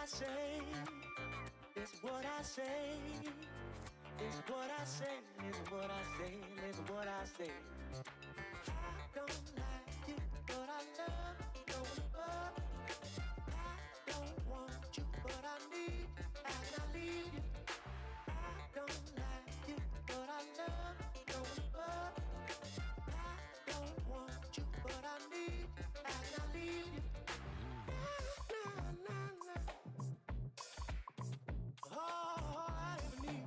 say, it's what I say, it's what I say, it's what I say, it's what I say. I don't like you, but I love you. I don't want you, but I need, and I leave you. I don't like you, but I love you. I don't want you, but I need, and I leave you. All I ever need.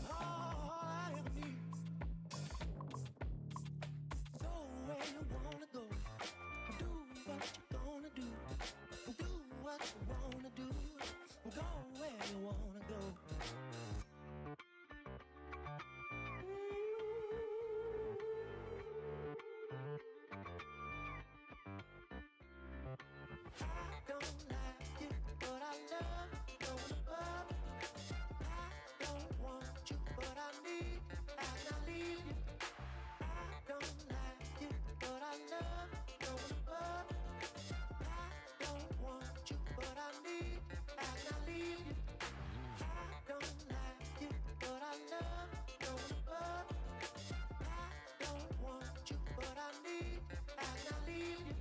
All I ever need. Go where you wanna go. Do what you gonna do. Do what you wanna do. Go where you wanna go. I don't like you, but I love you. I don't want you, but I need, and I leave you. I don't like you, but I love you. I don't want you, but I need, and I leave you. I don't like you, but I love you. I don't want you, but I need, and I leave you.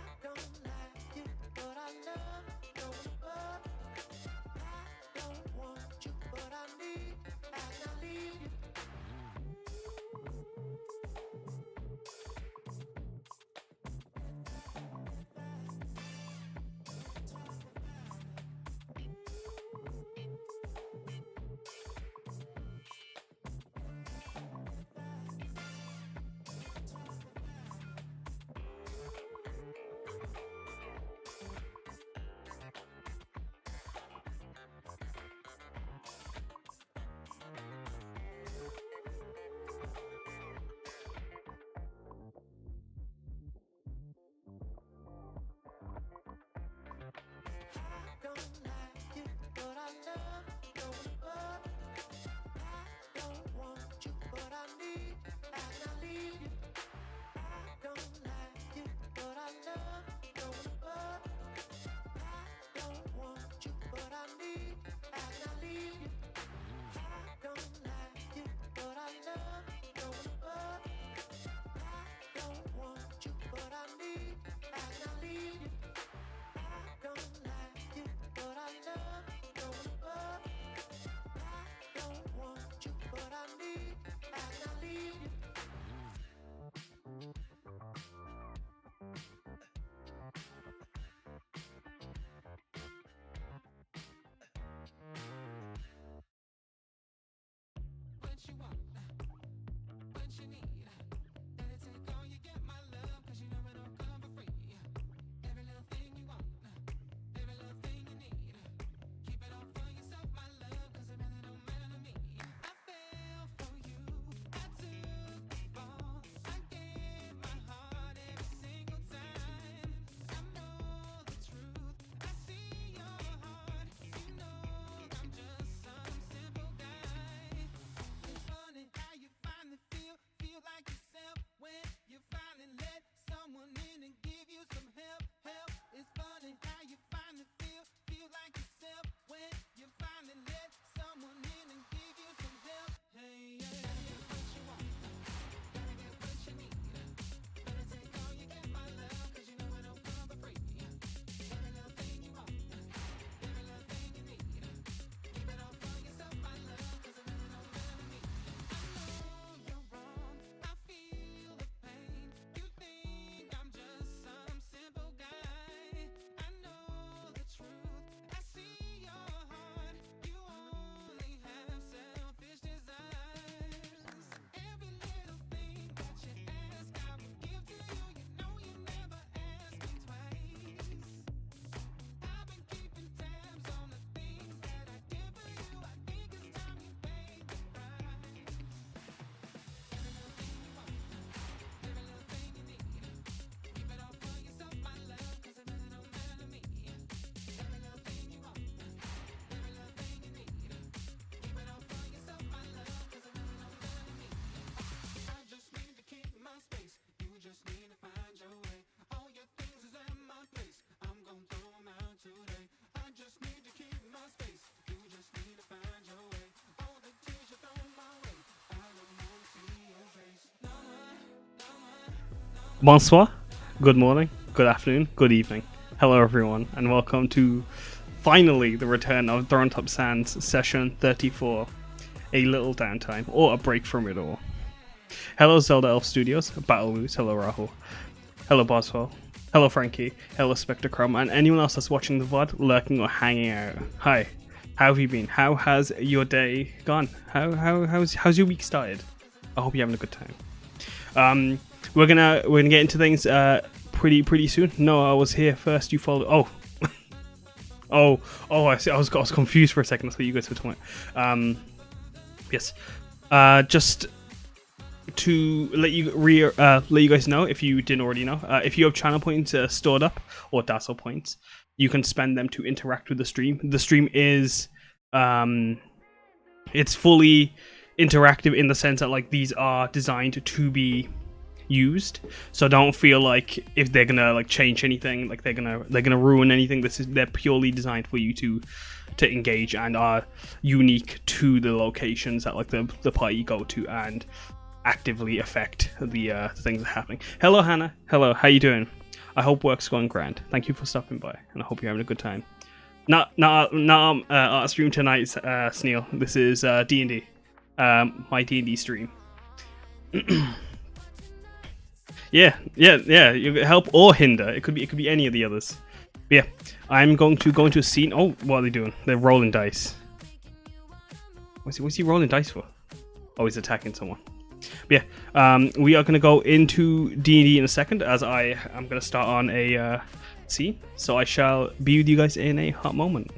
I don't like you, but I love you. I don't want you, but I need, and I leave you. I don't like you, but I love you. I don't want you, but I need, and I leave you. I don't like you, but I love you. I don't want you, but I need, and I leave you. I don't like you, but I love you. I don't want you, but I need, and I leave you. I don't like you, but I love you. I don't want you, but I need, and I leave you. What you want, what you need. Let it take all you get, my love, 'cause you know it don't come for free. Every little thing you want, every little thing you need. Keep it all for yourself, my love, 'cause it really don't matter to me. I fell for you, I took the fall. I gave my heart every single time. I know the truth, I see your heart. You know I'm just some simple guy. It's funny how you Bonsoir, good morning, good afternoon, good evening. Hello everyone, and welcome to finally the return of Atop Sands session 34. A little downtime, or a break from it all. Hello Zelda Elf Studios, Battle Moose, hello Rahul, hello Boswell, hello Frankie, hello Spectre Crumb, and anyone else that's watching the VOD, lurking or hanging out. Hi, how have you been? How has your day gone? How's your week started? I hope you're having a good time. We're gonna get into things pretty soon. No, I was here first. You followed. Oh, I see. I was confused for a second. I thought you guys were talking. Yes. Just to let you guys know, if you didn't already know, if you have channel points stored up or Dazzle points, you can spend them to interact with the stream. The stream is it's fully interactive in the sense that like these are designed to be used, so don't feel like if they're gonna like change anything, like they're gonna ruin anything. They're purely designed for you to engage and are unique to the locations that like the party go to and actively affect the things that are happening. Hello Hannah, hello, how you doing? I hope work's going grand. Thank you for stopping by, and I hope you're having a good time. Not our stream tonight, Sneal. This is D&D, my D&D stream. Yeah. You help or hinder. It could be any of the others. But yeah, I'm going to go into a scene. Oh, what are they doing? They're rolling dice. What's he rolling dice for? Oh, he's attacking someone. But yeah, we are going to go into D&D in a second, as I am going to start on a scene. So I shall be with you guys in a hot moment.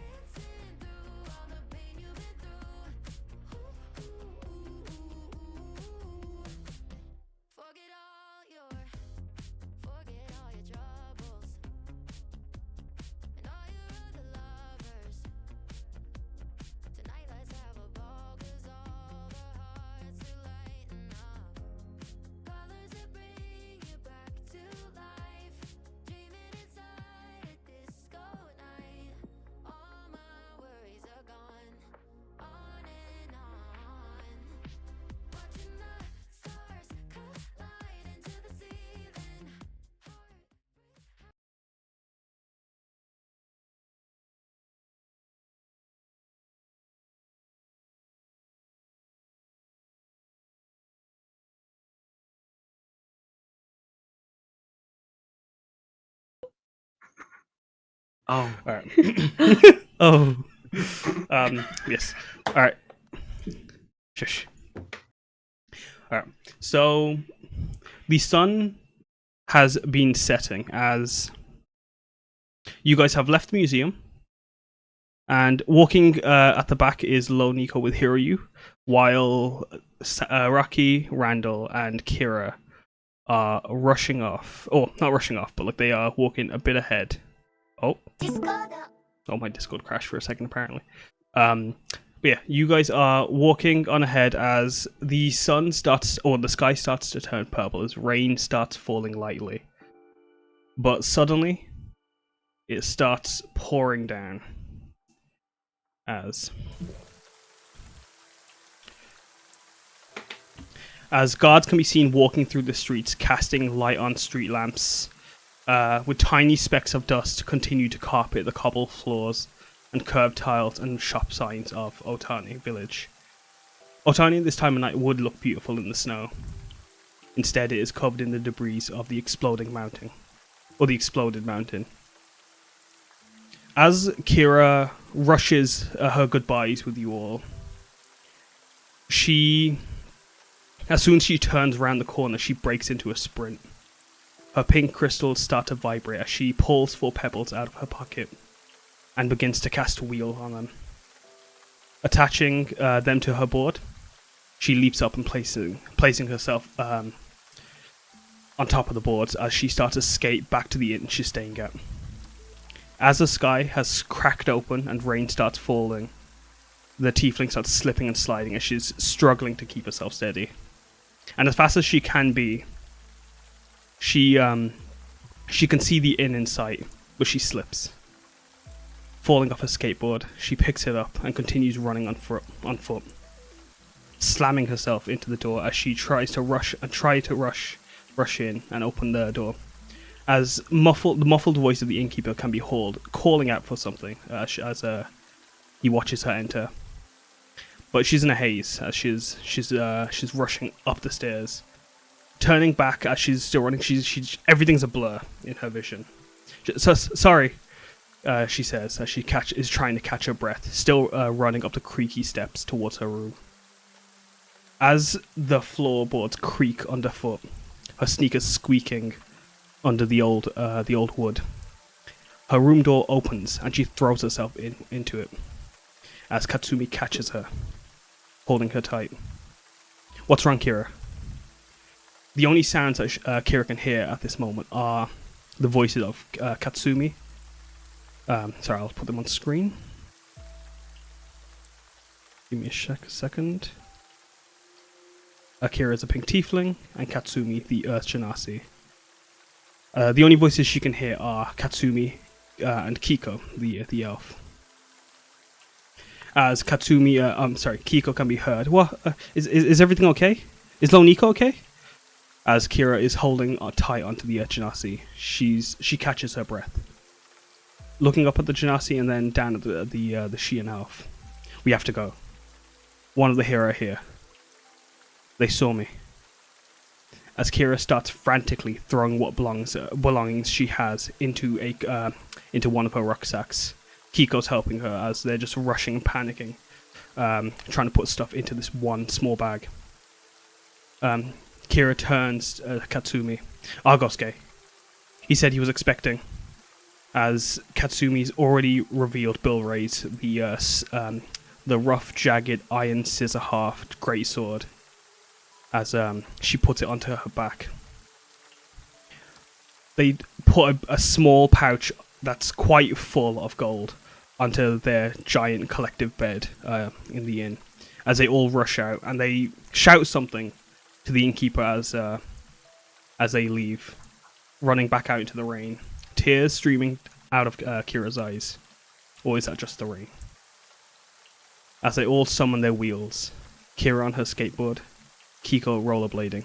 Oh. All right. Oh. Yes. All right. Shush. All right. So the sun has been setting as you guys have left the museum, and walking at the back is Lo Nico with Hiryu, while Raki, Randall, and Kira are rushing off. Or not rushing off, but like they are walking a bit ahead. Oh, my Discord crashed for a second, apparently. But yeah, you guys are walking on ahead as the sun starts, or the sky starts to turn purple as rain starts falling lightly. But suddenly, it starts pouring down as guards can be seen walking through the streets, casting light on street lamps. With tiny specks of dust continue to carpet the cobble floors and curved tiles and shop signs of Otani village. Otani at this time of night would look beautiful in the snow. Instead, it is covered in the debris of the exploding mountain, or the exploded mountain. As Kira rushes her goodbyes with you all, as soon as she turns around the corner, she breaks into a sprint. Her pink crystals start to vibrate as she pulls 4 pebbles out of her pocket and begins to cast a wheel on them. Attaching them to her board, she leaps up and placing herself on top of the boards as she starts to skate back to the inn she's staying at. As the sky has cracked open and rain starts falling, the tiefling starts slipping and sliding as she's struggling to keep herself steady. And as fast as she can be, she can see the inn in sight, but she slips. Falling off her skateboard, she picks it up and continues running on foot, slamming herself into the door as she tries to rush rush in and open the door. As the muffled voice of the innkeeper can be heard calling out for something as he watches her enter. But she's in a haze as she's rushing up the stairs, turning back as she's still running. She's everything's a blur in her vision. Sorry, she says as she is trying to catch her breath, still running up the creaky steps towards her room. As the floorboards creak underfoot, her sneakers squeaking under the old wood, her room door opens and she throws herself into it. As Katsumi catches her, holding her tight. What's wrong, Kira? The only sounds that Kira can hear at this moment are the voices of Katsumi. Sorry, I'll put them on screen. Give me a second. Akira is a pink tiefling, and Katsumi the earth genasi. The only voices she can hear are Katsumi and Kiko, the elf. As Kiko can be heard. What? Is everything okay? Is Loniko okay? As Kira is holding tight onto the genasi, she catches her breath. Looking up at the genasi and then down at the Shian elf. We have to go. One of the hero here. They saw me. As Kira starts frantically throwing what belongings she has into one of her rucksacks, Kiko's helping her as they're just rushing and panicking, trying to put stuff into this one small bag. Kira turns to Katsumi. Argosuke. He said he was expecting. As Katsumi's already revealed Bill Ray's the rough, jagged iron scissor haft greatsword. As she puts it onto her back. They put a small pouch that's quite full of gold onto their giant collective bed in the inn. As they all rush out and they shout something to the innkeeper as they leave, running back out into the rain. Tears streaming out of Kira's eyes. Or is that just the rain? As they all summon their wheels. Kira on her skateboard, Kiko rollerblading,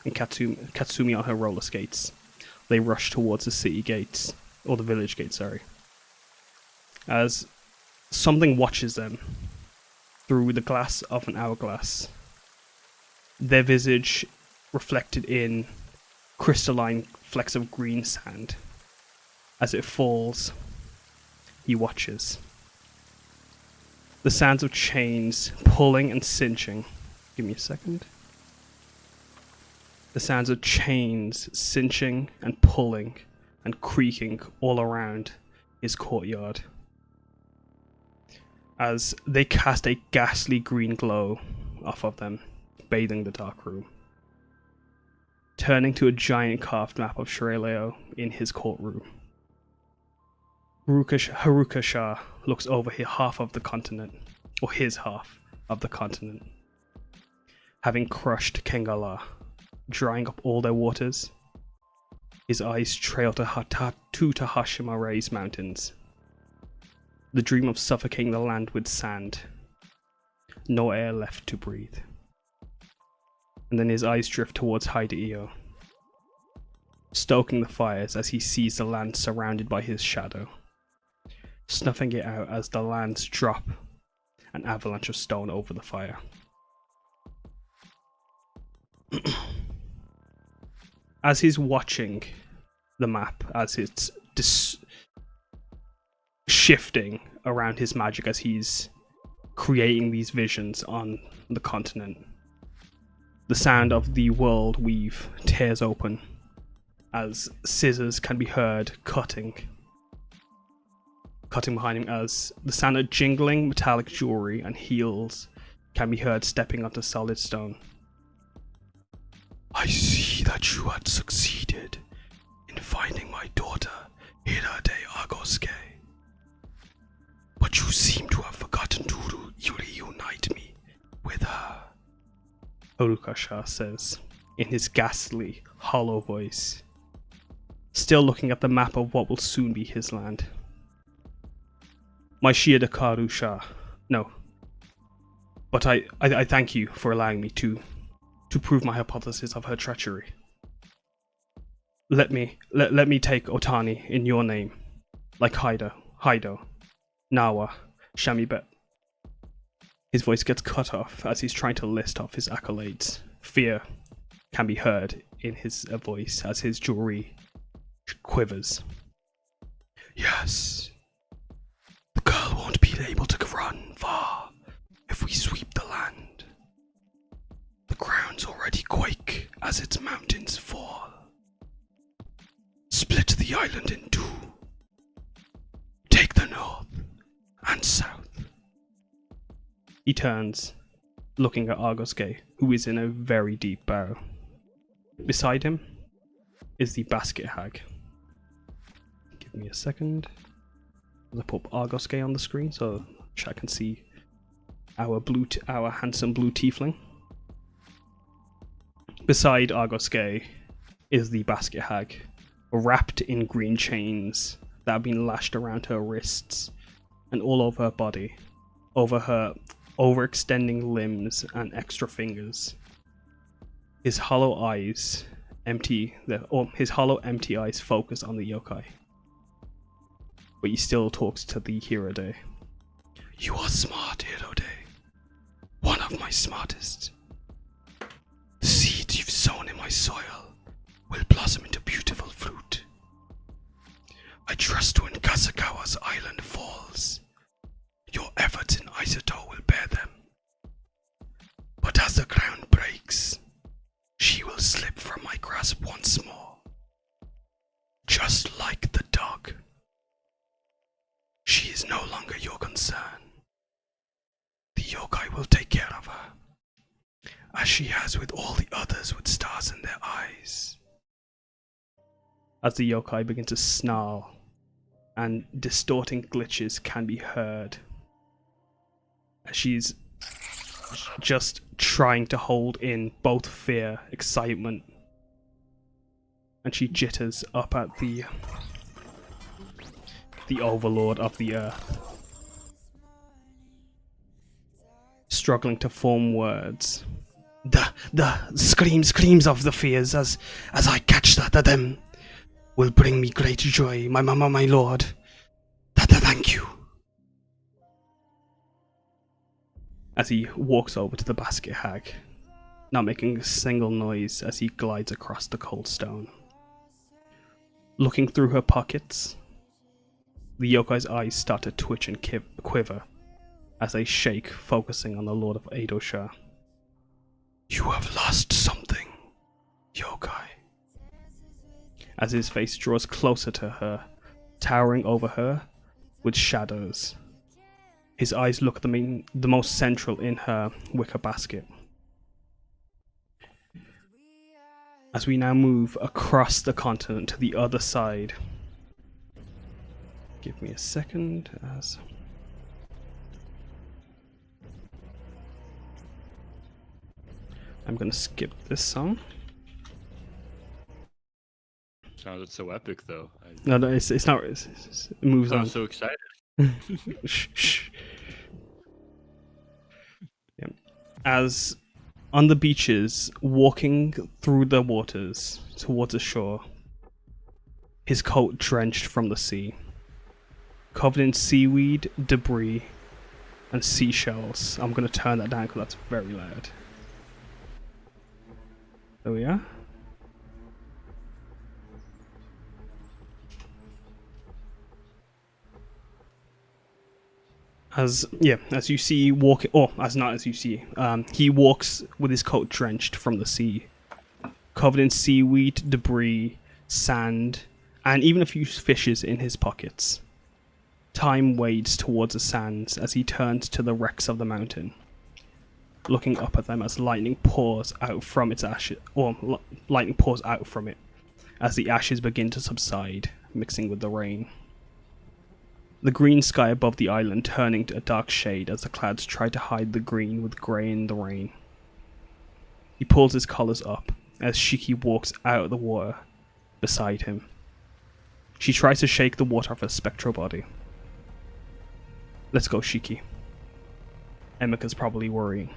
and Katsumi on her roller skates. They rush towards the city gates, or the village gates, sorry. As something watches them through the glass of an hourglass. Their visage reflected in crystalline flecks of green sand. As it falls, he watches. The sounds of chains pulling and cinching. Give me a second. The sounds of chains cinching and pulling and creaking all around his courtyard. As they cast a ghastly green glow off of them, bathing the dark room. Turning to a giant carved map of Shireleo in his courtroom. Haruka Shah looks over half of the continent, or his half of the continent. Having crushed Kengala, drying up all their waters, his eyes trail to Tahashima Ray's mountains. The dream of suffocating the land with sand. No air left to breathe. And then his eyes drift towards Hideo, stoking the fires as he sees the land surrounded by his shadow, snuffing it out as the lands drop an avalanche of stone over the fire. As he's watching the map, as it's shifting around his magic, as he's creating these visions on the continent, the sound of the world weave tears open as scissors can be heard cutting behind him, as the sound of jingling metallic jewelry and heels can be heard stepping onto solid stone. I see that you had succeeded in finding my daughter, Hida de Agosuke. But you seem to have forgotten to reunite me with her, Haruka Shah says, in his ghastly, hollow voice, still looking at the map of what will soon be his land. My Shia Dakaru Shah. No. But I thank you for allowing me to prove my hypothesis of her treachery. let me take Otani in your name, like Haido, Nawa, Shamibet. His voice gets cut off as he's trying to list off his accolades. Fear can be heard in his voice as his jewelry quivers. Yes. The girl won't be able to run far if we sweep the land. The grounds already quake as its mountains fall. Split the island in two. Take the north and south. He turns, looking at Argoske, who is in a very deep bow. Beside him is the basket hag. Give me a second. I'll put Argoske on the screen so I can see our handsome blue tiefling. Beside Argoske is the basket hag, wrapped in green chains that have been lashed around her wrists and all over her body, over her overextending limbs and extra fingers. His hollow empty eyes focus on the yokai. But he still talks to the Hirode. You are smart, Hirode. One of my smartest. The seeds you've sown in my soil will blossom into beautiful fruit. I trust when Kasakawa's island falls, your efforts in Isoto will bear them. But as the ground breaks, she will slip from my grasp once more. Just like the dog. She is no longer your concern. The yokai will take care of her, as she has with all the others with stars in their eyes. As the yokai begin to snarl, and distorting glitches can be heard, as she's just trying to hold in both fear, excitement, and she jitters up at the overlord of the earth, struggling to form words. The screams of the fears as I catch them will bring me great joy, my mama, my lord. Thank you. As he walks over to the basket hag, not making a single noise as he glides across the cold stone. Looking through her pockets, the yokai's eyes start to twitch and quiver as they shake, focusing on the Lord of Eidosha. You have lost something, yokai. As his face draws closer to her, towering over her with shadows. His eyes look the most central in her wicker basket. As we now move across the continent to the other side. Give me a second as... I'm gonna skip this song. Sounded so epic, though. No, it's not. It moves on. I'm so excited. Shh. Yeah. As on the beaches, walking through the waters towards the shore, his coat drenched from the sea, covered in seaweed, debris, and seashells. I'm gonna turn that down because that's very loud. There we are. As you see walking, he walks with his coat drenched from the sea, covered in seaweed, debris, sand, and even a few fishes in his pockets. Time wades towards the sands as he turns to the wrecks of the mountain, looking up at them as lightning pours out from its ashes, lightning pours out from it, as the ashes begin to subside, mixing with the rain. The green sky above the island turning to a dark shade as the clouds try to hide the green with grey in the rain. He pulls his collars up as Shiki walks out of the water beside him. She tries to shake the water off her spectral body. Let's go, Shiki. Emika's probably worrying.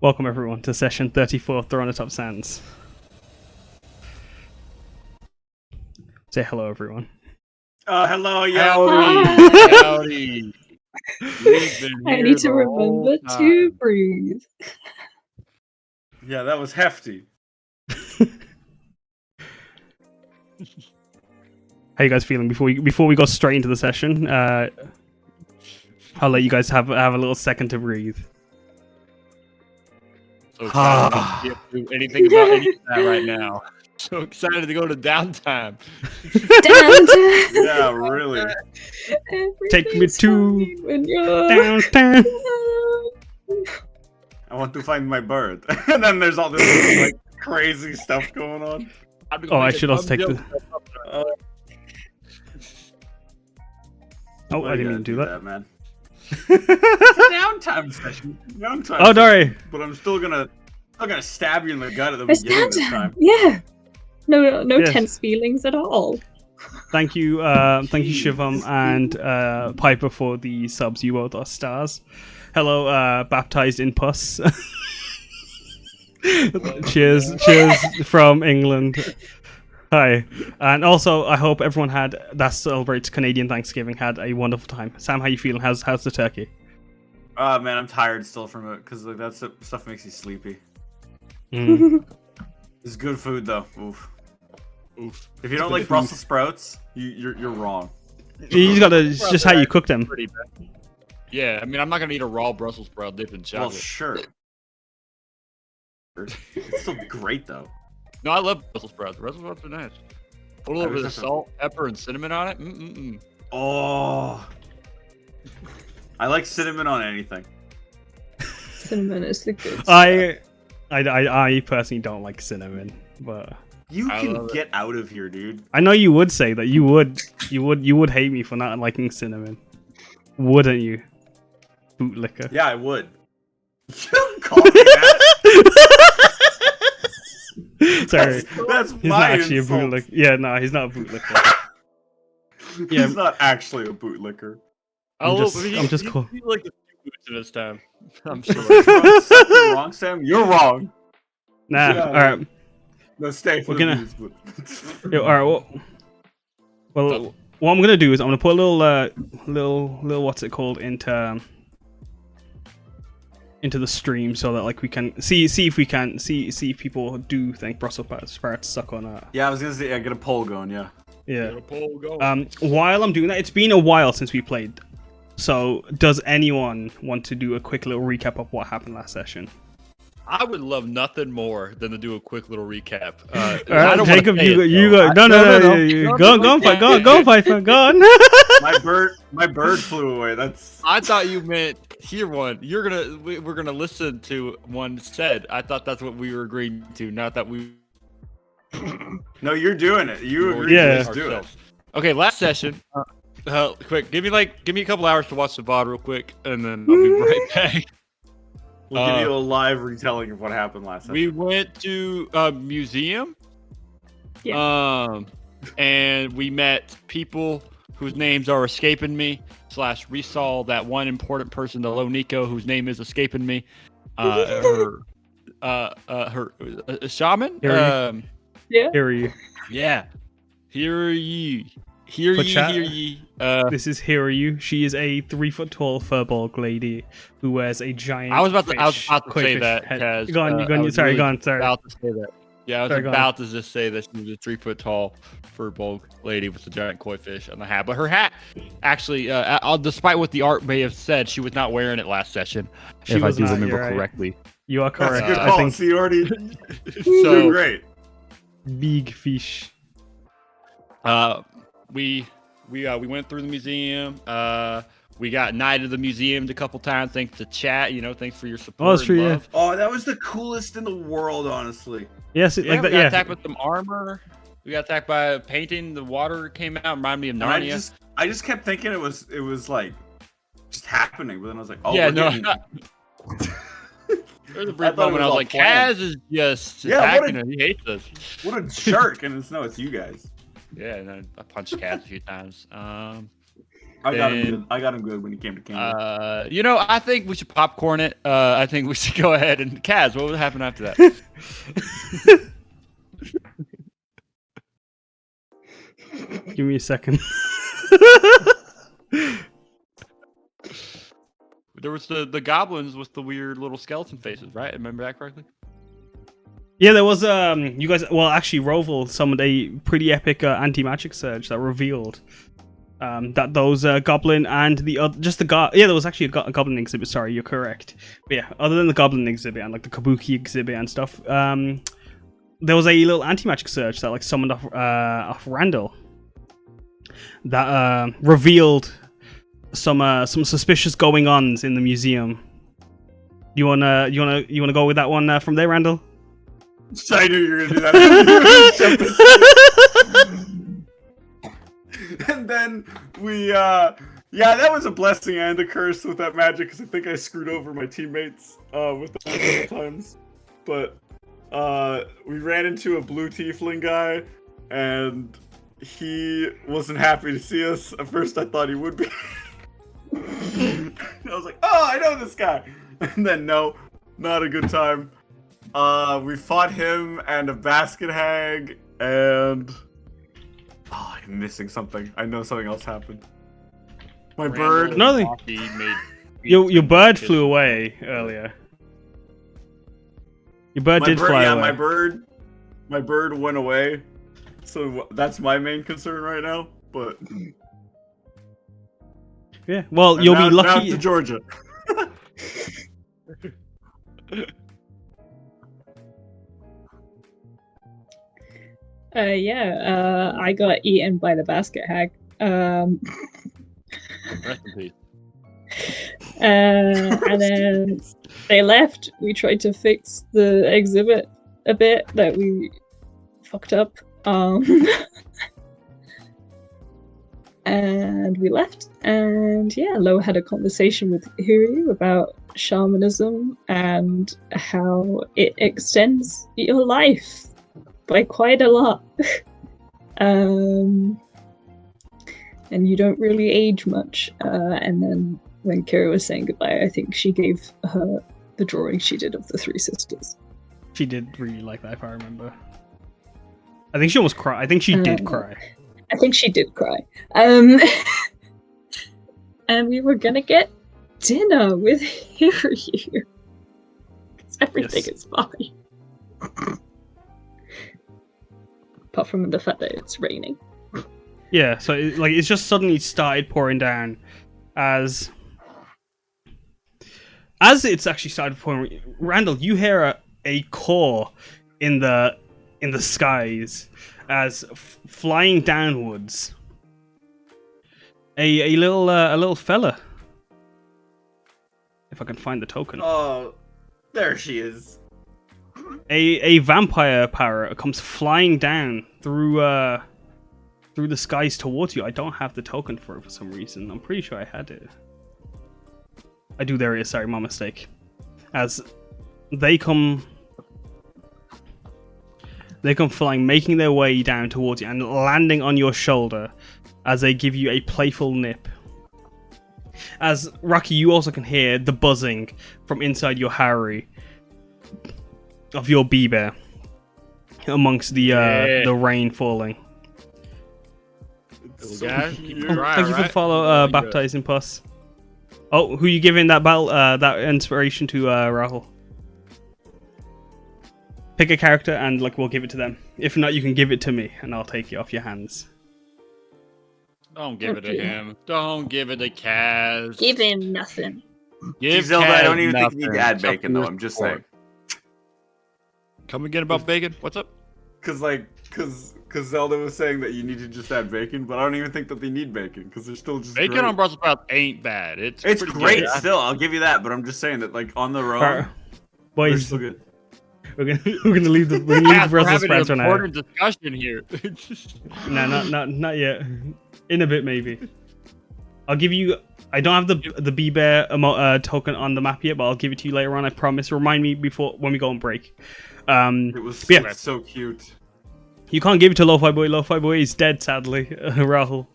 Welcome everyone to session 34 of Atop Sands. Say hello, everyone. Hello, Howdy. We've been I here need to the whole remember to time. breathe. Yeah, that was hefty. How you guys feeling before we go straight into the session? I'll let you guys have a little second to breathe. So excited I can't do anything about any of that right now. So excited to go to downtime. Yeah, really. Take me to when you're downtown. I want to find my bird. And then there's all this like crazy stuff going on. Oh, I should also take the. Oh, Why I you didn't mean to do gotta that. man. Downtime session. Downtime Oh, sorry. But I'm still gonna stab you in the gut at the It's beginning this downtime. time. Yeah. No Yes. tense feelings at all. Thank you, Shivam and Piper for the subs. You both are stars. Hello, baptized in pus. cheers from England. Hi, and also I hope everyone that celebrates Canadian Thanksgiving had a wonderful time. Sam, how you feeling? How's the turkey? Man, I'm tired still from it because like that stuff makes you sleepy. It's good food though. Oof. If you don't like Brussels sprouts, you're wrong. You gotta it's just how you cook them. Pretty bad. Yeah, I mean, I'm not gonna eat a raw Brussels sprout dipped in Well, chocolate. sure. It's still great though. No, I love Brussels sprouts. Brussels sprouts are nice. Put a little bit of salt, pepper, and cinnamon on it. Oh, I like cinnamon on anything. Cinnamon is the good stuff. I personally don't like cinnamon, but You I can love it. get out of here, dude. I know you would say that. You would hate me for not liking cinnamon, wouldn't you? Bootlicker. Yeah, I would. You don't call me that. Sorry, That's he's my not actually insult. a bootlicker. Yeah, no, he's not a bootlicker. Yeah. He's not actually a bootlicker. I'm just He cool. like the few boots in his time. I'm sure. You're wrong, Sam. You're wrong. Nah, Yeah, all right. No, stay for We're the gonna- news, but- Yeah, all right. Well, what I'm gonna do is I'm gonna put a little what's it called into the stream so that like we can see if people do think Brussels sprouts suck or not. Yeah, I was gonna say, yeah, get a poll going. Yeah. Yeah. Get a poll going. While I'm doing that, it's been a while since we played. So, does anyone want to do a quick little recap of what happened last session? I would love nothing more than to do a quick little recap. All right, Jacob, you go. go. No. Go on, Piper. Go on. My bird flew away. That's. I thought you meant hear one. We're gonna listen to one said. I thought that's what we were agreeing to, not that we. No, you're doing it. You agreed Yeah. to just do it. Okay, last session. Quick, give me a couple hours to watch the VOD real quick, and then I'll be right back. We'll give you a live retelling of what happened last time. We went to a museum. Yeah. And we met people whose names are escaping me. / we saw that one important person, the Lo Nico, whose name is escaping me. Her shaman. Here are you. Yeah. Hear ye. For chat, Hear ye. This is Hiryu. She is a 3-foot tall furbolg lady who wears a giant. I was about to say crayfish that. head. Kaz. Go on, I was sorry, really go on, sorry. About to say that. Yeah, I was Sorry, go on. about to just say that she was a 3 foot tall fur bulk lady with a giant koi fish on the hat. But her hat, actually, despite what the art may have said, she was not wearing it last session. She if was I do not, remember you're right. correctly. You are That's correct. a good I call. think So you already So doing great. big fish. we went through the museum. We got knighted the museum a couple times. Thanks to chat. Thanks for your support. that's true, and yeah. love. Oh, that was the coolest in the world, honestly. Yes, Yeah, like we that. got Yeah, attacked with some armor. We got attacked by a painting. The water came out. Reminded me of And Narnia. I just kept thinking it was like just happening, but then I was like, oh, Yeah, we're no. getting... There's a I brief thought it moment. was I was all like, planned. Kaz is just Yeah, what attacking us. He hates us. What a jerk! And it's you guys. Yeah, and then I punched Kaz a few times. I got him Then- good. I got him good when he came to King. I think we should popcorn it. I think we should go ahead and Kaz. What would happen after that? give me a second. There was the goblins with the weird little skeleton faces, right? Remember that correctly? Yeah, there was you guys. Well, actually, Roval summoned a pretty epic anti-magic surge that revealed that those goblin and the other, yeah, there was actually a goblin exhibit. Sorry, you're correct. But yeah, other than the goblin exhibit and like the kabuki exhibit and stuff, there was a little anti-magic surge that like summoned off Randall that revealed some suspicious going ons in the museum. You wanna go with that one from there, Randall? I knew you were gonna do that. And then we, yeah, that was a blessing and a curse with that magic because I think I screwed over my teammates with that a couple times. But we ran into a blue tiefling guy, and he wasn't happy to see us. At first, I thought he would be. I was like, oh, I know this guy. And then no, not a good time. We fought him and a basket hag, and I'm missing something. I know something else happened. My bird. Nothing. Your bird flew away earlier. Your bird did fly away. My bird went away. So that's my main concern right now. But yeah, well, and you'll now, be lucky. Now to Georgia. I got eaten by the basket hag. Rest in peace. And then they left. We tried to fix the exhibit a bit that we fucked up. And we left. And yeah, Lo had a conversation with Huru about shamanism and how it extends your life by quite a lot. And you don't really age much. And then when Kira was saying goodbye, I think she gave her the drawing she did of the three sisters. She did really like that, if I remember. I think she almost cried. I think she did cry. I think she did cry. And we were gonna get dinner with Hiryu. Because everything is fine. Apart from the fact that it's raining. Yeah, so it's just suddenly started pouring down as it's actually started pouring. Randall, you hear a caw in the skies as flying downwards. A little fella. If I can find the token. Oh, there she is. A vampire parrot comes flying down through the skies towards you. I don't have the token for it for some reason. I'm pretty sure I had it. I do. There it is. Sorry, my mistake. As they come flying, making their way down towards you and landing on your shoulder as they give you a playful nip. As Rocky, you also can hear the buzzing from inside your Harry of your bee-bear amongst the rain falling. Guys, keep it dry, Thank you for the right? follow, baptizing Puss. Oh, who you giving that inspiration to, Rahul? Pick a character and like we'll give it to them. If not, you can give it to me and I'll take it off your hands. Don't give it to him. Don't give it to Kaz. Give him nothing. Give Zelda, I don't Kaz even think you need nothing to add except bacon, for though. your I'm just support. saying. Come again about bacon? What's up? Because Zelda was saying that you need to just add bacon, but I don't even think that they need bacon because they're still just Bacon great. on Brussels sprouts ain't bad. It's pretty great good. still. I'll give you that, but I'm just saying that like on their own, Alright, they're boys, still good. we're gonna leave the Kaz, we're Brussels having sprouts an for now. important discussion here. No, not yet. In a bit, maybe. I'll give you. I don't have the bee bear token on the map yet, but I'll give it to you later on. I promise. Remind me before when we go on break. It was yeah. so cute. You can't give it to Lo-Fi Boy. Lo-Fi Boy is dead, sadly. Rahul.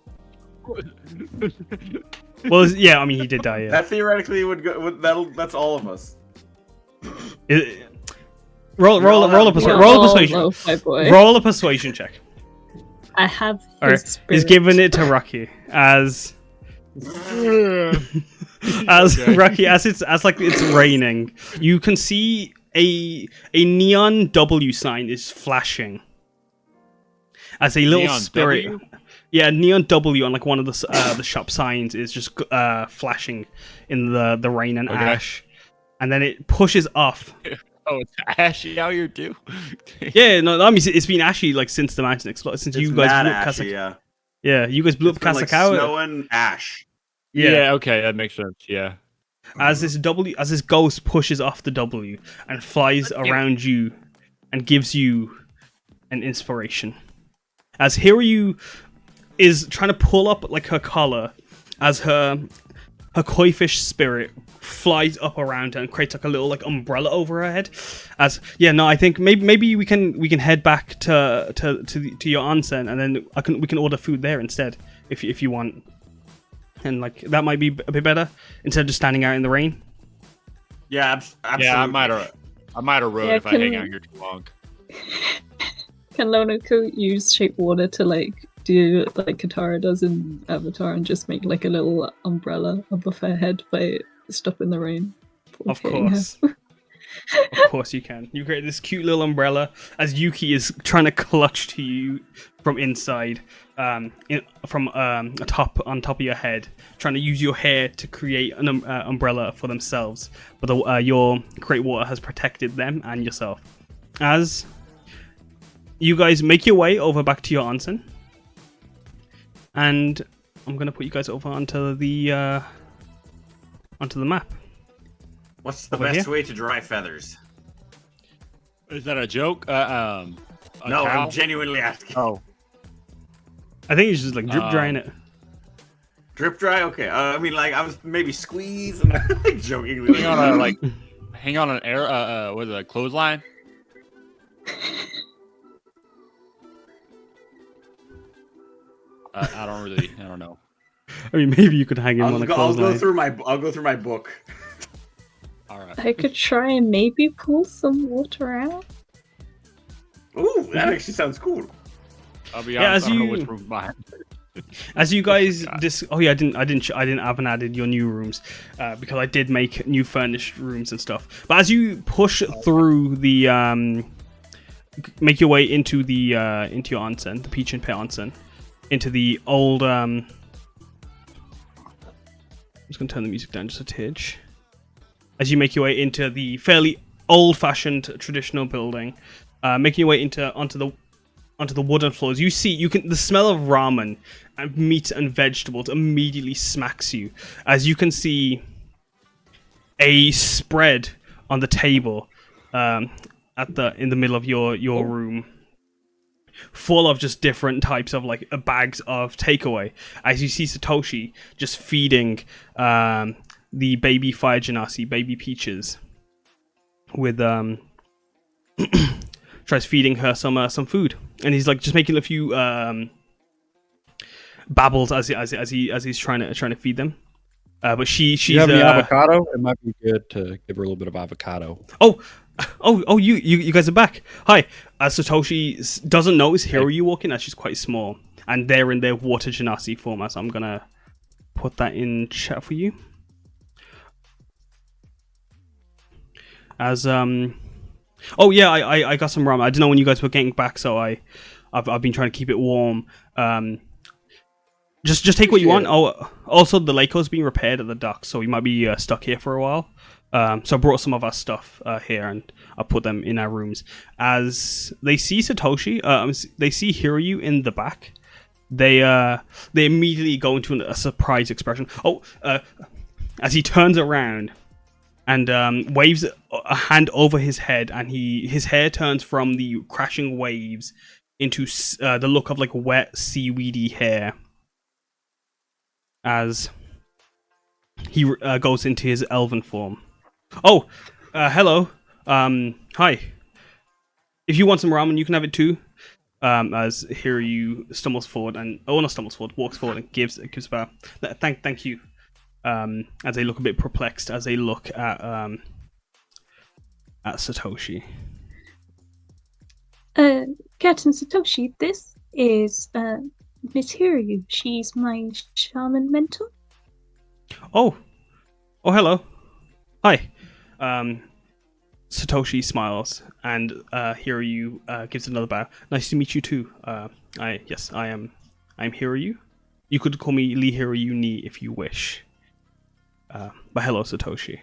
Well, yeah. I mean, he did die. Yeah. That theoretically would go. That's all of us. Roll a persuasion. Lo-Fi Boy. Roll a persuasion check. I have his Alright, spirit. he's giving it to Rocky as Rocky as it's raining. You can see a neon W sign is flashing as a little Neon spirit. W? Yeah, neon W on like one of the shop signs is just flashing in the rain and Okay. ash, and then it pushes off. Oh, it's ashy out here too. Yeah, no, I mean it's been ashy like since the mountain exploded. Since you It's guys mad blew up ashy, Kasakawa. yeah. Yeah, you guys blew It's up been, like, Kasakawa. snow and ash. Yeah. Okay, that makes sense. Yeah. As this ghost pushes off the W and flies around you and gives you an inspiration. As Hiryu is trying to pull up like her collar as her koi fish spirit flies up around her and creates like a little like umbrella over her head. I think maybe we can head back to your onsen and then we can order food there instead if you want. And like that might be a bit better instead of just standing out in the rain. Yeah, absolutely. Yeah, I might have rode Yeah, if I hang out here too long. Can Lonoko use shape water to like do like Katara does in Avatar and just make like a little umbrella above her head by stopping the rain? Of hitting her? course. Of course you can. You create this cute little umbrella as Yuki is trying to clutch to you from inside, on top of your head, trying to use your hair to create an umbrella for themselves. But your great water has protected them and yourself. As you guys make your way over back to your onsen, and I'm gonna put you guys over onto the map. What's the Over best here? way to dry feathers? Is that a joke? No, cow? I'm genuinely asking. Oh, I think it's just like drip drying it. Drip dry? Okay. I mean, like I was maybe squeeze and like jokingly. hang on an air. What is it? A clothesline? I don't know. I mean, maybe you could hang him on a I'll go clothesline. through my book. All right. I could try and maybe pull some water out. Ooh, that actually sounds cool. I'll be Yeah, honest. as I don't know you- which room's behind. As you guys, I haven't added your new rooms because I did make new furnished rooms and stuff. But as you push through the, make your way into the into your onsen, the Peach and Pear onsen, into the old. I'm just gonna turn the music down just a tidge. As you make your way into the fairly old-fashioned traditional building, making your way onto the wooden floors, the smell of ramen and meat and vegetables immediately smacks you as you can see a spread on the table in the middle of your room, full of just different types of like bags of takeaway. As you see Satoshi just feeding the baby fire genasi, baby peaches, with tries feeding her some food, and he's like just making a few babbles as he's trying to feed them. But she's Do you have any avocado? It might be good to give her a little bit of avocado. You guys are back. Hi. Satoshi doesn't notice Hiryu walking as she's quite small, and they're in their water genasi form. So I'm gonna put that in chat for you. As Oh yeah, I got some rum. I didn't know when you guys were getting back, so I've been trying to keep it warm. Just take what you want. Oh, also the lake is being repaired at the dock, so we might be stuck here for a while. So I brought some of our stuff here, and I put them in our rooms. As they see Satoshi, they see Hiryu in the back. They immediately go into a surprise expression. Oh, as he turns around and waves a hand over his head, and his hair turns from the crashing waves into the look of like wet seaweedy hair. As he goes into his elven form. Oh, hello. Hi. If you want some ramen, you can have it too. As Hiryu stumbles forward and walks forward and gives a bow. Thank you. As they look a bit perplexed as they look at Satoshi. Captain Satoshi, this is Miss Hiryu. She's my shaman mentor. Oh, hello. Hi. Satoshi smiles and Hiryu gives another bow. Nice to meet you too. I am Hiryu. You could call me Lee Hiryu Ni if you wish. But hello, Satoshi.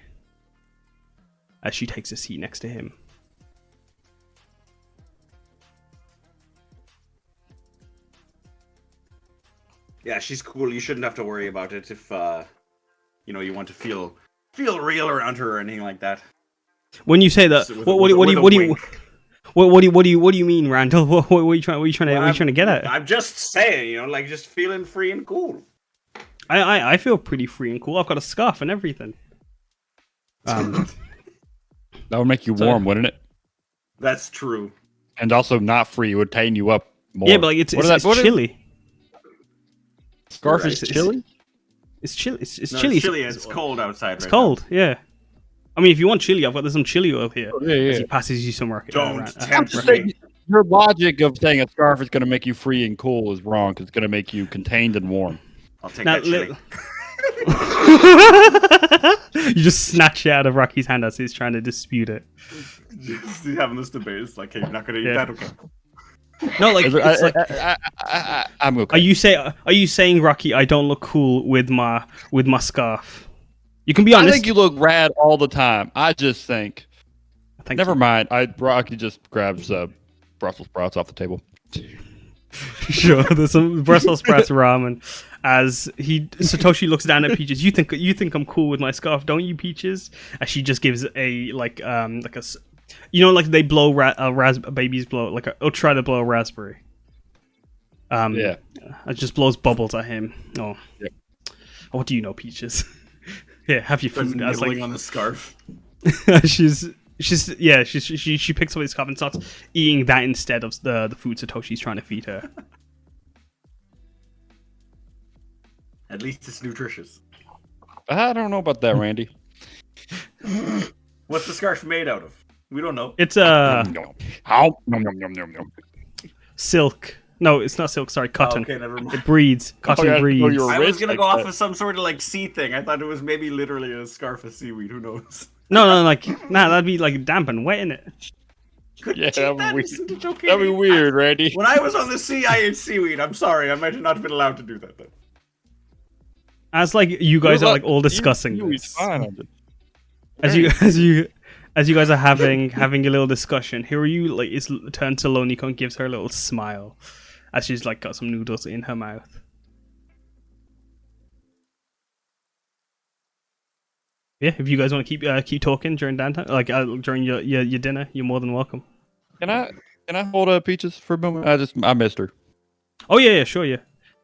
As she takes a seat next to him. Yeah, she's cool. You shouldn't have to worry about it if you want to feel real around her or anything like that. When you say that, what do you mean, Randall? What are you trying to get at? I'm just saying, just feeling free and cool. I feel pretty free and cool. I've got a scarf and everything. That would make you warm, wouldn't it? That's true. And also not free. It would tighten you up more. Yeah, but like it's chilly. Scarf is chilly? It's chilly. It's No, chilly. It's chilly. It's cold outside. It's cold. Now. Yeah. I mean, if you want chili, I've got some chili oil here. Oh, yeah. As he passes you some rocket. Don't I'm tempt just me. saying, your logic of saying a scarf is going to make you free and cool is wrong because it's going to make you contained and warm. I'll take Now, that chili. You just snatch it out of Rocky's hand as he's trying to dispute it. Just having this debate. It's like, hey, you're not gonna eat that, okay? No, like, it's like I'm okay. Are you saying, Rocky, I don't look cool with my scarf? You can be honest. I think you look rad all the time. I just think. Never mind. Rocky just grabs Brussels sprouts off the table. Sure, there's some Brussels sprouts ramen. As Satoshi looks down at Peaches, you think I'm cool with my scarf, don't you, Peaches? As she just gives a like they blow babies blow or try to blow a raspberry. Yeah, it just blows bubbles at him. Oh, yep. What do you know, Peaches? Yeah, have your food. As like on the scarf. She picks up his cup and starts eating that instead of the food Satoshi's trying to feed her. At least it's nutritious. I don't know about that, Randy. What's the scarf made out of? We don't know. It's silk. No, it's not silk. Sorry, cotton. Okay, never mind. It breeds. Cotton breeds. I was gonna go off of some sort of like sea thing. I thought it was maybe literally a scarf of seaweed. Who knows? No, that'd be like damp and wet in it. That'd be weird, Randy. When I was on the sea, I ate seaweed. I'm sorry, I might have not been allowed to do that. Then. As like you guys are like all discussing this. As you guys are having a little discussion, Hiryu like is turned to Loniko and gives her a little smile, as she's like got some noodles in her mouth. Yeah, if you guys want to keep talking during downtime, like during your dinner, you're more than welcome. Can I hold Peaches for a moment? I missed her. Oh yeah, sure, yeah.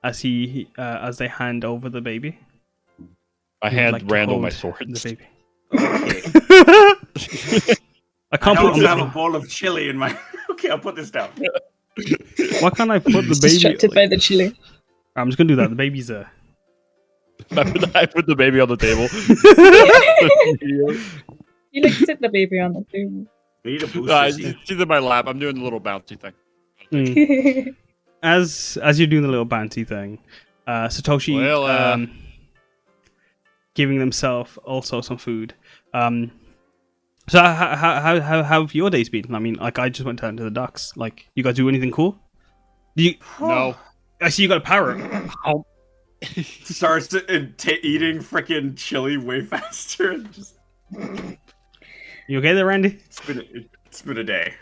As they hand over the baby. I hand Randall my sword. The baby. Okay. I can't have a bowl of chili in my. Okay, I'll put this down. Why can't I put the baby? Distracted by the chili. I'm just gonna do that. The baby's I put the baby on the table. You like sit the baby on the table. We need a booster. She's in my lap. I'm doing the little bouncy thing. As you're doing the little bounty thing, Satoshi giving themselves also some food. So how have your days been? I mean, like I just went down to the docks. Like, you guys do anything cool? You No. I see you got a parrot. Starts eating freaking chili way faster. Just, You okay there, Randy? it's been a day.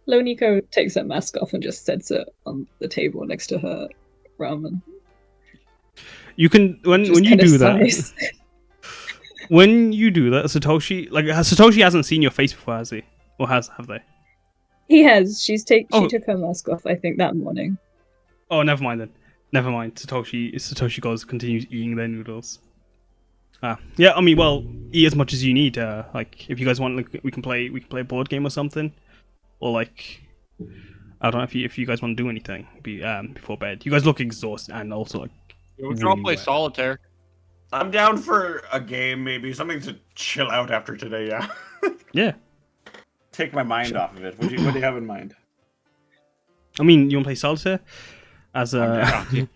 Loniko takes her mask off and just sets it on the table next to her ramen. You can when Just you kinda do that. sighs. When you do that, Satoshi hasn't seen your face before, has he? Or have they? He has. She Oh. took her mask off, I think, that morning. Oh, never mind then. Never mind. Satoshi continues eating their noodles. Yeah. I mean, well, eat as much as you need. Like, if you guys want, like, we can play a board game or something, or like, I don't know if you guys want to do anything before bed. You guys look exhausted and also like. We can all play wet. solitaire. I'm down for a game, maybe something to chill out after today. Yeah. Yeah. Take my mind off of it. What do you have in mind? I mean, you want to play solitaire? As the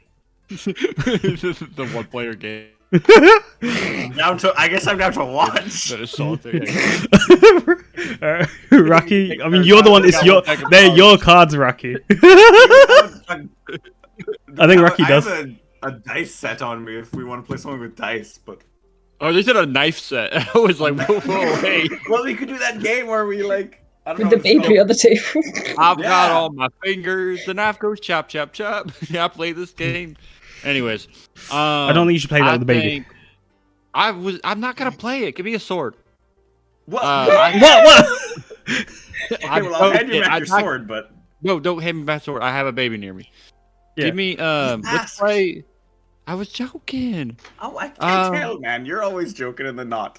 one player game. I guess I'm down to watch. That is solitaire. Rocky. I mean, you're the one. They're your cards, Rocky. I think Rocky does. I have a dice set on me if we want to play something with dice, but. Oh, they said a knife set. I was like, whoa, wait. Well, we could do that game where we like. I don't With know the what it's baby called. on the table. I've got Yeah. all my fingers. The knife goes chop, chop, chop. Yeah, I play this game. Anyways, I don't think you should play that with the baby. I'm not gonna play it. Give me a sword. What? What? Okay, well, I'll hand you back your sword, but. No, don't hand me my sword. I have a baby near me. Yeah. Give me let's asked. play. I was joking. Oh, I can't tell, man. You're always joking in the knot.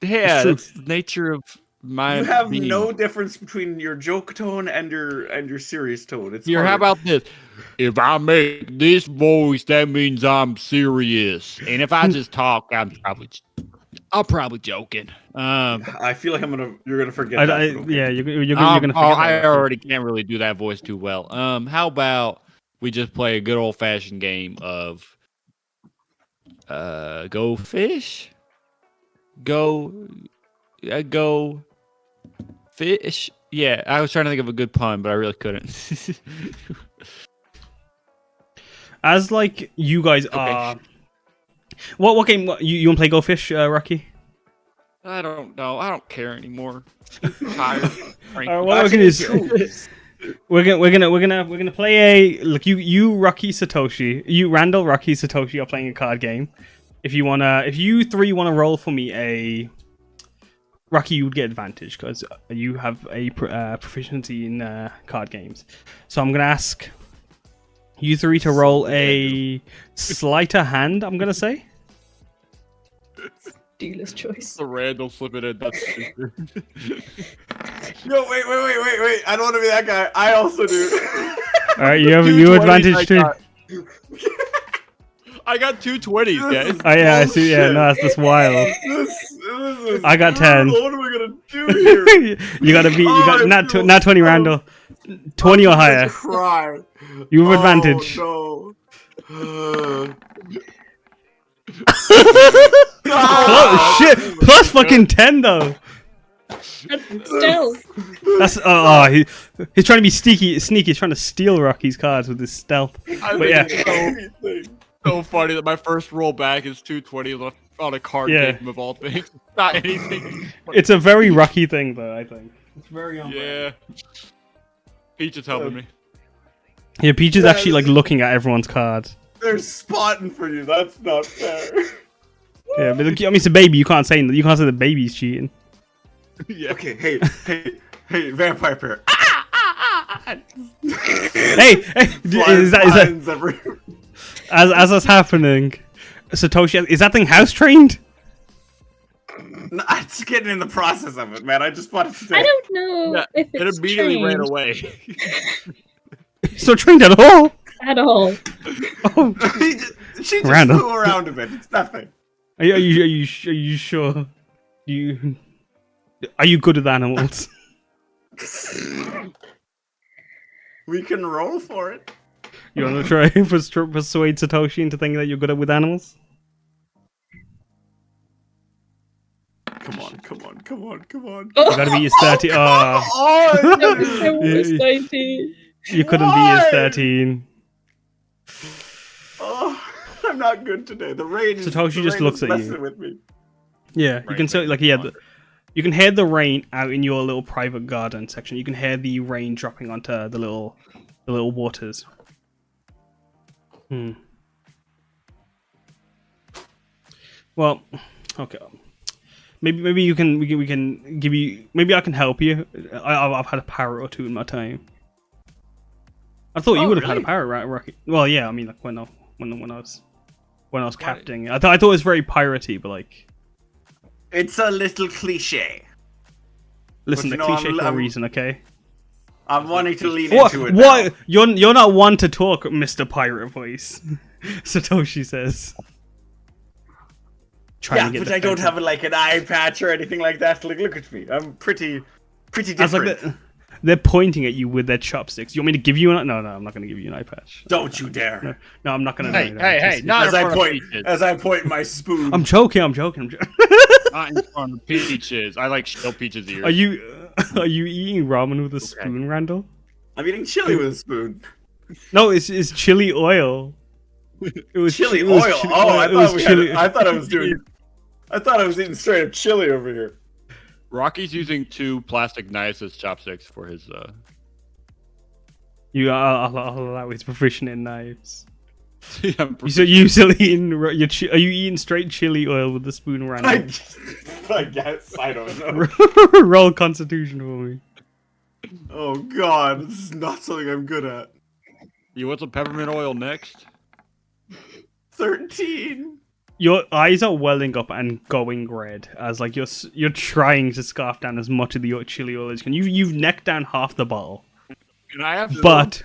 Yeah, true. that's the nature of my. You have being. no difference between your joke tone and your serious tone. It's Here, how hard. about this? If I make this voice, that means I'm serious. And if I just talk, I'm probably joking. I feel like you're gonna forget that. but okay. Yeah, you're gonna forget I that. already can't really do that voice too well. How about we just play a good old fashioned game of go fish, go fish. Yeah, I was trying to think of a good pun, but I really couldn't. As like you guys are. What game? You want to play Go Fish, Rocky? I don't know. I don't care anymore. I'm tired. What we're gonna do is we're gonna play a look. You Rocky Satoshi, you Randall Rocky Satoshi are playing a card game. If you three wanna roll for me a Rocky, you would get advantage because you have a proficiency in card games. So I'm gonna ask you three to roll a sleight of hand. I'm gonna say. Dealer's choice. The Randall slip it in. That's stupid. No, wait! I don't want to be that guy. I also do. All right, you have 220s advantage I too. got. I got 220s, guys. Oh yeah, I see. Yeah, no, that's wild. This is I got 10. brutal. What am I gonna do here? You gotta beat. You got I not feel- not 20, Randall. 20 or I'm higher. gonna Cry. You have advantage. No. Oh shit! Plus fucking 10 though. Still. That's he's trying to be sneaky. He's trying to steal Rocky's cards with his stealth. But yeah, So funny that my first roll back is 220 on a card Yeah. game of all things. Not anything. it's a very Rocky thing though. I think it's very on. Yeah. Peach is helping me. Yeah, Peach is actually like looking at everyone's cards. They're spotting for you. That's not fair. Yeah, but I mean it's a baby. You can't say the baby's cheating. Yeah. Okay, hey, vampire pair. Hey, is that Lines everywhere. as that's happening? Satoshi, is that thing house trained? No, it's getting in the process of it, man. I just bought it today. I don't know Yeah, if It it's immediately ran trained away. It's not trained at all. at all. Oh, She just Random. flew around a bit. It's nothing. are you sure? Are you good with animals? We can roll for it. You want to try and persuade Satoshi into thinking that you're good with animals? come on, come on, come on, come on. You gotta beat his 30. Oh, Oh, It's 19. you couldn't beat his 13. oh, I'm not good today. The rain is. Satoshi the just rain looks is at you. messing with me. Yeah, you Rain can see makes like me yeah, wonder. you can hear the rain out in your little private garden section. You can hear the rain dropping onto the little waters. Well, okay. Maybe you can we can give you. Maybe I can help you. I've had a parrot or two in my time. I thought you Oh, would have had a really? parrot, right, Rocky? Well, yeah. I mean, like when I was captaining, I thought it was very piratey, but like, It's a little cliche. listen, But the you know, cliche for a I'm- reason, okay? I'm wanting to lean What? into it. What? Now. You're not one to talk, Mr. Pirate Voice. Satoshi says. Trying Yeah, to get but I don't defensive. have like an eye patch or anything like that. Like, look at me. I'm pretty I was different. like, they're pointing at you with their chopsticks. You want me to give you an? No, I'm not going to give you an eye patch. Don't you dare! No, I'm not going to. Hey, not in front of peaches. As I point my spoon. I'm joking. Not in front of peaches. I like shell peaches ears. Are you eating ramen with a spoon, Randall? I'm eating chili with a spoon. No, it's chili oil. It was Chili it was oil. chili- Oh, I it was thought chili. I thought I was doing. I thought I was eating straight up chili over here. Rocky's using 2 plastic knives as chopsticks for his. I'll allow his proficient in knives. I'm So you still eating? Are you eating straight chili oil with the spoon, Randall? I guess I don't know. Roll Constitution for me. Oh God, this is not something I'm good at. You want some peppermint oil next? 13. Your eyes are welling up and going red as like you're trying to scarf down as much of the chili oil as you can. You've necked down half the bottle, Can I have? but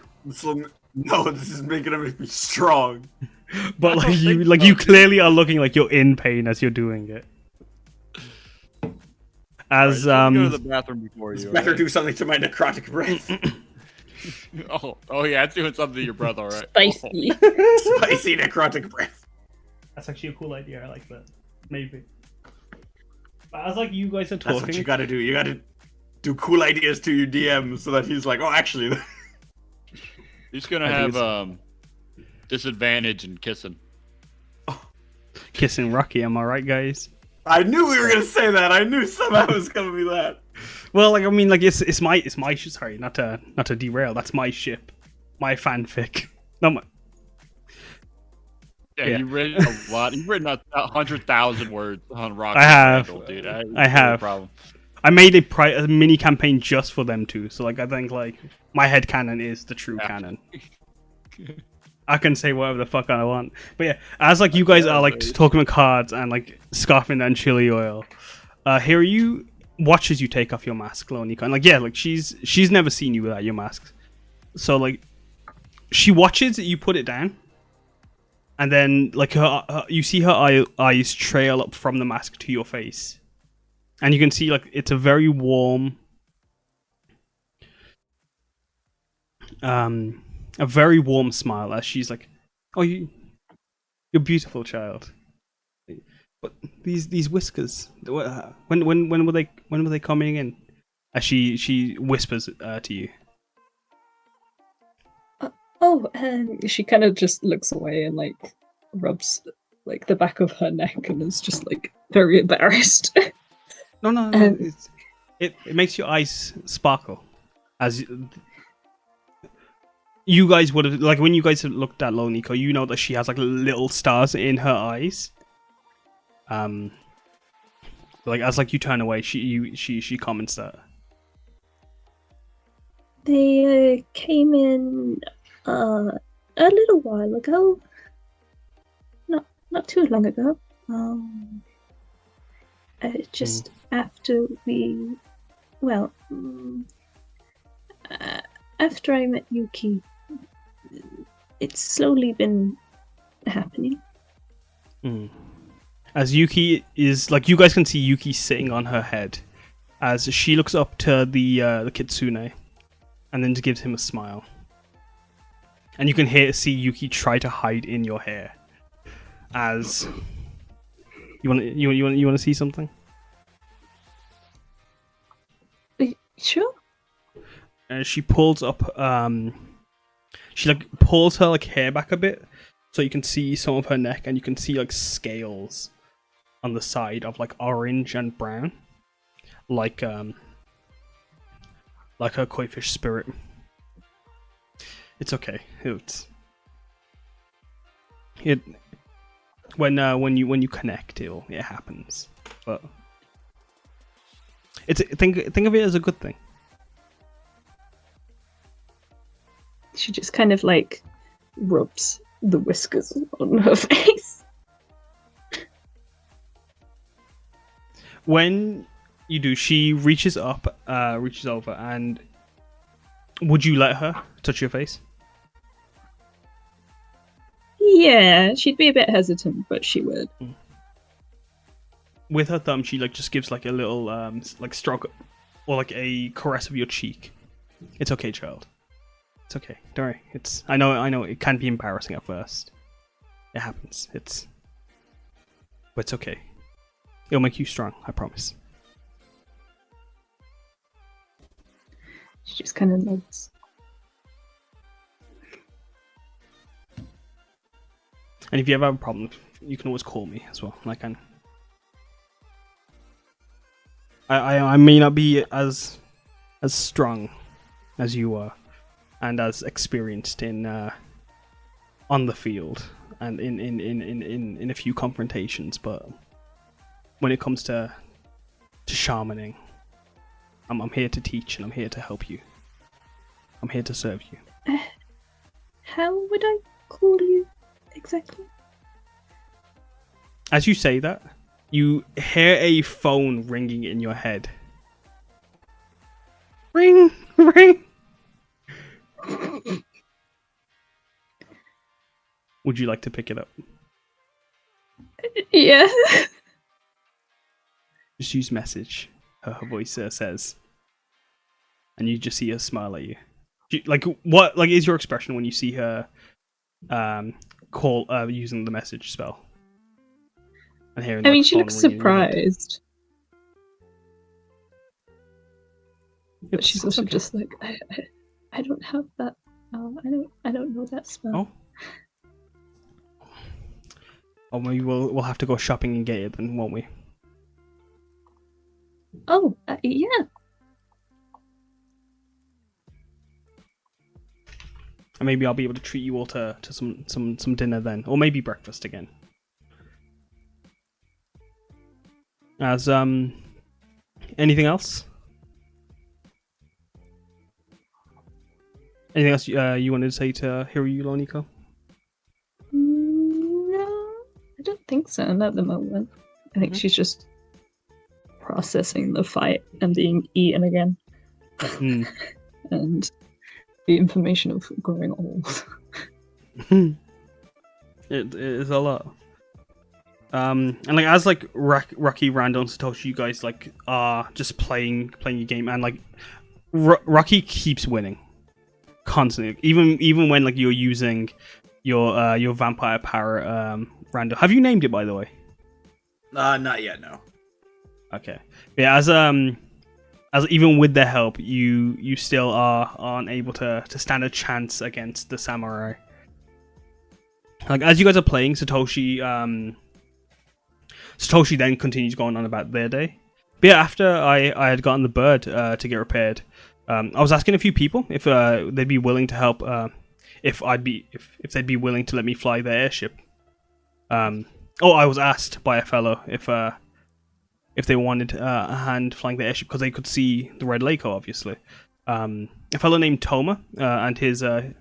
No, this is making me strong. like you think so, you dude. clearly are looking like you're in pain as you're doing it. As Go to the bathroom before you. Better alright? do something to my necrotic breath. Oh yeah, it's doing something to your breath, all right. Spicy. Spicy necrotic breath. That's actually a cool idea. I like that. Maybe. But as like you guys are That's what talking, you gotta do. You gotta do cool ideas to your DM so that he's like, oh, actually. He's gonna I think have disadvantage in kissing. kissing Rocky. Am I right, guys? I knew we were gonna say that. I knew somehow it was gonna be that. Well, like I mean, like it's my sorry, not to derail. That's my ship, my fanfic. Not my. Yeah, Yeah. you've written a lot. You've written 100,000 words on Rock. I have. dude. I have. Problem. I made a mini campaign just for them two. So like I think like my head canon is the true canon. I can say whatever the fuck I want. But yeah, as like you guys are like talking with cards and like scarfing down chili oil, here you watches you take off your mask, Lonica. And like yeah, like she's never seen you without your mask. So like she watches you put it down. And then like her you see her eyes trail up from the mask to your face. And you can see like it's a very warm smile as she's like, "Oh, you're beautiful, child." But these whiskers, when were they coming in? As she whispers to you. She kind of just looks away and like rubs like the back of her neck and is just like very embarrassed. No. It makes your eyes sparkle, as you guys would have like when you guys have looked at Loniko. You know that she has like little stars in her eyes. Like as like you turn away, she comments that. They came in a little while ago. Not too long ago. Just after we, well, after I met Yuki, it's slowly been happening. As Yuki is like, you guys can see Yuki sitting on her head, as she looks up to the kitsune, and then just gives him a smile. And you can see Yuki try to hide in your hair. As you want to see something? Sure. And she pulls up. She like pulls her like hair back a bit, so you can see some of her neck, and you can see like scales on the side of like orange and brown, like her koi fish spirit. It's okay. It when you connect, it happens. But think of it as a good thing. She just kind of like rubs the whiskers on her face. When you do, she reaches over, and would you let her touch your face? Yeah, she'd be a bit hesitant, but she would. With her thumb, she like just gives like a little like stroke or like a caress of your cheek. It's okay, child. It's okay. Don't worry. I know it can be embarrassing at first. It happens. But it's okay. It'll make you strong, I promise. She just kind of nods. And if you ever have a problem, you can always call me as well. I may not be as strong as you are, and as experienced in on the field and in a few confrontations, but when it comes to shamaning, I'm here to teach, and I'm here to help you. I'm here to serve you. How would I call you exactly? As you say that, you hear a phone ringing in your head. Ring, ring. Would you like to pick it up? Yeah. Just use message. Her voice says, and you just see her smile at you. Like what? Like is your expression when you see her call using the message spell? And hearing. I mean, she looks surprised, but she's also okay. Just like, I don't have that. I don't know that spell. Oh, maybe we'll have to go shopping and get it then, won't we? Oh, yeah. And maybe I'll be able to treat you all to some dinner then, or maybe breakfast again. As anything else? Anything else you wanted to say to Hiryu Loniko? No, I don't think so. Not at the moment. I think she's just processing the fight and being eaten again, and the information of growing old. It is a lot. And like as like Rocky, Randall, and Satoshi, you guys like are just playing your game, and like Rocky keeps winning constantly, even when like you're using your vampire power. Randall, have you named it, by the way? Not yet, no. Okay. Yeah, as even with their help, you still aren't able to stand a chance against the samurai. Like as you guys are playing, Satoshi then continues going on about their day. But yeah, after I had gotten the bird to get repaired, I was asking a few people if they'd be willing to help, if they'd be willing to let me fly their airship. I was asked by a fellow if they wanted a hand flying the airship because they could see the Red Lake, obviously. A fellow named Toma and his and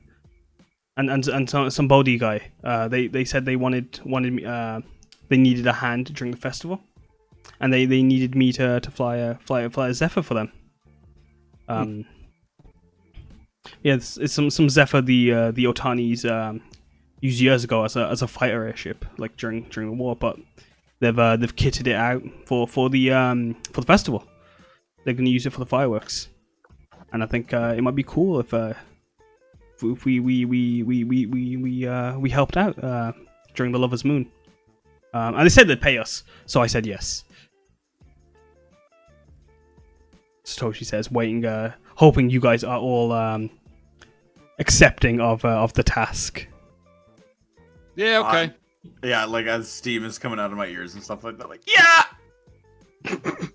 some Bodhi guy. They said they wanted me. They needed a hand during the festival, and they needed me to fly a Zephyr for them. Yeah, it's some Zephyr the Otanis used years ago as a fighter airship, like during the war, but they've kitted it out for the festival. They're going to use it for the fireworks, and I think it might be cool if we helped out during the Lover's Moon. And they said they'd pay us, so I said yes. Satoshi says, waiting, hoping you guys are all accepting of the task. Yeah, okay. Yeah, like as steam is coming out of my ears and stuff like that. Like, yeah. Can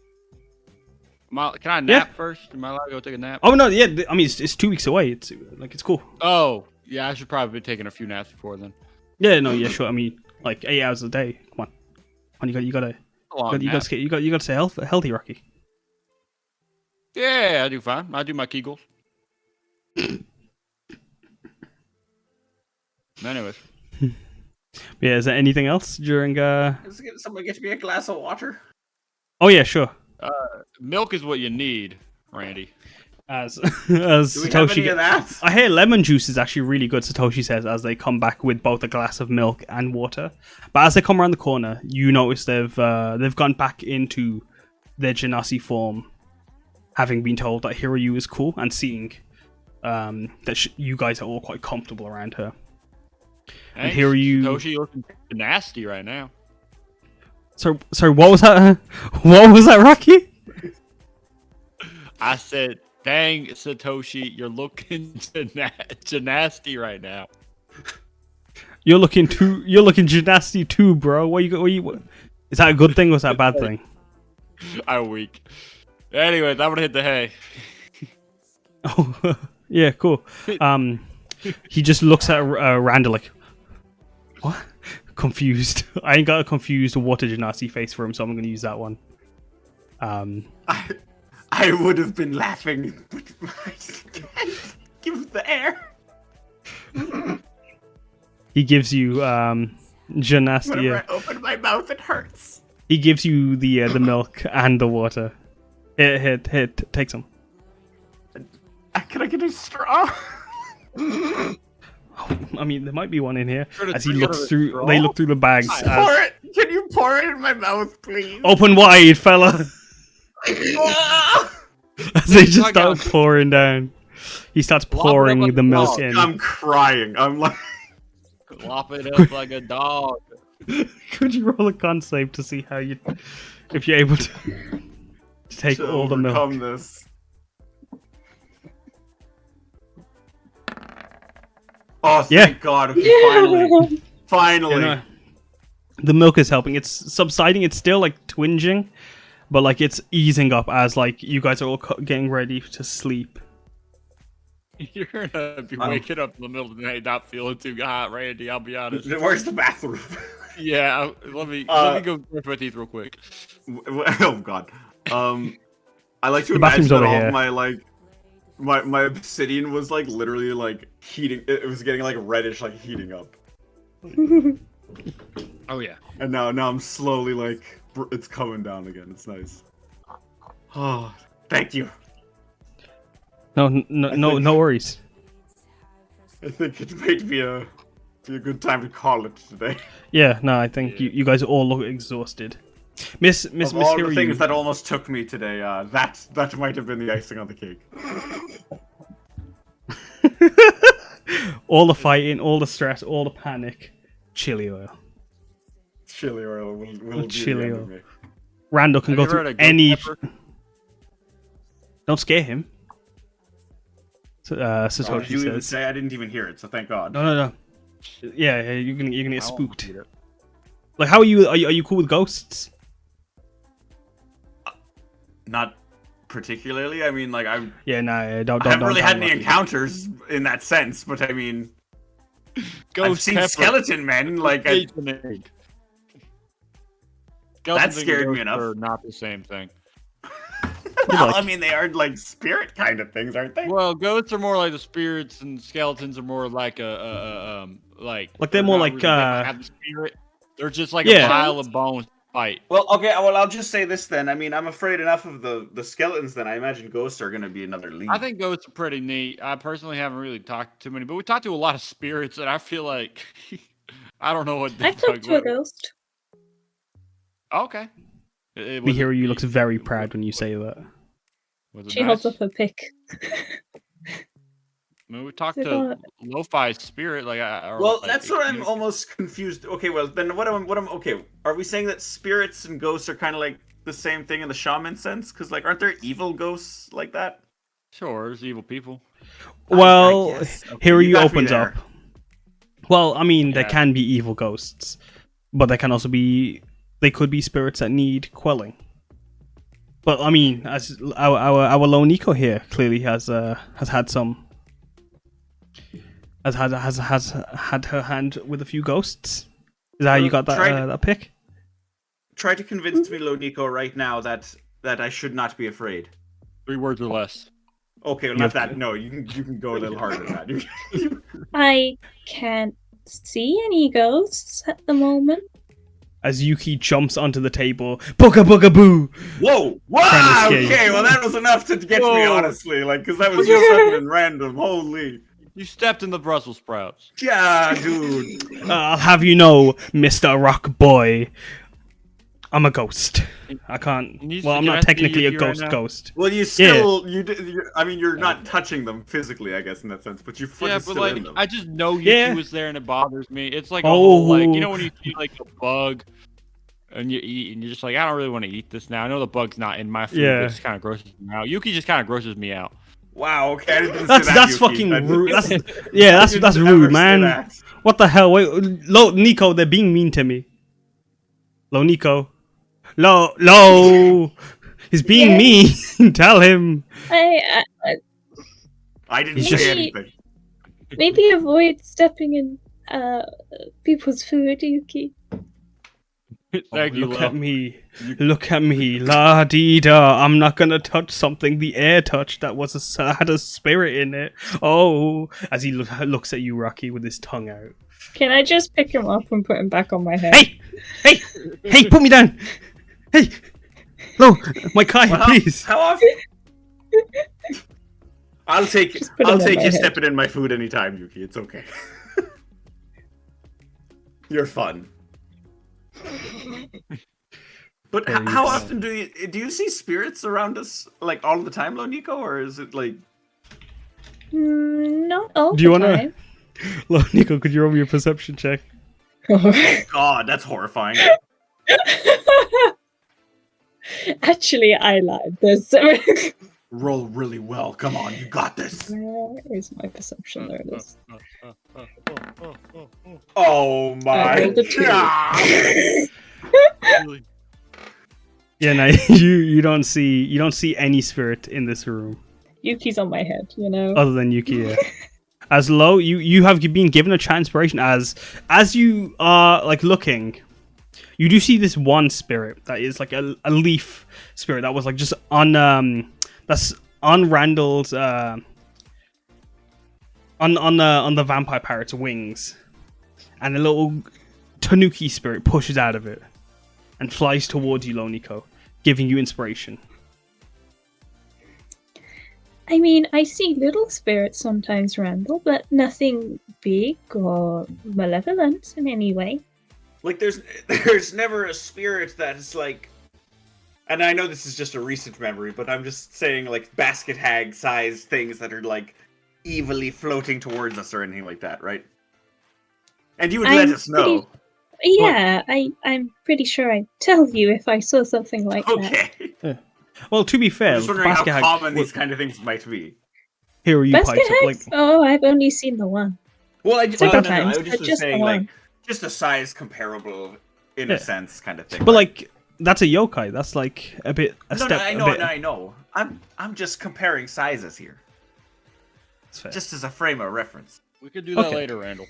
I nap first? Am I allowed to go take a nap? Oh no, yeah. I mean, it's 2 weeks away. It's cool. Oh, yeah. I should probably be taking a few naps before then. Yeah, no, yeah, sure. I mean, like 8 hours a day. Come on, you gotta stay healthy, Rocky. Yeah, I do fine. I do my Kegels. Anyways. Yeah, is there anything else during? Someone get me a glass of water. Oh yeah, sure. Milk is what you need, Randy. As Do we have Satoshi, any of that? I hear lemon juice is actually really good. Satoshi says as they come back with both a glass of milk and water. But as they come around the corner, you notice they've gone back into their Genasi form, having been told that Hiryu is cool and seeing that you guys are all quite comfortable around her. And Hiryu, Satoshi looking nasty right now. So what was that? What was that, Rocky? I said, "Dang, Satoshi, you're looking nasty right now." You're looking nasty too, bro. What you? Is that a good thing or is that a bad thing? I'm weak. Anyways, I'm gonna hit the hay. Oh, yeah, cool. He just looks at Randall like, what? Confused. I ain't got a confused water genasi face for him, so I'm gonna use that one. I would have been laughing, but I can't give the air. He gives you genasi. Whenever I open my mouth, it hurts. He gives you the milk and the water. Here, take some. Can I get a straw? I mean, there might be one in here. As he drink looks out of a through, straw? they look through the bags. Pour it. Can you pour it in my mouth, please? Open wide, fella. As they just start pouring down. He starts pouring the milk in. I'm crying. I'm like, Lop it up like a dog. Could you roll a con save to see how if you're able to take all the milk? overcome this. Oh, thank God. Okay, finally. You know, the milk is helping. It's subsiding. It's still like twinging, but like it's easing up as like you guys are all getting ready to sleep. You're gonna be waking up in the middle of the night not feeling too hot, Randy. I'll be honest. Where's the bathroom? Yeah, let me go brush my teeth real quick. Oh God. I like to The imagine bathroom's that over all here. of my like my obsidian was like literally like heating. It was getting like reddish, like heating up. Oh yeah. And now I'm slowly like it's coming down again. It's nice. Oh, thank you. No worries. I think it might be a good time to call it today. Yeah, no, I think you guys all look exhausted. Miss Of all the Hiryu, things that almost took me today, that might have been the icing on the cake. all the fighting, all the stress, all the panic, chili oil. Chili oil will be Chili the end oil. of me. Randall can Have go you heard through of ghost any. pepper? Don't scare him. Oh, did Satoshi you even says. say? I didn't even hear it, so thank God. No. Yeah, you're gonna get I won't spooked. eat it. Like, how are you? Are you cool with ghosts? Not particularly. I mean, like I Don't. haven't really tell had me any what- encounters in that sense, but I mean, I've Ghost seen pepper. skeleton men. Like I, Skeletons scared and me ghosts enough. Are not the same thing. well, like- I mean, they are like spirit kind of things, aren't they? Well, ghosts are more like the spirits, and skeletons are more like like they're more not like, they don't have the spirit. They're just like Yeah. a pile of bones to fight. Well, okay. Well, I'll just say this then. I mean, I'm afraid enough of the skeletons. Then I imagine ghosts are going to be another lead. I think ghosts are pretty neat. I personally haven't really talked to many, but we talked to a lot of spirits, and I feel like I don't know what. I've talked to a ghost. Okay. We hear you looks very proud when you say that. Was it She nice? holds up her pick. I mean, we talked Is it to Lo-Fi's spirit, like. Well, that's what I'm almost confused. Okay, well then what I'm okay. Are we saying that spirits and ghosts are kind of like the same thing in the shaman sense? Because like, aren't there evil ghosts like that? Sure, there's evil people. Well, guess. Okay, here you you got me opens there. up. Well, I mean, there Yeah. can be evil ghosts, but there can also be. They could be spirits that need quelling. But I mean, as our lone Nico here clearly has had some. Has had her hand with a few ghosts. Is that how you got that that pick? Try to convince me, Lonico, right now that I should not be afraid. 3 words or less. Okay, well, You not have that. to- No, you can go a little harder than that. I can't see any ghosts at the moment. As Yuki jumps onto the table, booga booga boo. Whoa! Trying to Wow! scare you. Okay, well that was enough to get me, Whoa. honestly. Like, because that was just sudden and random. Holy. You stepped in the Brussels sprouts. Yeah, dude. I'll have you know, Mr. Rock Boy, I'm a ghost. I can't. Can you Well, I'm suggest not to technically a Yuki right now? ghost. Well, you still, I mean, you're not touching them physically, I guess, in that sense, but your foot Yeah, is but still like, in them. I just know Yuki Yeah. was there and it bothers me. It's like a whole, like, you know when you see like a bug and you eat and you're just like, I don't really want to eat this now. I know the bug's not in my food, Yeah. but it just kind of grosses me out. Yuki just kind of grosses me out. Wow. Okay, I didn't say That's that, that's Yuki. fucking I rude. didn't- That's I that's didn't ever rude, say man. that. What the hell? Wait, Nico, they're being mean to me. Nico. He's being Yeah. mean. Tell him. I I didn't He's say just- anything. maybe avoid stepping in people's food, Yuki. Thank you, Look Lo. at me. Look at me. La dee da. I'm not gonna touch something the air touched that had a spirit in it. Oh. As he looks at you, Rocky, with his tongue out. Can I just pick him up and put him back on my head? Hey, put me down. Hey. No, my Kai, Well, please. How often? I'll take Just put it on my you head. stepping in my food anytime, Yuki. It's okay. You're fun. But Yeah, how you- often do you see spirits around us, like all the time, Lonico, or is it like? Not all Do you the wanna- time. Nico, could you roll me a perception check? God, that's horrifying. Actually, I lied. There's Roll really well. Come on, you got this. where is my perception? There it is. Oh my rolled a 2. god! Yeah, no, you don't see any spirit in this room Yuki's on my head, you know. other than Yuki. Yeah. As low, you have been given a transpiration as you are like looking. You do see this one spirit that is like a leaf spirit that was like just on that's on Randall's on the vampire parrot's wings, and a little tanuki spirit pushes out of it and flies towards you, Lonico, giving you inspiration. I mean, I see little spirits sometimes, Randall, but nothing big or malevolent in any way. Like there's never a spirit that is like, and I know this is just a recent memory, but I'm just saying like basket hag size things that are like evilly floating towards us or anything like that, right? And you would let I'm us know. Yeah, I'm pretty sure I'd tell you if I saw something like that. Okay. Well, to be fair, I'm just wondering how basket hag, common these kind of things might be. here you Basket pipes up like hags? Oh, I've only seen the one. Well, I Sometimes, was but just just saying the like one. just a size comparable in Yeah. a sense kind of thing. but right? like that's a yokai. That's like a bit a No, step. I a know, bit, I know. I'm just comparing sizes here, That's fair. just as a frame of reference. We could do that Okay. later, Randall.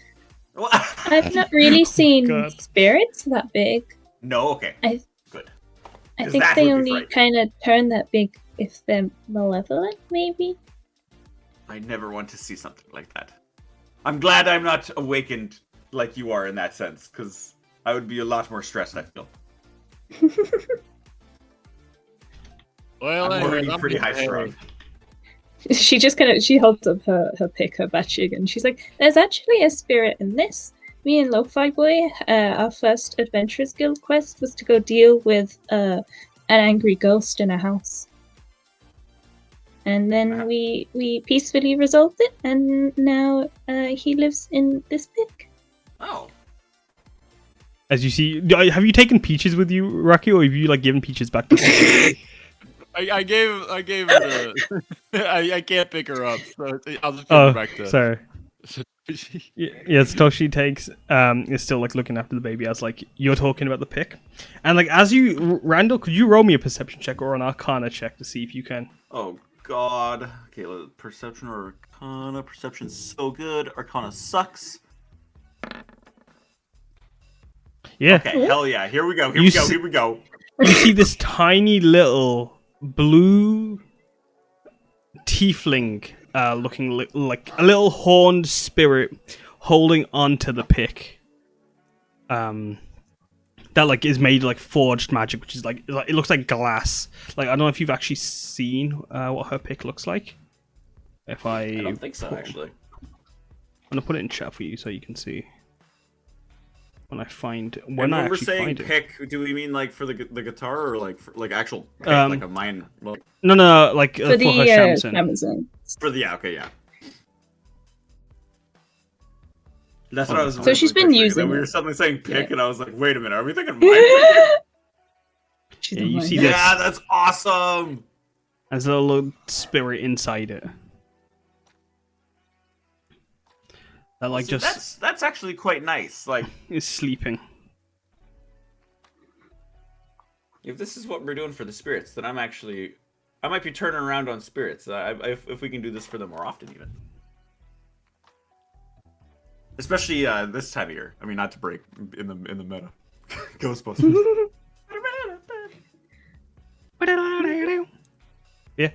Well, I've not really seen God. spirits that big. no, okay. I- Good. I 'Cause think that they would be only frightening. kind of turn that big if they're malevolent, maybe. I never want to see something like that. I'm glad I'm not awakened like you are in that sense, because I would be a lot more stressed, I feel. Well, I'm anyways, already I'm pretty getting high strung. She just she holds up her pick, her batchig, and she's like, "There's actually a spirit in this. Me and Lo-Fi Boy, our first Adventurers Guild quest was to go deal with an angry ghost in a house, and then we peacefully resolved it, and now he lives in this pick." Oh. As you see, have you taken Peaches with you, Rocky, or have you like given Peaches back to? I gave her the. I can't pick her up, so I'll just give her Oh, back to. sorry. Yeah, Satoshi takes is still like looking after the baby as like you're talking about the pick, and like as you Randall, could you roll me a perception check or an Arcana check to see if you can? Oh God. Okay, perception or Arcana. Perception's so good. Arcana sucks. Yeah, Okay, hell yeah. Here we go. Here we go. you see this tiny little blue tiefling looking like a little horned spirit holding onto the pick that like is made like forged magic, which is like it looks like glass. Like I don't know if you've actually seen what her pick looks like. If I don't think so, actually. I'm gonna put it in chat for you so you can see when I When I we're actually saying find it. pick, do we mean like for the guitar or like for, like actual pick, like a mine? Well, No, like For for the her shamisen. Amazon. for the okay, yeah. That's what I was. So she's been picturing. using Then we it. were suddenly saying pick, Yeah. and I was like, wait a minute, are we thinking mine? Pick? She's Yeah, a you mine. see this. Yeah, that's awesome. There's a little spirit inside it. That like See, just that's actually quite nice. Like, is sleeping. if this is what we're doing for the spirits, then I might be turning around on spirits. If we can do this for them more often, even. Especially this time of year. I mean, not to break in the meta. Ghostbusters. Yeah.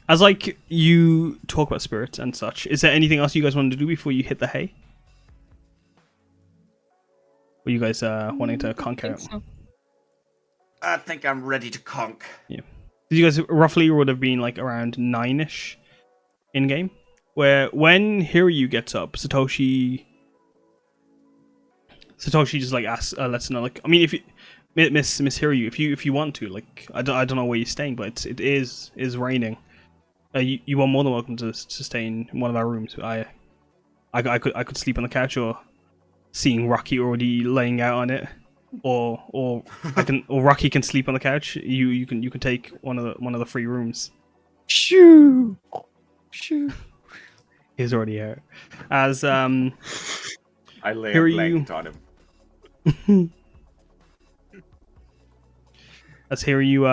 As like you talk about spirits and such, is there anything else you guys want to do before you hit the hay? Were you guys wanting to conk out? So. I think I'm ready to conk. Yeah. You guys roughly would have been like around 9ish in game, where when Hiryu gets up, Satoshi just like asks, lets her know, like, I mean, if you, Miss Hiryu, if you want to, like, I don't know where you're staying, but it is raining. You are more than welcome to stay in one of our rooms. I could sleep on the couch, or seeing Rocky already laying out on it, or Rocky can sleep on the couch. You can take one of the free rooms. Shoo. He's already out. As I lay Here a you- blanket on him. Let's hear you.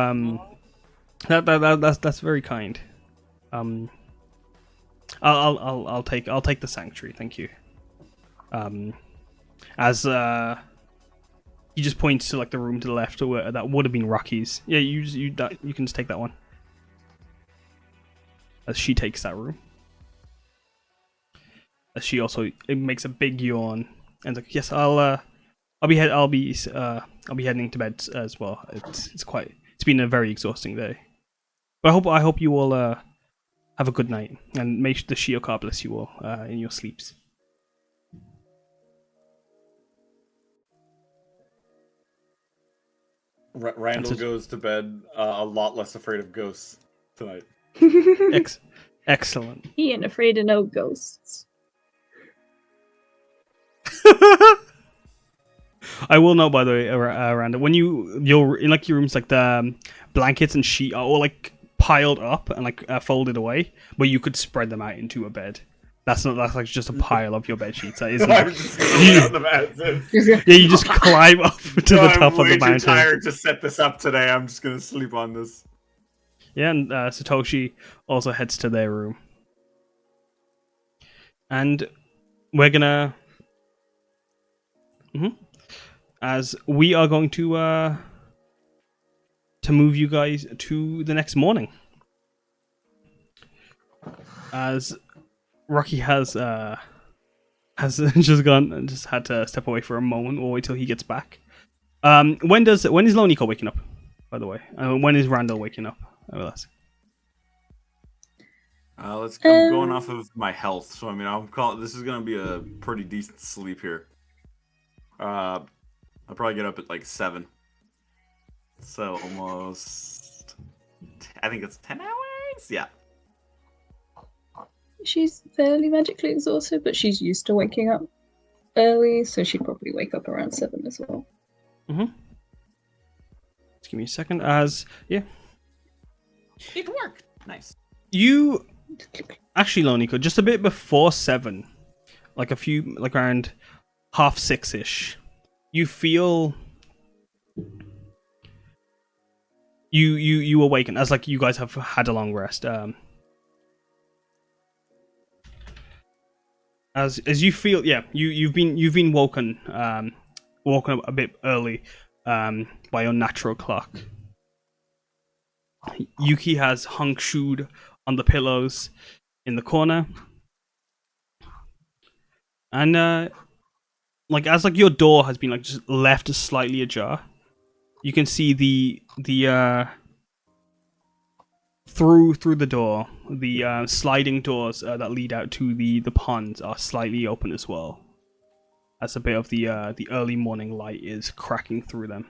That's very kind. I'll take the sanctuary. Thank you. As he just points to like the room to the left, or where that would have been Rocky's. Yeah, you can just take that one. As she takes that room. As she also makes a big yawn and like, yes, I'll be heading to bed as well. It's been a very exhausting day. But I hope you all have a good night, and may the Shiokar bless you all in your sleeps. Randall That's it. goes to bed a lot less afraid of ghosts tonight. Excellent. He ain't afraid of no ghosts. I will know, by the way, Randall, when you're in like your rooms, like the blankets and sheet are all like piled up and like folded away, but you could spread them out into a bed. That's like just a pile of your bed sheets. That isn't. I'm just going on the mountains. Yeah, you just climb up to the top of I'm the way too mountain. tired to set this up today. I'm just gonna sleep on this. Yeah, and Satoshi also heads to their room, and we're gonna. As we are going to move you guys to the next morning. As Rocky has just gone and just had to step away for a moment or wait till he gets back. When is Loniko waking up, by the way? When is Randall waking up? I will ask. I'm going off of my health, so I mean, this is gonna be a pretty decent sleep here. I'll probably get up at like 7. So almost, I think it's 10 hours. Yeah. She's fairly magically exhausted, but she's used to waking up. early, so she'd probably wake up around 7 as well. Just give me a second. It worked. Nice. You actually, Lonico, just a bit before 7, like around 6:30ish, you feel you awaken as like you guys have had a long rest. As you feel, you've been woken up a bit early by your natural clock. Yuki has hung shoed on the pillows in the corner, and as your door has been just left slightly ajar, you can see the through the door, the sliding doors that lead out to the ponds are slightly open as well, as a bit of the early morning light is cracking through them.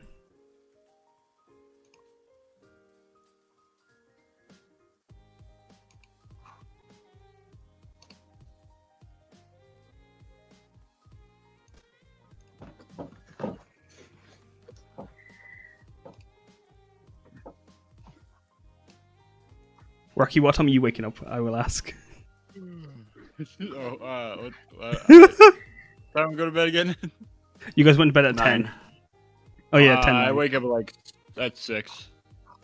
Rocky, what time are you waking up? I will ask. Time to go to bed again? You guys went to bed at 9. 10. Oh yeah, 10. I wake up at 6.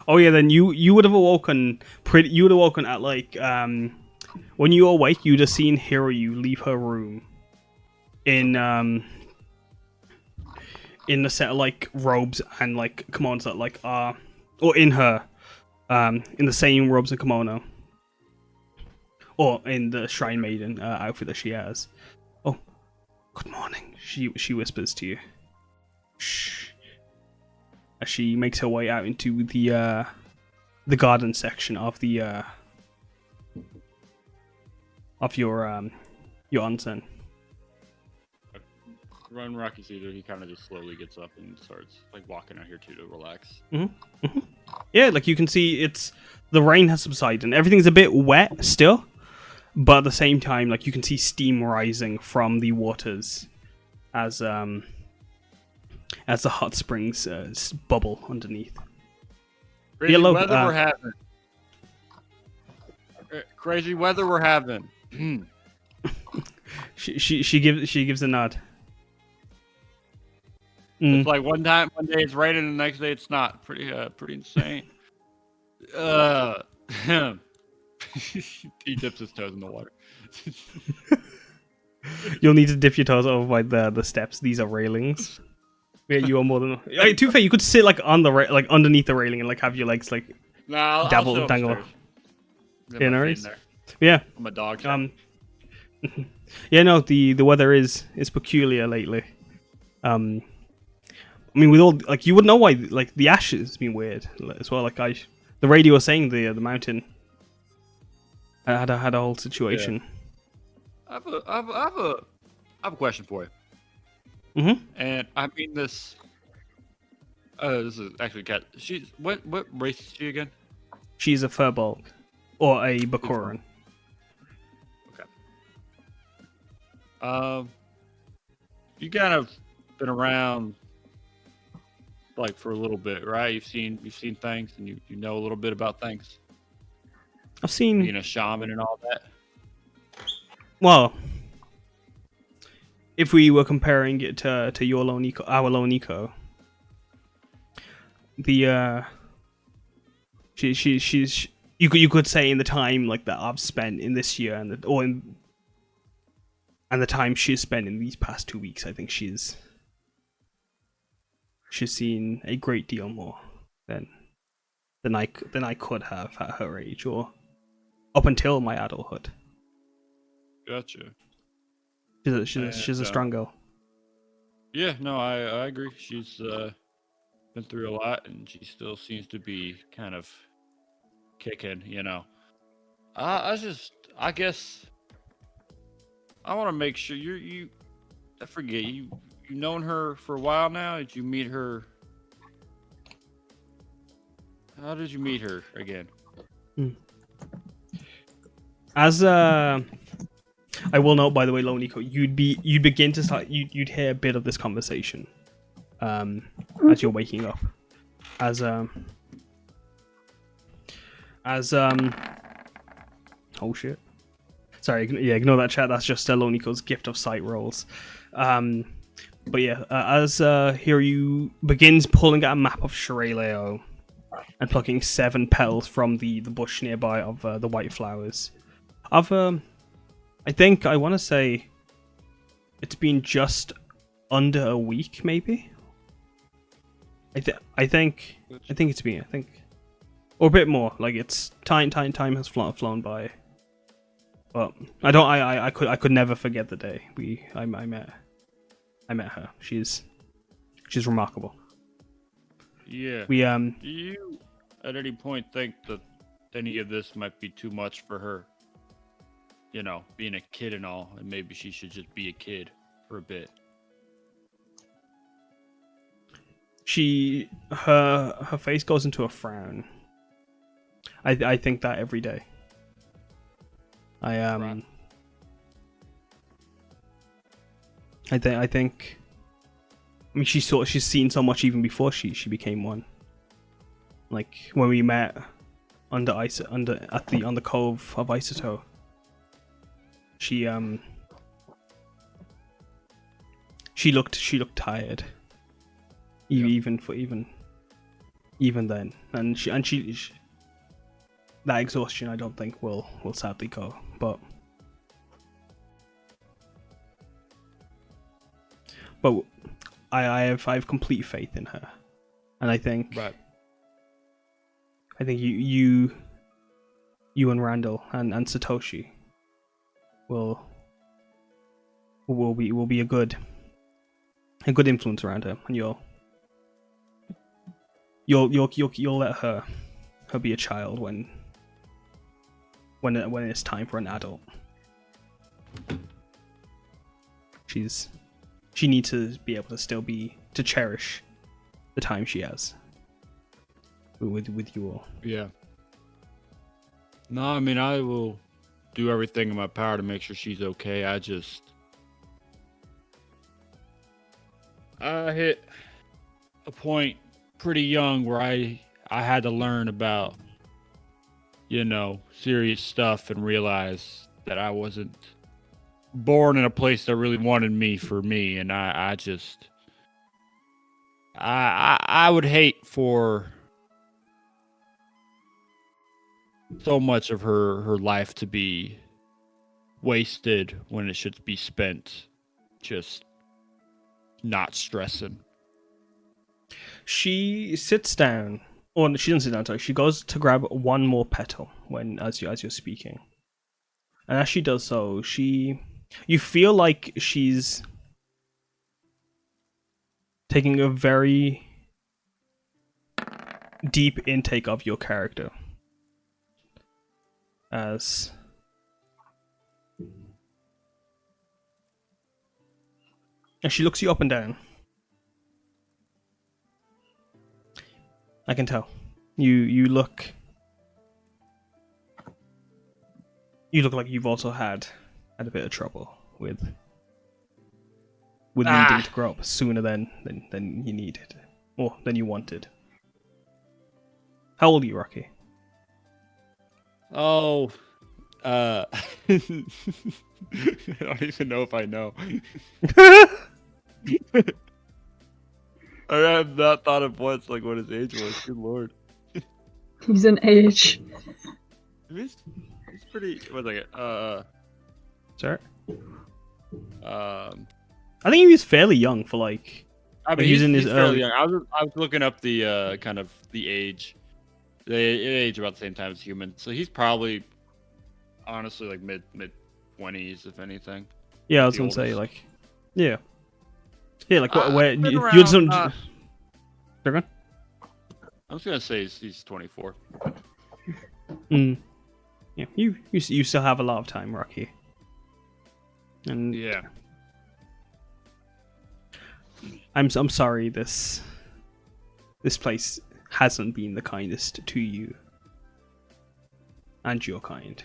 Oh yeah, then you would have awoken You would have woken at when you awake, you'd have seen Hiryu leave her room in a set of robes and kimonos that are, or in her in the same robes and kimono, or in the Shrine Maiden outfit that she has. Oh, good morning. She whispers to you. Shh. As she makes her way out into the garden section of your onsen. Run Rocky's either. He kind of just slowly gets up and starts walking out here too to relax. Mm-hmm. Mm-hmm. Yeah, you can see the rain has subsided and everything's a bit wet still, but at the same time, you can see steam rising from the waters as the hot springs bubble underneath. Crazy Yellow, weather we're having. Crazy weather we're having. She gives a nod. It's one day it's raining, and the next day it's not. Pretty insane. He dips his toes in the water. You'll need to dip your toes over by the steps. These are railings. Yeah, you are more than. To be fair, you could sit on the underneath the railing and have your legs Nah, dabble dangle. Yeah, no worries. Yeah. I'm a dog. Yeah, no. The weather is peculiar lately. I mean, with all you would know why the ash has been weird as well. The radio was saying the mountain had a whole situation. Yeah. I have a question for you. Mm-hmm. And I mean this. This is actually Kat. She's what race is she again? She's a Furbolg or a Bakuran. Okay. You kind of been around for a little bit, right? You've seen things, and you know a little bit about things. I've seen being a shaman and all that. Well, if we were comparing it to your Lonico, our Lonico, she's you could say in the time that I've spent in this year and the time she's spent in these past 2 weeks, I think she's seen a great deal more than I could have at her age or up until my adulthood. Gotcha. She's a strong girl. Yeah, no, I agree. She's been through a lot, and she still seems to be kind of kicking. I guess I want to make sure I forget you've known her for a while now. Did you meet her? How did you meet her again? I will note, by the way, Loniko, you'd begin to start, you'd hear a bit of this conversation, as you're waking up, as oh shit, sorry, yeah, ignore that chat. That's just Loniko's gift of sight rolls. But yeah, as Hiryu begins pulling out a map of Shireleo and plucking 7 petals from the bush nearby of the white flowers. I think I want to say it's been just under a week, maybe. I think it's been or a bit more. Like it's time has flown by. But I could never forget the day I met her. She's remarkable. Yeah. We Do you at any point think that any of this might be too much for her? You know, being a kid and all, and maybe she should just be a kid for a bit. Her face goes into a frown. I think that every day. Right. I think. I mean, she's seen so much even before she became one. Like when we met on the cove of Isoto. She looked tired. Even then, and she that exhaustion I don't think will sadly go, but I have complete faith in her, and I think you and Randall and Satoshi will be a good influence around her, and you'll let her be a child when it's time for an adult. She needs to be able to cherish the time she has with you all. Yeah. No, I mean, I will do everything in my power to make sure she's okay. I hit a point pretty young where I had to learn about, serious stuff and realize that I wasn't born in a place that really wanted me for me, and I would hate for so much of her life to be wasted when it should be spent just not stressing. She sits down, or she doesn't sit down. Sorry, she goes to grab one more petal as you're speaking, and as she does so, you feel like she's taking a very deep intake of your character, and she looks you up and down. I can tell. You look like you've also had a bit of trouble with needing to grow up sooner than you needed, or than you wanted. How old are you, Rocky? Oh, I don't even know if I know. I have not thought of once like what his age was. Good lord. He's an age. He's pretty. What's like Sorry. I I think he was fairly young for like. mean, he's in his fairly early. young. I was looking up the kind of the age. They age about the same time as humans, so he's probably honestly like mid 20s, if anything. Yeah, I was the gonna say oldest. like, yeah, like where been you around, had some. They're gone. I was gonna say he's 24. Yeah, you still have a lot of time, Rocky. And Yeah. I'm sorry this place hasn't been the kindest to you and your kind.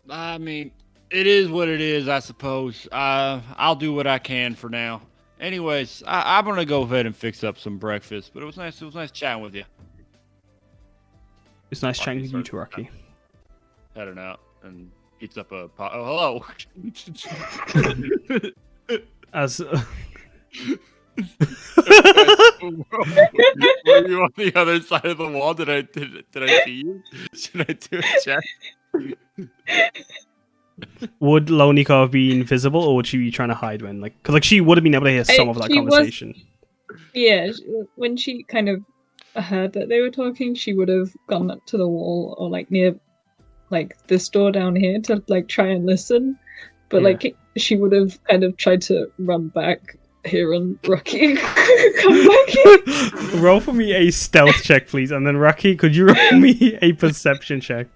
I mean, It is what it is, I suppose. I'll do what I can for now. Anyways, I'm gonna go ahead and fix up some breakfast. But it was nice. It was nice chatting with you. It's nice chatting with you starts too, Rocky. Heading out and eats up a pot. Oh, hello. As Were you on the other side of the wall? Did I see you? Should I do a check? would Loniko have been visible, or would she be trying to hide when, like, because like she would have been able to hear some of that She was- conversation. Yeah, when she kind of heard that they were talking, she would have gone up to the wall or like near like this door down here to like try and listen. But Yeah. like she would have kind of tried to run back here and Rocky come back here. Roll for me a stealth check, please, and then Rocky, could you roll me a perception check?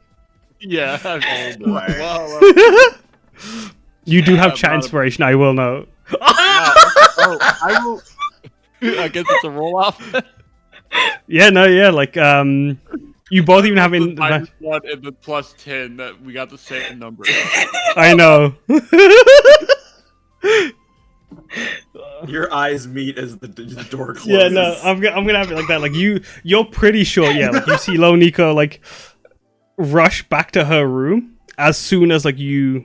Yeah. Oh boy. Well, You do have Yeah, chat not a- inspiration, I will know. I will. I guess it's a roll off. Yeah, no, yeah, like you both even have in. -1 and the +10 that we got the same number. I know. Your eyes meet as the door closes. Yeah, no, I'm gonna have it like that. Like you're pretty sure. Yeah, like you see Lo Nico like rush back to her room as soon as like you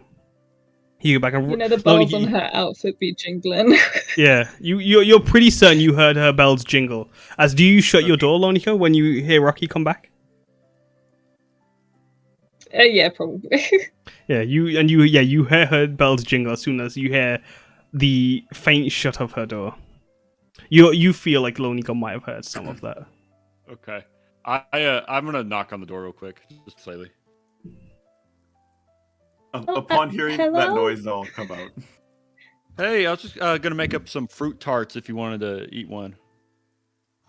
go back and You know the Lo bells Nico- on her outfit be jingling. Yeah, you're pretty certain you heard her bells jingle. As do you shut your door, Lo Nico, when you hear Rocky come back? Yeah, probably. Yeah, you hear her bells jingle as soon as you hear the faint shut of her door. You feel like Lo Nico might have heard some of that. Okay. I'm gonna knock on the door real quick, just slightly. Upon hearing that hello? noise, I'll come out. Hey, I was just gonna make up some fruit tarts if you wanted to eat one.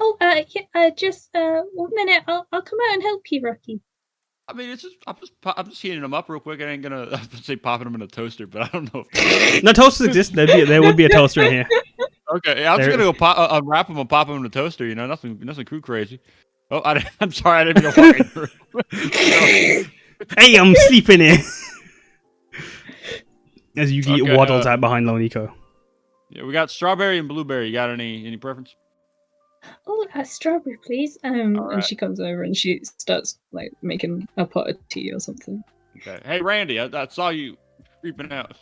Oh, yeah, just 1 minute. I'll come out and help you, Rocky. I mean, it's just I'm just heating them up real quick. I ain't gonna I was gonna say popping them in a toaster, but I don't know. If... No, toasters exist. There would be a toaster in here. Okay, yeah, I'm just There- gonna go unwrap them and pop them in the toaster. You know, nothing too crazy. Oh, I'm sorry, I didn't mean to walk in your room. Hey, I'm sleeping here. As Yugi Okay, waddles out behind Lo Nico. Yeah, we got strawberry and blueberry. You got any preference? Oh, a strawberry, please. And Alright. she comes over and she starts like making a pot of tea or something. Okay. Hey, Randy, I saw you creeping out.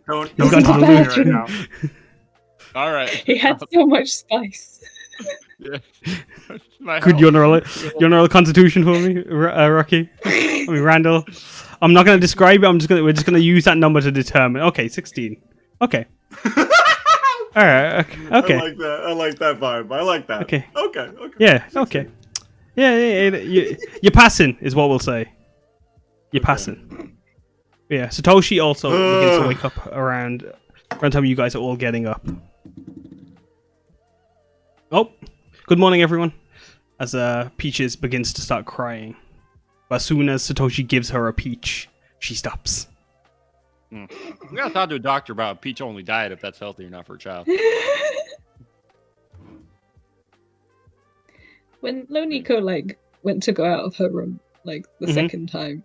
Don't He's gone to the talk to me right bathroom. now. All right. He had so much spice. Yeah. My Could health. you roll a Constitution for me, Rocky? I mean, Randall. I'm not going to describe it. We're just going to use that number to determine. Okay, 16. Okay. All right. Okay. I like that vibe. I like that. Okay. Okay. Yeah. Okay. Yeah. You're passing, is what we'll say. You're passing. Yeah. Satoshi also begins to wake up around the time you guys are all getting up. Oh, good morning, everyone. As Peaches begins to start crying, but as soon as Satoshi gives her a peach, she stops. We gotta talk to a doctor about a peach-only diet if that's healthy or not for a child. When Loniko like went to go out of her room like the Mhm. second time,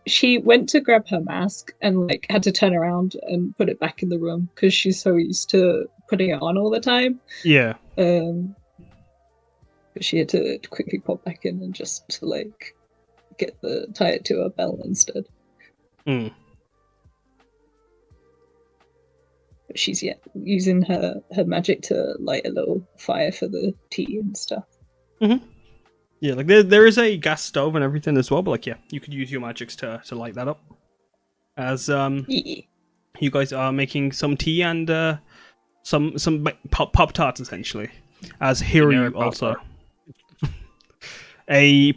she went to grab her mask and like had to turn around and put it back in the room because she's so used to putting it on all the time. Yeah. But she had to quickly pop back in and just like tie it to her belt instead. Hmm. But she's using her magic to light a little fire for the tea and stuff. Yeah, like there is a gas stove and everything as well, but like yeah, you could use your magics to light that up. As Yeah. you guys are making some tea and some pop tarts essentially. As Hiryu Generic also Pop-Tart. I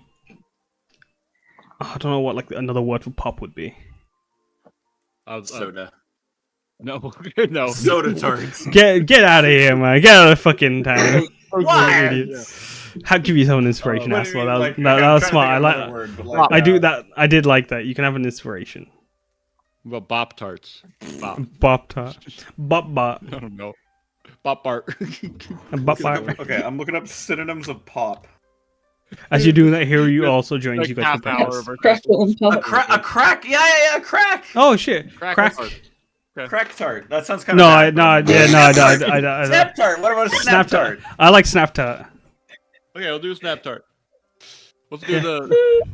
don't know what like another word for pop would be. Soda. No, no. Soda tarts. Get out of here, man! Get out of the fucking town! Why? Idiots. I'll give you some inspiration. What That's do you what mean, that was. like, That I'm was trying to smart. I think of like. another word, but, like, I do that. I did like that. You can have an inspiration. What about Bop Tarts? Bop. Bop tart. Bop bop. I don't know. Bop Bart. Bop bop. Okay, I'm looking up synonyms of pop. As you're doing that, Hiryu also joins Like you guys half for hour breakfast. versus Crackle and A, pop. a crack? Yeah, crack. Oh shit! Crack Crack. tart. Crack tart. That sounds kind No, of bad. Snap tart. What about a snap tart? I like snap tart. Okay, we'll do a snap tart. Let's do the.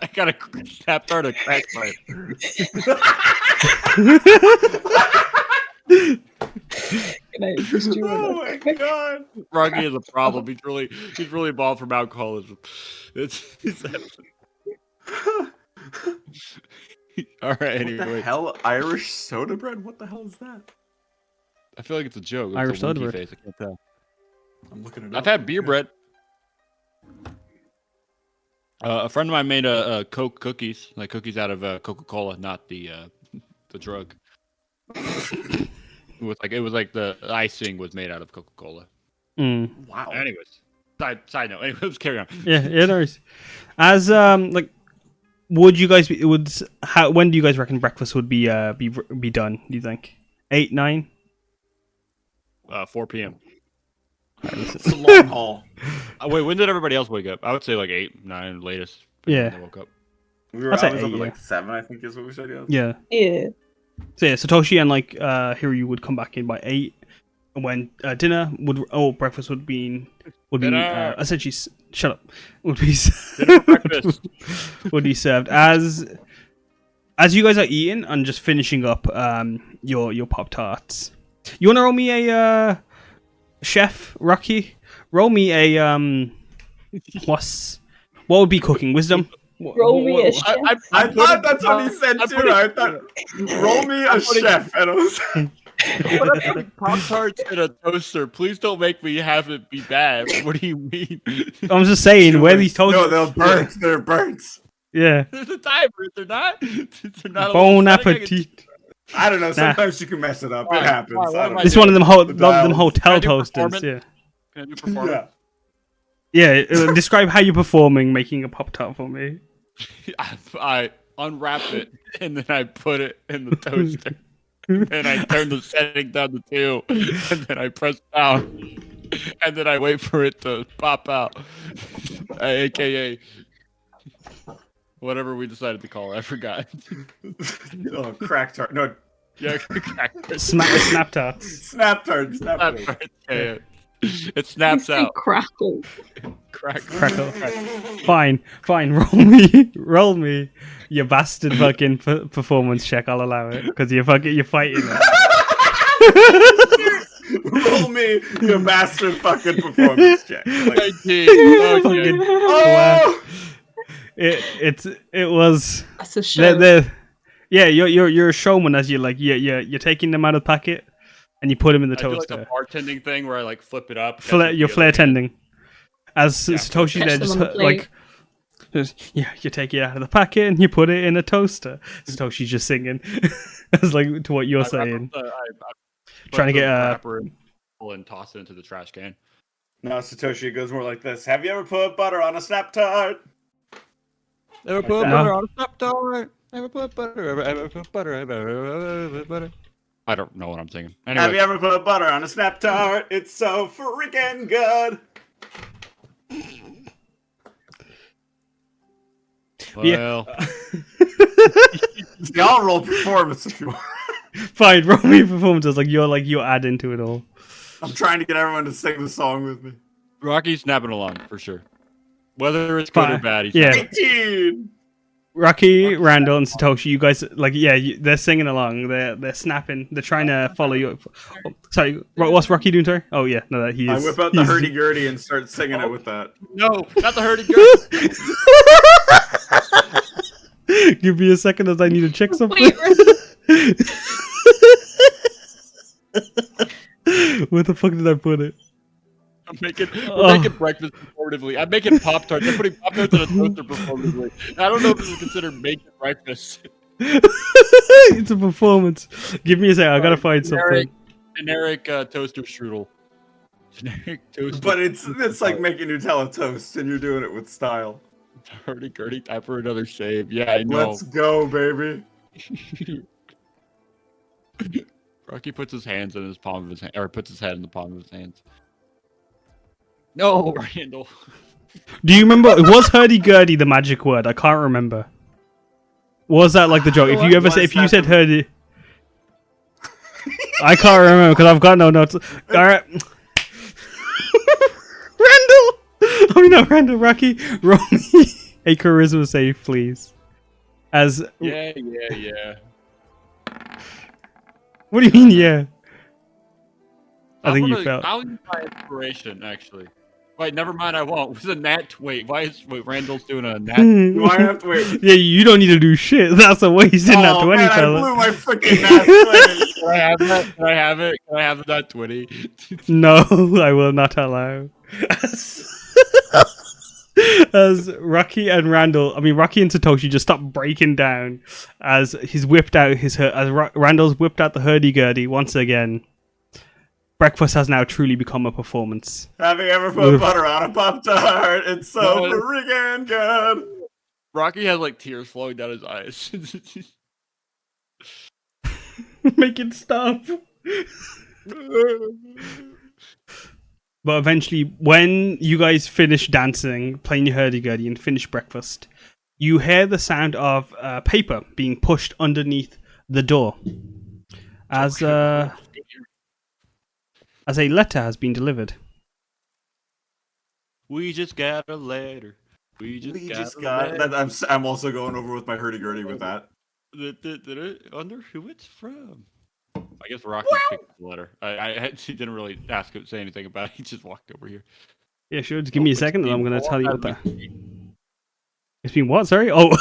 I got a snap tart, a crack tart. Can I interest you in Oh my god. Rocky is a problem. He's really involved from alcoholism. It's all right. What Anyway, the hell? Irish soda bread? What the hell is that? I feel like it's a joke. It's Irish a soda winky bread. face. I can't tell. I'm looking it up. I've had beer bread. A friend of mine made a Coke cookies, like cookies out of Coca-Cola, not the drug. It was like the icing was made out of Coca-Cola. Mm. Wow. Anyways, side note. Anyways, let's carry on. Yeah, no worries. As like, would you guys be? When do you guys reckon breakfast would be done? Do you think 8, 9? 4 p.m. It's a long haul. Wait, when did everybody else wake up? I would say like 8, 9 latest. Yeah. When they woke up. We were I'd say I was up 8, at yeah. like 7, I think is what we said. Yeah. Yeah. So yeah, Satoshi and like Hiryu would come back in by 8, and when breakfast would be Dinner. essentially shut up would be Dinner for breakfast. would be served as you guys are eating and just finishing up your Pop Tarts. You wanna roll me a chef Rocky? Roll me a what would be cooking wisdom? Roll me a chef. I thought that's what he said too. I thought, roll me a chef. And I was Pop Tarts in a toaster. Please don't make me have it be bad. What do you mean? I'm just saying, where these toasters? No, they'll burn. They're burnt. Yeah. There's a timer. They're not. They're not. Bon appetit. I don't know. Sometimes you can mess it up. It Alright, happens. alright, what I am don't I This know. one of them The them dials. hotel Can I do toasters. performance? Yeah. Can I do performance? Yeah. Yeah. Describe how you're performing making a Pop Tart for me. I unwrap it and then I put it in the toaster. And I turn the setting down to 2, and then I press down, and then I wait for it to pop out, aka whatever we decided to call it. I forgot. Oh, crack tart. No, Yeah, Snap tarts. snap tart. Snap tart. yeah. It snaps Say out. crackle. Crackle. Fine. Roll me. You bastard fucking performance check. I'll allow it because you're fighting it. Roll me your bastard fucking performance check. Like, 19. Oh, Fucking- oh! It was. That's a show. Yeah, you're a showman as you're taking them out of the packet and you put them in the I do like toaster. the bartending thing where I like flip it up. You're flare tending. As Satoshi Catch there, them just on the plate. you take it out of the packet and you put it in a toaster. Satoshi's just singing, as like to what you're saying. Trying to get a wrapper and toss it into the trash can. No, Satoshi, it goes more like this. Have you ever put butter on a snap tart? Ever Like put that. butter on a snap tart? Ever put butter? Ever put butter? Ever put butter? I don't know what I'm singing. Have you Anyway, ever put butter on a snap tart? It's so freaking good. well, Y'all roll performance if you want. fine. Roll me performances like you're adding to it all. I'm trying to get everyone to sing the song with me. Rocky's snapping along for sure. Whether it's good or Fine. bad, he's Yeah. snapping. 18! Rocky, Randall, and Satoshi, you guys they're singing along. They're snapping. They're trying to follow you. Oh, sorry, what's Rocky doing? Sorry. Oh yeah, no, that he I is. whip out the he's- hurdy-gurdy and start singing it with that. No, not the hurdy gurdy. Give me a second as I need to check something. Wait, Where the fuck did I put it? We're making breakfast performatively. I'm making Pop Tarts. I'm putting Pop Tarts in a toaster performatively. I don't know if this is considered making breakfast. It's a performance. Give me a second. I gotta find something. Generic toaster strudel. Generic toaster. But it's like making Nutella toast, and you're doing it with style. Hurdy gurdy. Time for another save. Yeah, I know. Let's go, baby. Rocky puts his hands in his palm of his hand, or puts his head in the palm of his hands. No, Randall. Do you remember? Was hurdy-gurdy the magic word? I can't remember. Was that like the joke? If you ever say, if you said hurdy, I can't remember because I've got no notes. All right, Randall. Oh no, Randall, Rocky, roll me a charisma save, please. As Yeah. what do you mean? Yeah, I think you felt. I'll use my inspiration actually. Wait, never mind. I won't. It was a nat. Wait, Randall's doing a nat? Do I have to wait? Yeah, you don't need to do shit. That's a waste in that 20, man, fella. I blew my freaking nat 20. Can I have that? Can I have it? Can I have the nat 20? No, I will not allow. As Rocky and Satoshi just stop breaking down as he's whipped out Randall's whipped out the hurdy-gurdy once again. Breakfast has now truly become a performance. Having ever put butter on a Pop-Tart, it's so freaking good. Rocky has like tears flowing down his eyes. Make it stop. But eventually, when you guys finish dancing, playing your hurdy-gurdy, and finish breakfast, you hear the sound of paper being pushed underneath the door. As a letter has been delivered. We just got a letter. We just got a that. letter. I'm also going over with my hurdy-gurdy with that. Under who it's from. I guess Rocky picked up the letter. He didn't really say anything about it. He just walked over here. Yeah, sure. Just give me a second, and I'm going to tell you what that. It's been what? Sorry. Oh.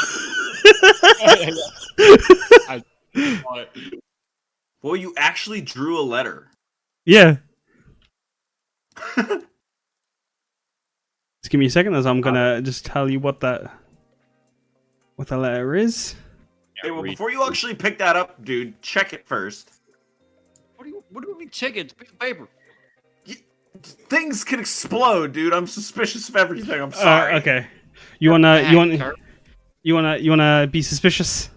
Well, you actually drew a letter. Yeah. Just give me a second, as I'm gonna just tell you what the letter is. Hey, well, before you actually pick that up, dude, check it first. What do you mean check it? It's a piece of paper. Things can explode, dude. I'm suspicious of everything. I'm sorry. Okay. You wanna be suspicious?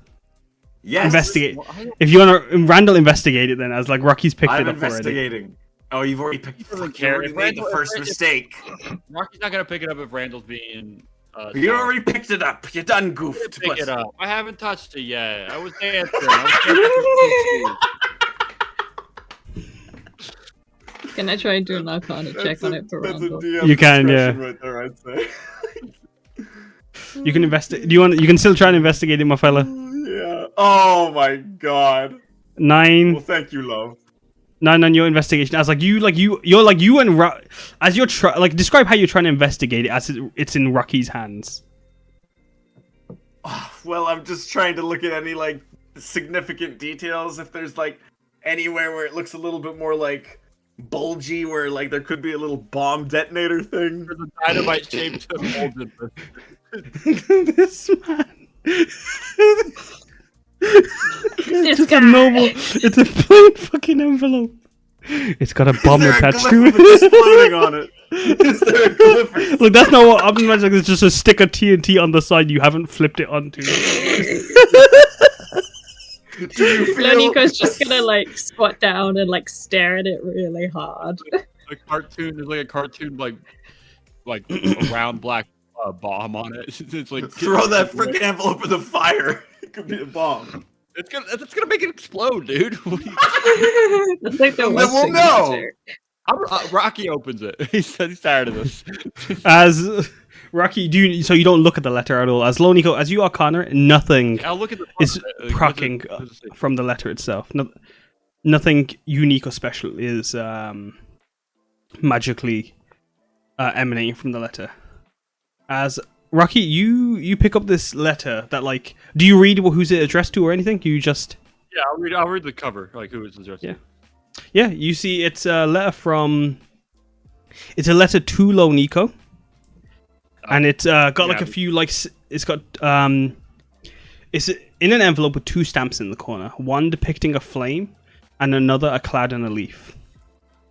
Yes. Investigate. If you wanna Randall investigate it, then as like Rocky's picked I'm it up investigating. Already. Oh, you've already picked. Fuck, you already made the first mistake. Rocky's not gonna pick it up if Randall's being. You already picked it up. You done goofed. Pick it up. I haven't touched it yet. I was dancing. Can I try and do an Arcana check on it for Randall? You can, yeah. Right there, I'd say. You can investigate. You can still try and investigate it, my fella. Yeah. Oh my god. 9. Well, thank you, love. 9 on your investigation. As as you're describe how you're trying to investigate it as it's in Rocky's hands. Well, I'm just trying to look at any like significant details. If there's like anywhere where it looks a little bit more like bulgy, where like there could be a little bomb detonator thing. There's a dynamite shaped hole in This man. It's a normal. It's a plain fucking envelope. It's got a bomb attached to it. Exploding on it. Is there a glyph? Look, that's not what I'm imagining. There's just a stick of TNT on the side you haven't flipped it onto. Do you feel? Lonico's just gonna like squat down and like stare at it really hard. a cartoon. There's like a cartoon like a round black bomb on it. It's like Throw that freaking envelope in the fire. It could be a bomb. It's gonna make it explode, dude. That's like the worst we'll thing know. to do. Rocky opens it. He's tired of this. As Rocky, so you don't look at the letter at all. As Lonico, as you are Connor, nothing I'll look at the is front of it. procking What does it say? from the letter itself. Nothing unique or special is magically emanating from the letter. As Rocky, you pick up this letter that like, do you read who's it addressed to or anything? You just I'll read the cover, like who it's addressed to. Yeah, you see it's a letter from. It's a letter to Lonico, and it's got like a few like it's got it's in an envelope with 2 stamps in the corner, one depicting a flame and another a cloud and a leaf.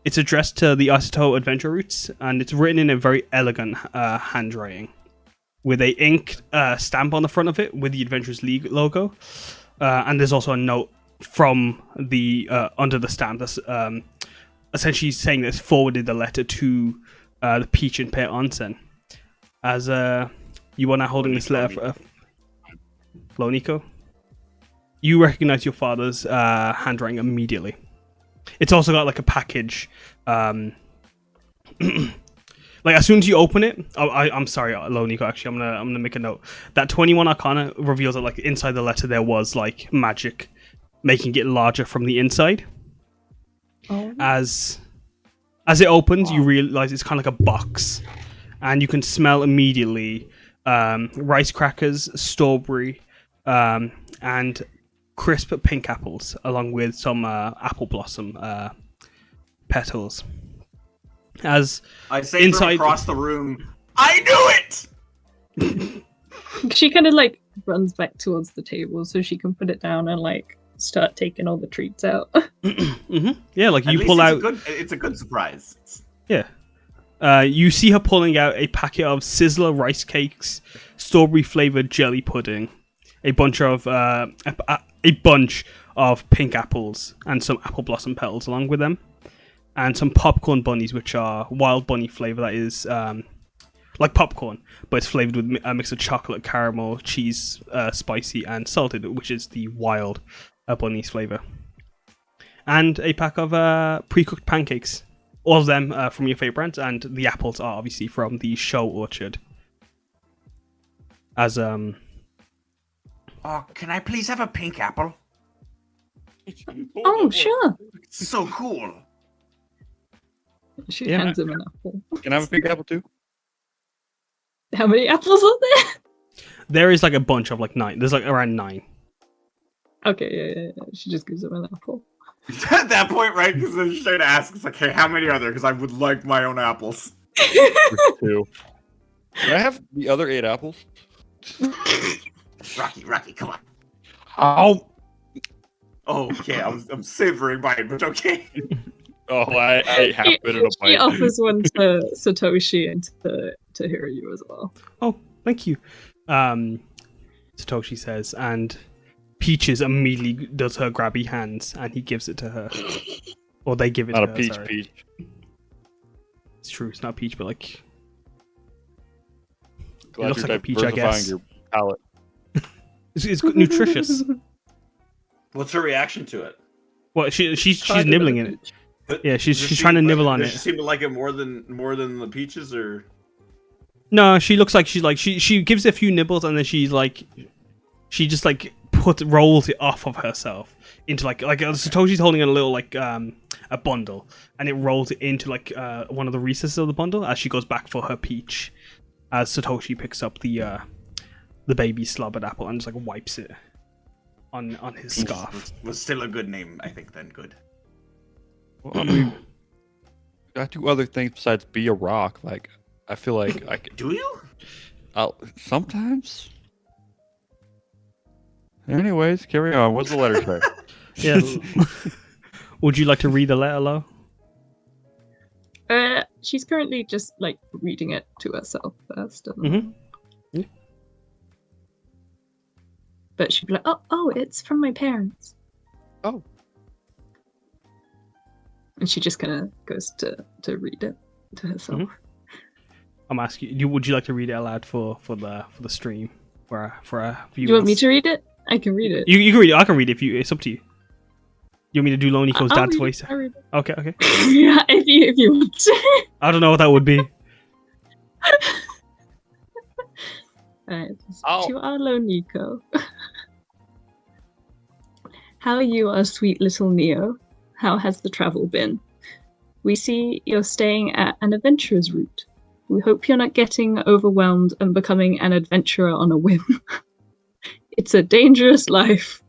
It's addressed to the Atop Adventure Routes, and it's written in a very elegant handwriting, with a ink stamp on the front of it with the Adventurers League logo, and there's also a note from the under the stamp that's essentially saying that it's forwarded the letter to the Peach and Pear Onsen. As you are now holding this letter for Nico. You recognize your father's handwriting immediately. It's also got like a package. Like as soon as you open it, I'm sorry, Nico. Actually, I'm gonna make a note. That 21 Arcana reveals that like inside the letter there was like magic, making it larger from the inside. Oh. As it opens, you realize it's kind of like a box, and you can smell immediately rice crackers, strawberry, and crisp pink apples, along with some apple blossom petals. As I say inside from across the room, I knew it! She kind of like runs back towards the table so she can put it down and like start taking all the treats out. Mm-hmm. Yeah, like At you least pull out. It's a good surprise. Yeah. You see her pulling out a packet of Sizzler rice cakes, strawberry flavored jelly pudding, a bunch of pink apples, and some apple blossom petals along with them, and some popcorn bunnies, which are wild bunny flavor. That is like popcorn, but it's flavored with a mix of chocolate, caramel, cheese, spicy, and salted, which is the wild bunny's flavor. And a pack of pre-cooked pancakes. All of them from your favorite brands, and the apples are obviously from the show orchard. As Oh, can I please have a pink apple? Oh, sure. So cool. She hands him an apple. Can I have a pink apple too? How many apples are there? there is like a bunch of like 9. There's like around 9. Okay, yeah. She just gives him an apple. At that point, right? Because then she's trying to ask, it's like, hey, how many are there? Because I would like my own apples. 2. Can I have the other 8 apples? Rocky, come on. Oh, Okay, I'm savoring mine, but okay. I ate half of it in a She bite. offers one to Satoshi and to Hiryu as well. Oh, thank you. Satoshi says, and Peaches immediately does her grabby hands, and he gives it to her. Or they give it Not to a her, peach, sorry. peach. It's true, it's not peach, but like... Glad looks you're like a peach, I diversifying guess. your palate. It's nutritious. What's her reaction to it? Well, she's Harder nibbling than in a it. peach. But Yeah, she's does she trying to nibble on does it. she seem to like it more than the peaches, or? No, she looks like she gives it a few nibbles, and then she just like rolls it off of herself into like Satoshi's holding a little like a bundle, and it rolls it into like one of the recesses of the bundle as she goes back for her peach. As Satoshi picks up the baby slobbered apple and just like wipes it on his scarf. Was still a good name, I think, then. Good. Well, I mean, I do other things besides be a rock. Like, I feel like I could. Do you? Sometimes. Anyways, carry on. What's the letter say? Yeah. Would you like to read the letter, Lo? She's currently just like reading it to herself first. Mm-hmm. Yeah. But she'd be like, oh, it's from my parents. Oh. And she just kind of goes to read it to herself. Mhm. I'm asking you. Would you like to read it aloud for the stream for our viewers? You want me to read it? I can read it. You can read it. I can read it if you. It's up to you. You want me to do Loniko's I'll dad's read voice? it, I'll read it. Okay. Yeah, if you want to. I don't know what that would be. Alright, Oh. to our Nico. How are you, our sweet little Neo? How has the travel been? We see you're staying at an adventurer's route. We hope you're not getting overwhelmed and becoming an adventurer on a whim. It's a dangerous life,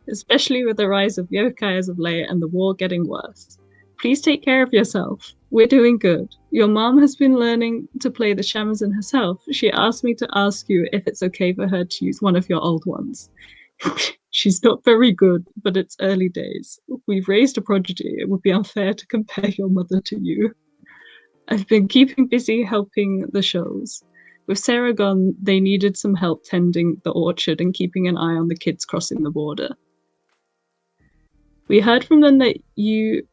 especially with the rise of yokai as of late and the war getting worse. Please take care of yourself. We're doing good. Your mom has been learning to play the shamisen herself. She asked me to ask you if it's okay for her to use one of your old ones. She's not very good, but it's early days. We've raised a prodigy. It would be unfair to compare your mother to you. I've been keeping busy helping the shows. With Sarah gone, they needed some help tending the orchard and keeping an eye on the kids crossing the border. We heard from them that you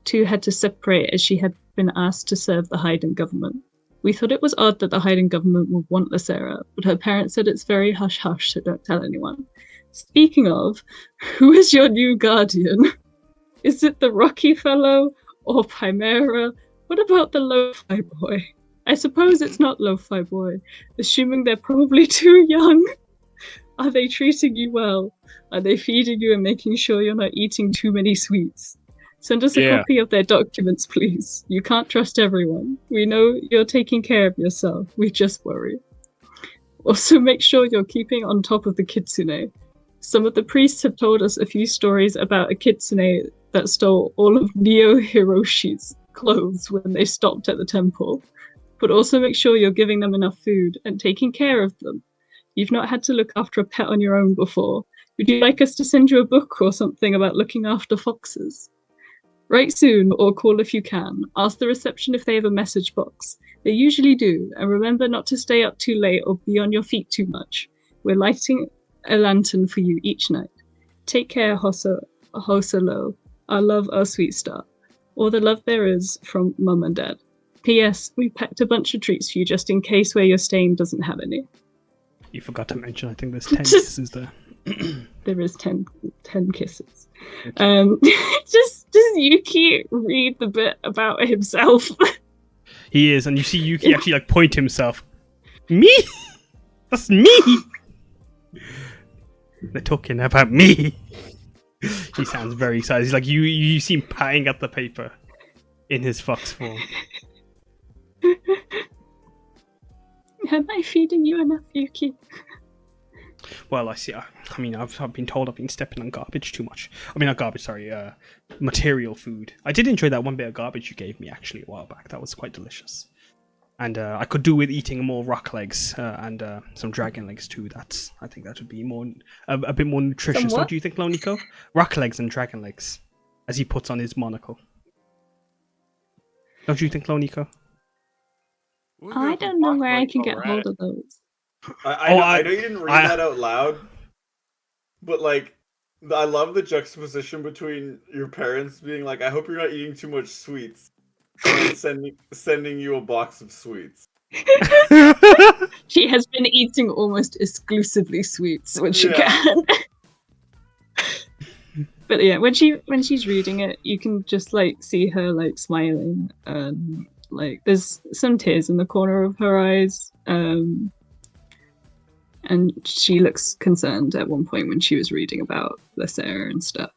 two had to separate as she had been asked to serve the Haydn government. We thought it was odd that the hiding government would want Lysera, but her parents said it's very hush-hush, so don't tell anyone. Speaking of, who is your new guardian? Is it the Rocky Fellow or Chimera? What about the Lo-Fi Boy? I suppose it's not Lo-Fi Boy, assuming they're probably too young. Are they treating you well? Are they feeding you and making sure you're not eating too many sweets? Send us a Yeah. copy of their documents, please. You can't trust everyone. We know you're taking care of yourself. We just worry. Also, make sure you're keeping on top of the kitsune. Some of the priests have told us a few stories about a kitsune that stole all of Neo Hiroshi's clothes when they stopped at the temple. But also make sure you're giving them enough food and taking care of them. You've not had to look after a pet on your own before. Would you like us to send you a book or something about looking after foxes? Write soon or call if you can. Ask the reception if they have a message box. They usually do, and remember not to stay up too late or be on your feet too much. We're lighting a lantern for you each night. Take care, Hosalo. Our love, our sweet star. All the love there is from Mum and Dad. P.S. We packed a bunch of treats for you just in case where you're staying doesn't have any. You forgot to mention, I think there's 10 kisses there. There is 10 kisses. Does Yuki read the bit about himself? He is, and you see Yuki actually like point to himself. Me? That's me! They're talking about me. He sounds very excited. He's like, you see him patting at the paper in his fox form. Am I feeding you enough, Yuki? Well, I see. I mean, I've been told I've been stepping on garbage too much. I mean, not garbage, sorry. Material food. I did enjoy that one bit of garbage you gave me, actually, a while back. That was quite delicious. And I could do with eating more rock legs and some dragon legs, too. I think that would be a bit more nutritious. What do you think, Loniko? Rock legs and dragon legs, as he puts on his monocle. Don't you think, Loniko? I don't know where I can get hold of those. I know you didn't read that out loud, but like, I love the juxtaposition between your parents being like, "I hope you're not eating too much sweets," and sending you a box of sweets. She has been eating almost exclusively sweets when she can. But yeah, when she's reading it, you can just like see her like smiling, and like there's some tears in the corner of her eyes. And she looks concerned at one point when she was reading about Lysera and stuff.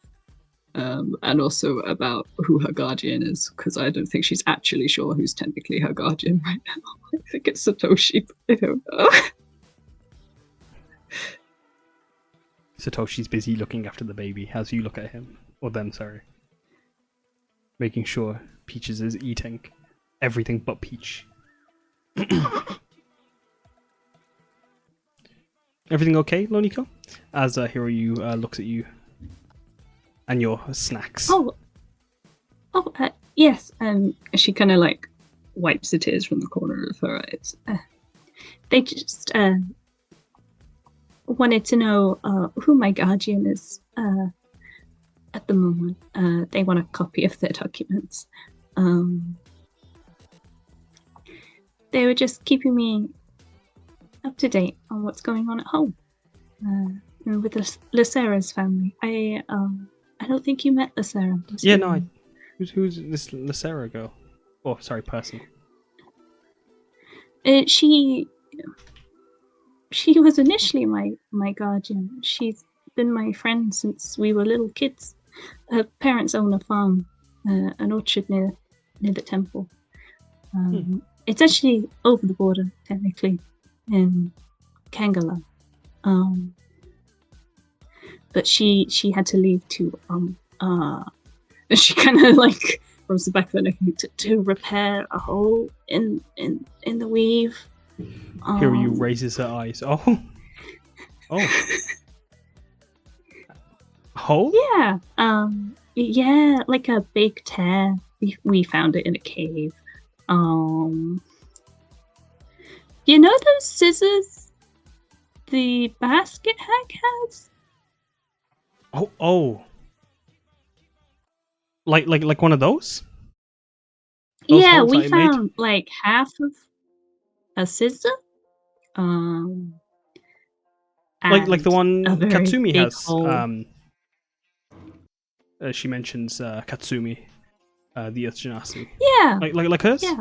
And also about who her guardian is, because I don't think she's actually sure who's technically her guardian right now. I think it's Satoshi, but I don't know. Satoshi's busy looking after the baby as you look at him. Or them, sorry. Making sure Peaches is eating everything but Peach. Everything okay, Loniko? As Hiroyu looks at you and your snacks. Yes. She kind of like wipes the tears from the corner of her eyes. They just wanted to know who my guardian is at the moment. They want a copy of their documents. They were just keeping me up to date on what's going on at home with Lysera's family. I don't think you met Lysera. Yeah, no. Who's this Lysera girl? Oh, sorry, person. She was initially my guardian. She's been my friend since we were little kids. Her parents own a farm, an orchard near the temple. It's actually over the border, technically, in Kangala. But she had to leave to she kind of like rubs the back of her neck to repair a hole in the weave. Hiryu raises her eyes. Oh. Hole? Yeah. Yeah, like a big tear. We found it in a cave. You know those scissors the basket hag has? Oh. Like one of those? Yeah, we found like half of a scissor, um, Like the and one a very Katsumi big has. hole. She mentions Katsumi, the Earth Genasi. Yeah, Like hers. yeah.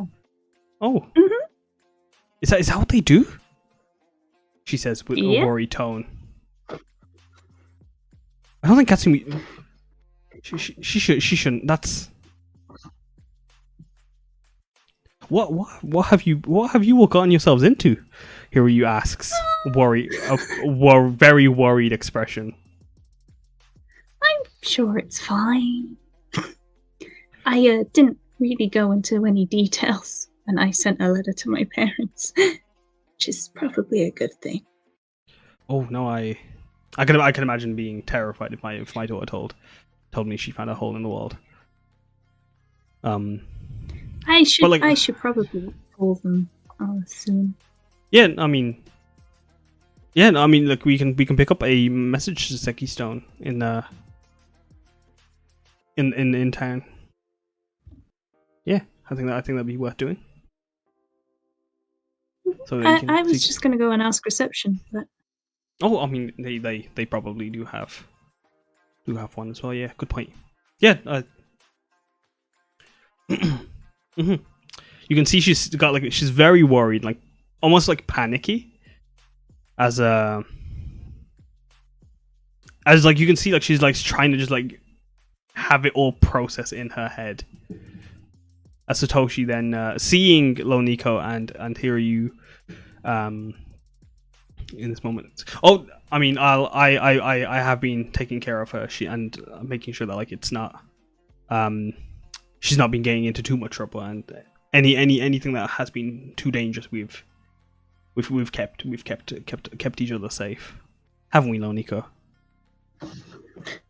Oh, Mhm. is that what they do? She says with a Yeah. worried tone. I don't think Katsumi. She shouldn't. That's what have you all gotten yourselves into? Hiryu asks, very worried expression. I'm sure it's fine. I didn't really go into any details when I sent a letter to my parents, which is probably a good thing. Oh no, I can imagine being terrified if my daughter told me she found a hole in the wall. I should But, like- I should probably call them soon. Yeah, I mean, like we can pick up a message to Seki Stone in town. Yeah, I think that'd be worth doing. So that you can I was see- just gonna go and ask reception, but Oh, I mean, they probably do have one as well. Yeah, good point. Yeah. Mhm. You can see she's very worried, like almost like panicky, as like you can see like she's like trying to just like have it all process in her head. As Satoshi then seeing Loniko and Hiryu in this moment. Oh, I mean, I have been taking care of her. And making sure that like it's not she's not been getting into too much trouble, and anything that has been too dangerous we've kept each other safe, haven't we, Loniko?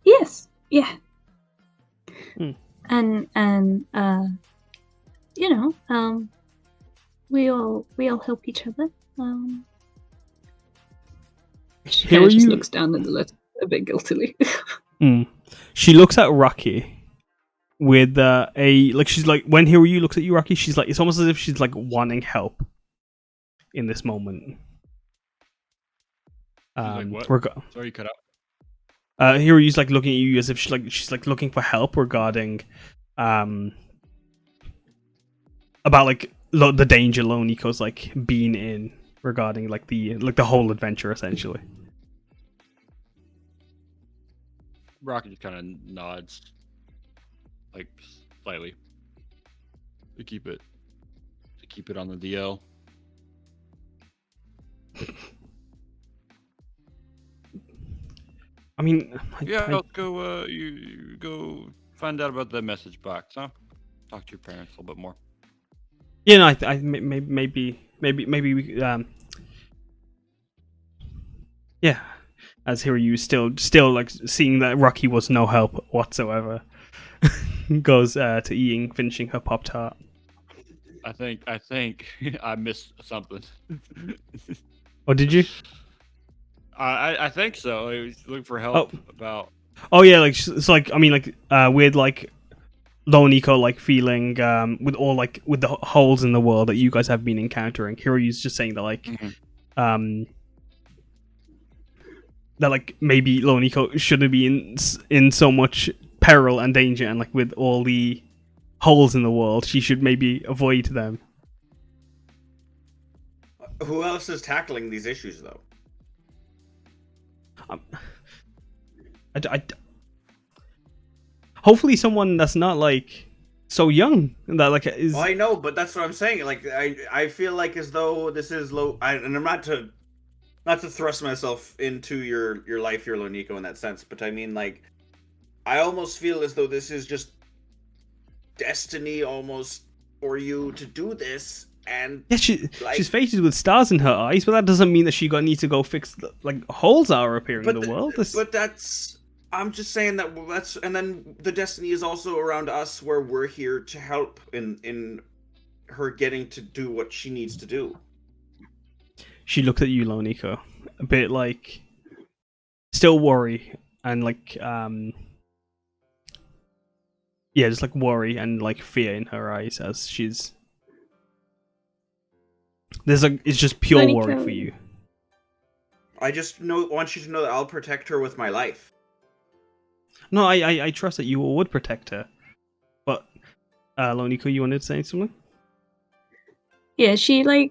yes, yeah. Hmm. And we all help each other. She kind of just looks down at the letter a bit guiltily. She looks at Rocky with she's like, when Hiryu looks at you, Rocky, she's like, it's almost as if she's like wanting help in this moment. Like what? Sorry, you cut out. Hiryu's like looking at you as if she's like looking for help regarding about like the danger Loniko's like being in regarding like the whole adventure essentially. Rocky just kind of nods, like slightly, to keep it on the DL. I mean, Let's go. You go find out about the message box, huh? Talk to your parents a little bit more. Yeah, no, maybe we yeah. As Hiryu still like seeing that Rocky was no help whatsoever, goes to finishing her Pop-Tart. I think I missed something. Oh, did you? I think so. I was looking for help about. Oh yeah, like it's like I mean like with like Loniko like feeling with all like with the holes in the world that you guys have been encountering. Hiryu's just saying that like that like maybe Loniko shouldn't be in so much peril and danger, and like with all the holes in the world, she should maybe avoid them. Who else is tackling these issues, though? Hopefully someone that's not like so young that like is. Well, I know, but that's what I'm saying. Like, I feel like as though this is low. And I'm not to thrust myself into your life, your Loniko, in that sense. But I mean, like, I almost feel as though this is just destiny, almost, for you to do this. And yeah, she's fated with stars in her eyes, but that doesn't mean that she needs to go fix like holes are appearing in the world. But that's. I'm just saying that and then the destiny is also around us, where we're here to help in her getting to do what she needs to do. She looked at you, Loniko, a bit like still worry and like just like worry and like fear in her eyes as she's It's just pure Monica- worry for you. I just want you to know that I'll protect her with my life. No, I trust that you would protect her. But, Loniko, you wanted to say something? Yeah, she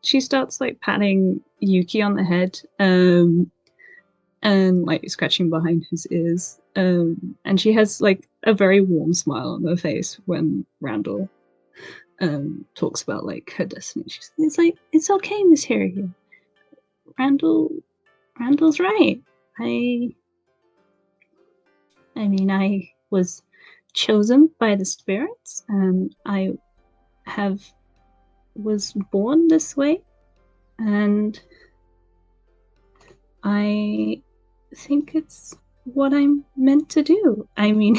she starts like patting Yuki on the head, and like scratching behind his ears. And she has like a very warm smile on her face when Randall talks about like her destiny. It's like, it's okay, Miss Harry. Randall's right. I mean, I was chosen by the spirits, and I was born this way, and I think it's what I'm meant to do. I mean,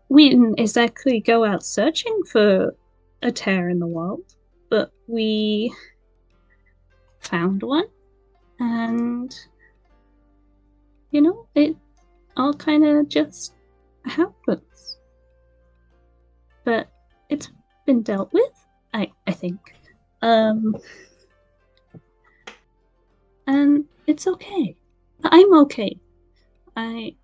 we didn't exactly go out searching for a tear in the world, but we found one, and it all kind of just happens. But it's been dealt with, I think. And it's okay. I'm okay. I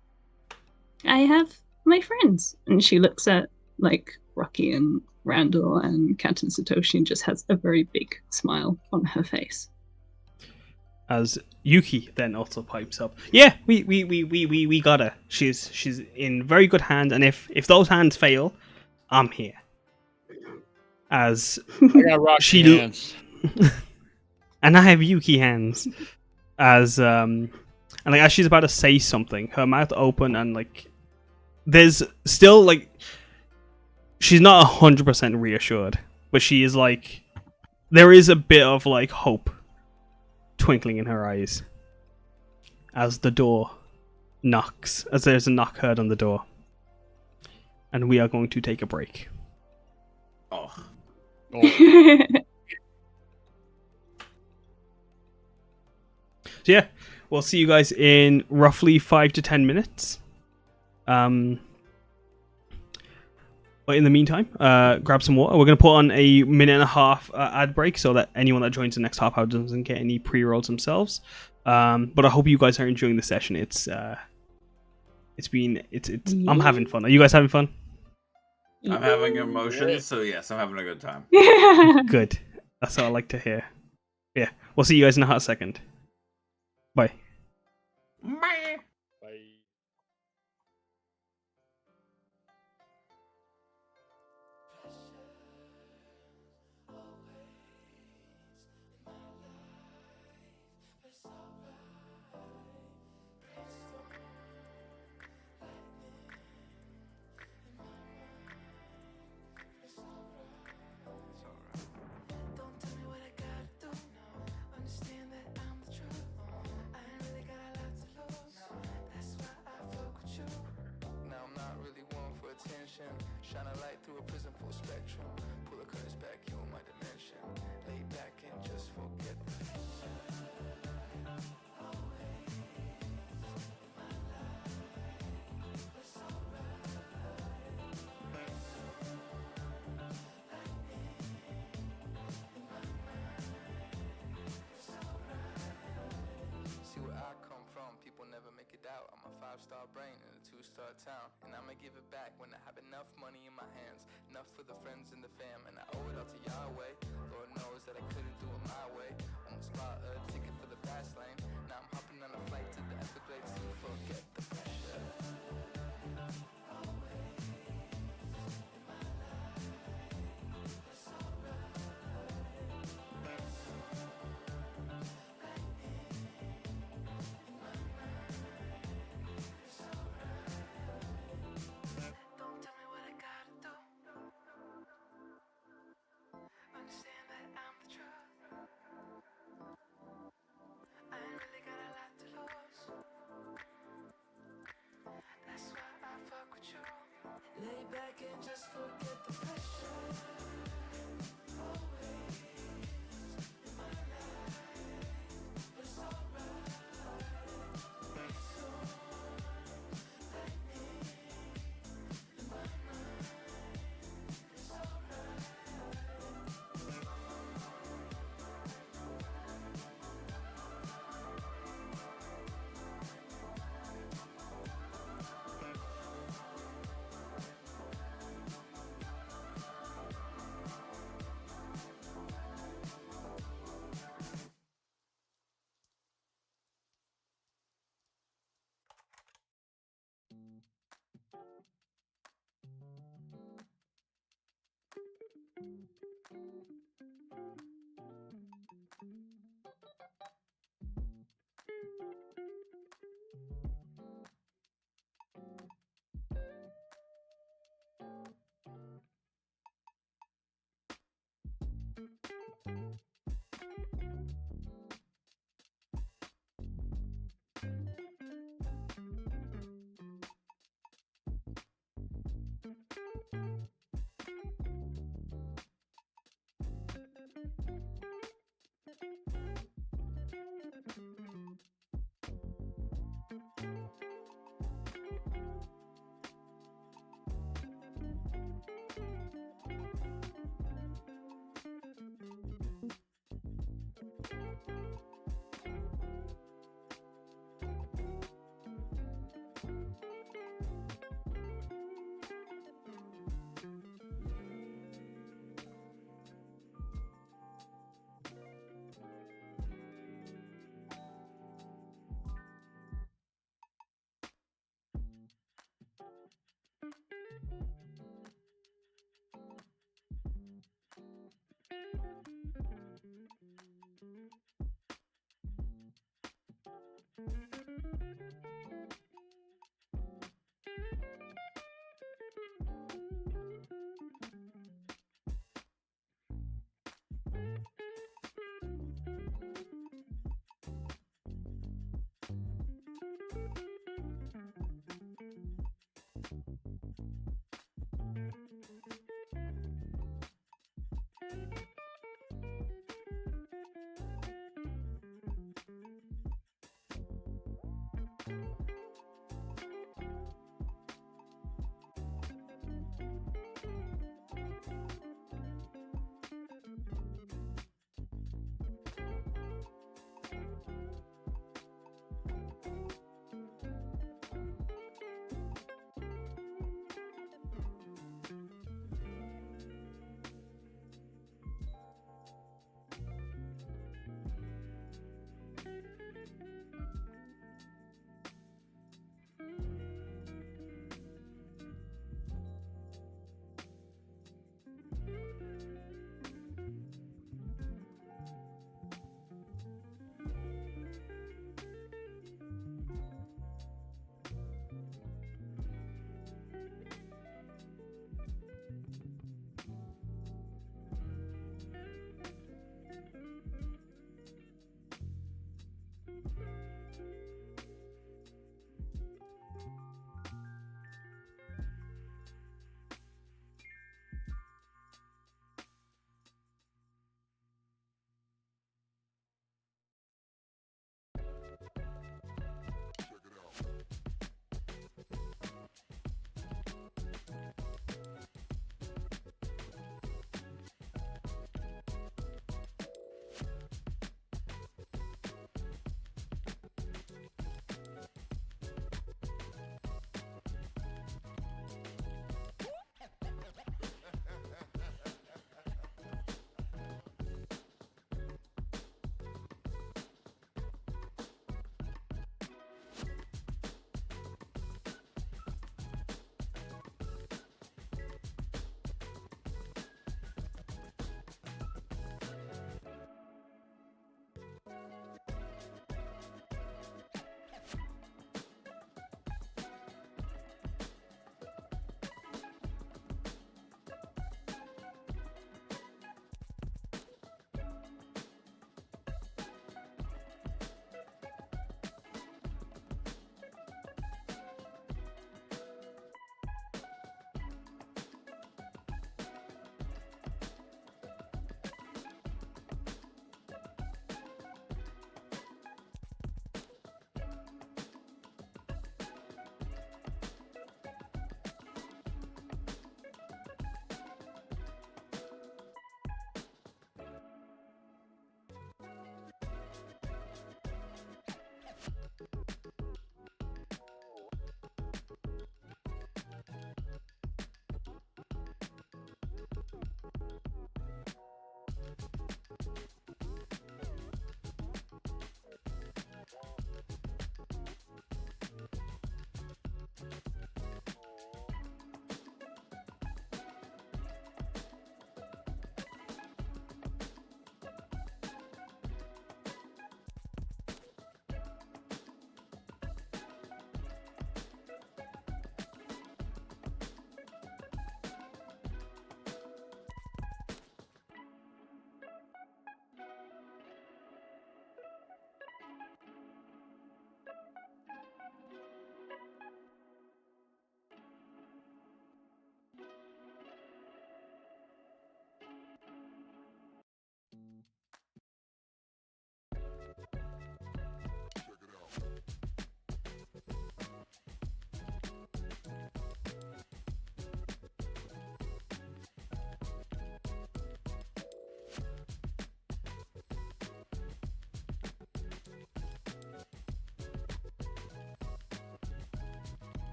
have my friends. And she looks at like Rocky and Randall and Captain Satoshi and just has a very big smile on her face. As Yuki then also pipes up, yeah, we got her. She's in very good hands, and if those hands fail, I'm here. As I got Rocky hands. and I have Yuki hands. As and like as she's about to say something, her mouth open, and like there's still like she's not 100% reassured, but she is like there is a bit of like hope twinkling in her eyes as the door knocks, as there's a knock heard on the door, and we are going to take a break. Oh. So yeah, we'll see you guys in roughly 5 to 10 minutes. But in the meantime, grab some water. We're going to put on a minute and a half ad break so that anyone that joins the next half hour doesn't get any pre-rolls themselves. But I hope you guys are enjoying the session. It's I'm having fun. Are you guys having fun? I'm having emotions, so yes, I'm having a good time. Good. That's what I like to hear. Yeah, we'll see you guys in a hot second. Bye. Bye. Bye. Don't tell me what I gotta do. Understand that I'm the truth. I ain't really got a lot to lose. That's why I fuck with you. Now I'm not really one for attention. Shine a light through a prism full spectrum. Pull the curtains back, you in my dimension. Lay back and just forget the future. See where I come from, people never make it out. I'm a 5-star brain in a 2-star town. And I'ma give it back when I have enough money in my hands. Enough for the friends and the fam. And I owe it all to Yahweh. Lord knows that I couldn't do it my way. Almost bought a ticket for the fast lane. Now I'm hopping on a flight to the Everglades to forget the pressure. Don't tell me what I gotta do. Understand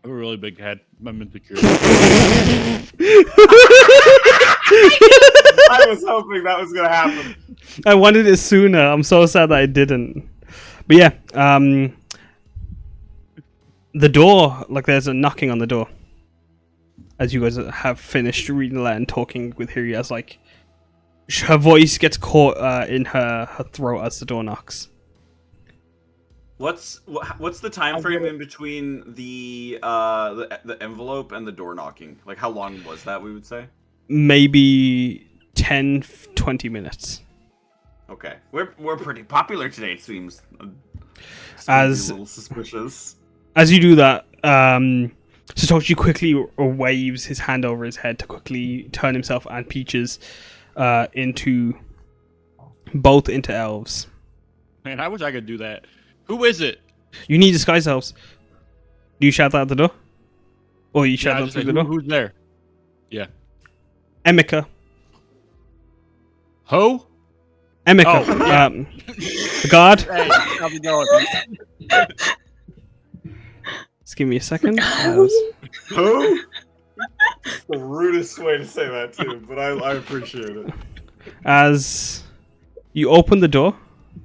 I have a really big head. I'm insecure. I was hoping that was gonna happen. I wanted it sooner. I'm so sad that I didn't. But yeah, the door, like there's a knocking on the door. As you guys have finished reading the letter and talking with Hiri, as like her voice gets caught in her throat as the door knocks. What's the time frame in between the envelope and the door knocking? Like, how long was that? We would say Maybe 10-20 minutes. okay. We're pretty popular today. It seems. As a little suspicious. As you do that, Satoshi quickly waves his hand over his head to quickly turn himself and Peaches into elves. Man, I wish I could do that. Who is it? You need disguise elves. Do you shout that at the door? Or you shout I that just through say, the door? Who's there? Yeah. Emika. Ho? Emika. Oh, yeah. The guard. Hey, how's it going? Just give me a second. Who? The rudest way to say that too, but I appreciate it. As you open the door.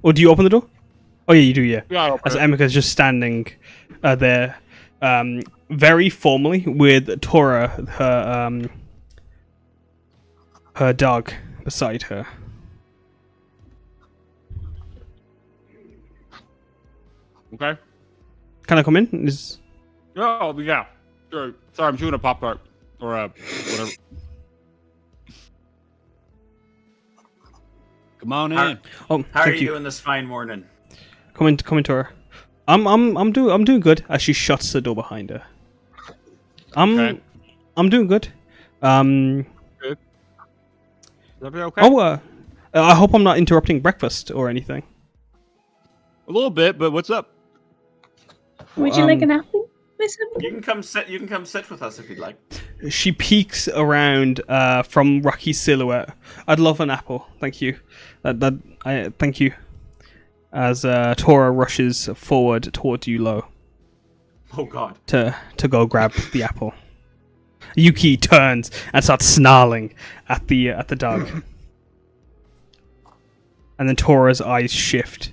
Or do you open the door? Oh yeah, you do, yeah. Yeah, As Emika's just standing there, very formally with Tora, her dog, beside her. Okay. Can I come in? Oh, yeah. Sure. Sorry, I'm chewing a Pop Tart. Or whatever. Come on in. Oh, How are thank you you. doing this fine morning? Come in, Tora. I'm doing good. As she shuts the door behind her. Okay. I'm doing good. Good. Is everything okay? Oh, I hope I'm not interrupting breakfast or anything. A little bit, but what's up? Would you like an apple, Miss Emily? You can come sit. You can come sit with us if you'd like. She peeks around from Rocky's silhouette. I'd love an apple, thank you. Thank you. As Tora rushes forward towards you, Lo, Oh God. to go grab the apple. Yuki turns and starts snarling at the dog, and then Tora's eyes shift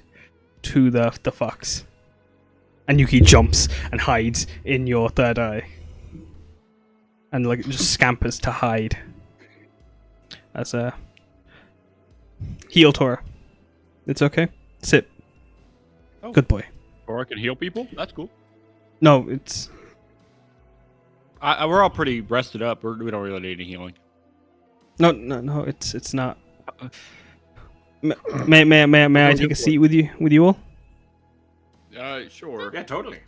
to the fox, and Yuki jumps and hides in your third eye. And like just scampers to hide. As heal Tora. It's okay. Sit. Oh. Good boy. Or I can heal people? That's cool. No, it's We're all pretty rested up. We don't really need any healing. no. It's not. May I take a seat with you all? Sure. Yeah, totally.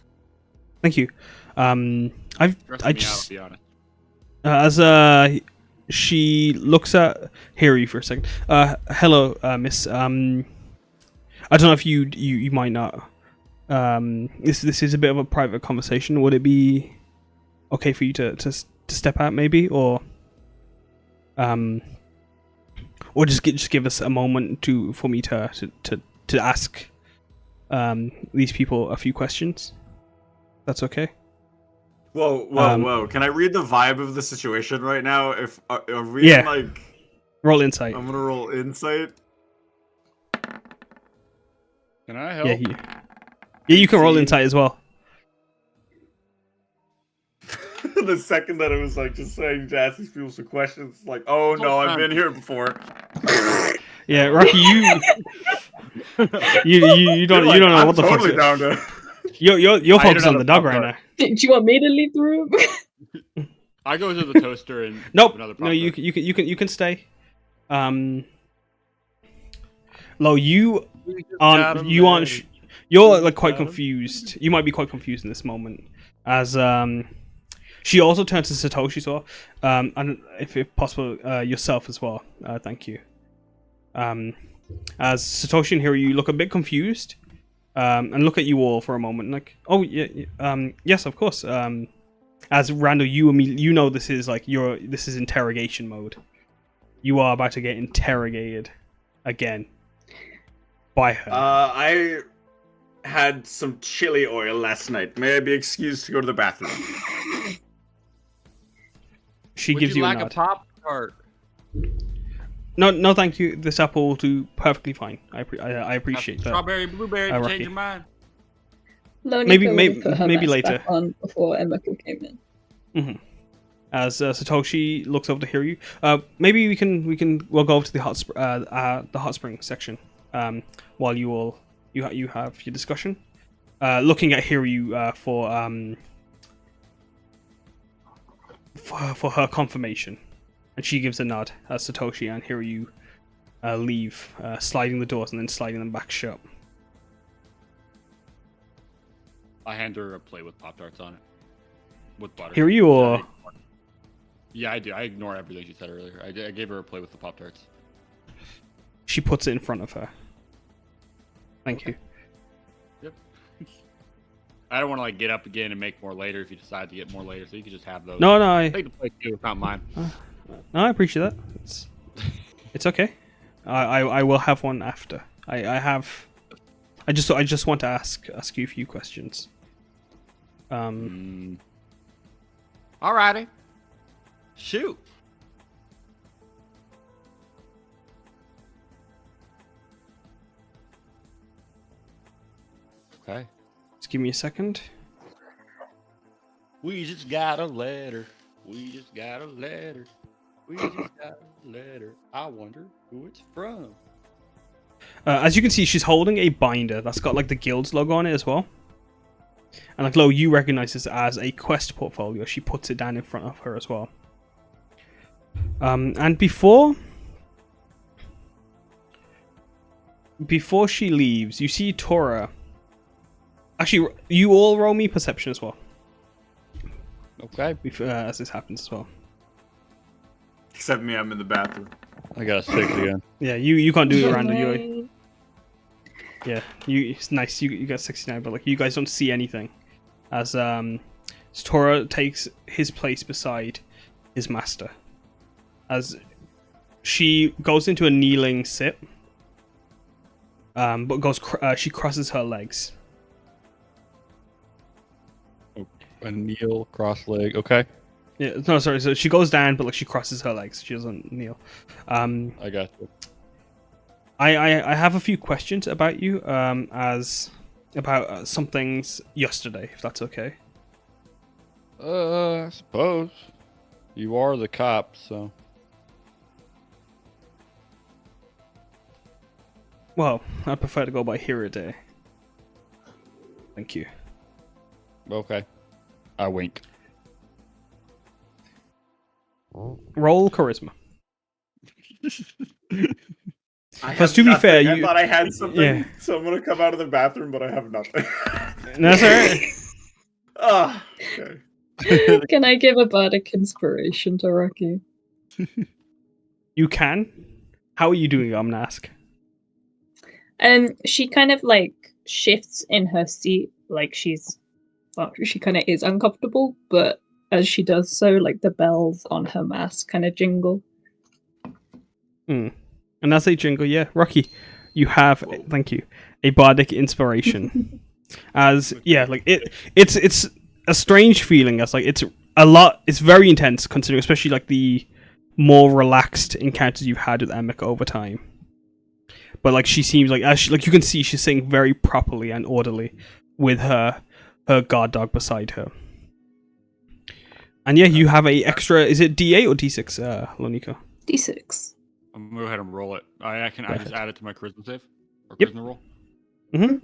Thank you. I Stressing me just out, to be honest. as she looks at Harry for a second. Hello, Miss. I don't know if you might not. This is a bit of a private conversation. Would it be okay for you to step out, maybe, or just give us a moment for me to ask these people a few questions? That's okay. Whoa! Can I read the vibe of the situation right now? If are we Yeah. like Roll insight. I'm gonna roll insight. Can I help? Yeah, you can roll insight as well. The second that it was like just saying to ask these people some questions, like, oh no, I've been here before. Yeah, Rocky, you don't know I'm what the totally fuck. down to. You're I focused ate on the another dog right Pop-Tart. now. Do you want me to leave the room? I go to the toaster and Nope. another No, you can stay. Lo, you aren't you're like quite confused. You might be quite confused in this moment, as she also turns to Satoshi as well, and if possible, yourself as well. Thank you. As Satoshi and Hiro, you look a bit confused, and look at you all for a moment, like, oh yeah, yes, of course. As Randall, you know this is like this is interrogation mode. You are about to get interrogated again by her. had some chili oil last night. May I be excused to go to the bathroom? She Would gives you you a like a nod. Pop-Tart? No, thank you. This apple will do perfectly fine. I appreciate that. Strawberry, blueberry, if you Rocky. change your mind. Lonika Maybe- will maybe- put her maybe mask later. back on before Emeka came in. As Satoshi looks over to hear you, maybe we'll go over to the hot spring section. While you have your discussion, looking at Hiryu for her confirmation, and she gives a nod as Satoshi and Hiryu leave, sliding the doors and then sliding them back shut. I hand her a plate with Pop-Tarts on it. With butter. Hiryu or Yeah, I do. I ignore everything she said earlier. I gave her a plate with the Pop-Tarts. she puts it in front of her. Thank you. Yep. I don't want to like get up again and make more later if you decide to get more later, so you can just have those. No, I Take the plate too, it's not mine. appreciate that. It's okay. I will have one after. I just want to ask you a few questions. Alrighty. Shoot. Okay. Just give me a second. We just got a letter. We just got a letter. We just got a letter. I wonder who it's from. As you can see, she's holding a binder that's got like the guild's logo on it as well. And like Lo, you recognize this as a quest portfolio. She puts it down in front of her as well. And before she leaves, you see Tora. Actually, you all roll me perception as well. Okay. As this happens as well. Except me, I'm in the bathroom. I got a 6 again. Yeah, you can't do it random. Right. Yeah, it's nice. You got 69, but like you guys don't see anything, as Tora takes his place beside his master, as she goes into a kneeling sit, but she crosses her legs. A kneel, cross leg. Okay. Yeah, no, sorry. So she goes down, but like she crosses her legs. She doesn't kneel. I got you. I have a few questions about you, as about some things yesterday, if that's okay. I suppose. You are the cop, so. Well, I prefer to go by Hirade. Thank you. Okay. I wink. Roll charisma. I Because have to be nothing. fair, I you- thought I had something, yeah. so I'm gonna come out of the bathroom, but I have nothing. No, that's alright. Ah, okay. Can I give a bardic inspiration to Rocky? You can. How are you doing? I'm gonna ask. She kind of like shifts in her seat, like she kind of is uncomfortable, but as she does so, like the bells on her mask kind of jingle. And as they jingle, yeah, Rocky, you have. Thank you. A bardic inspiration. As like it's a strange feeling. As like it's a lot. It's very intense, considering especially like the more relaxed encounters you've had with Emeka over time. But like she seems like like you can see she's sitting very properly and orderly with her guard dog beside her. And yeah, you have a extra. Is it D8 or D6, Lonika? D6. I'm gonna go ahead and roll it. I just add it to my charisma save or Yep. charisma roll. Mm-hmm.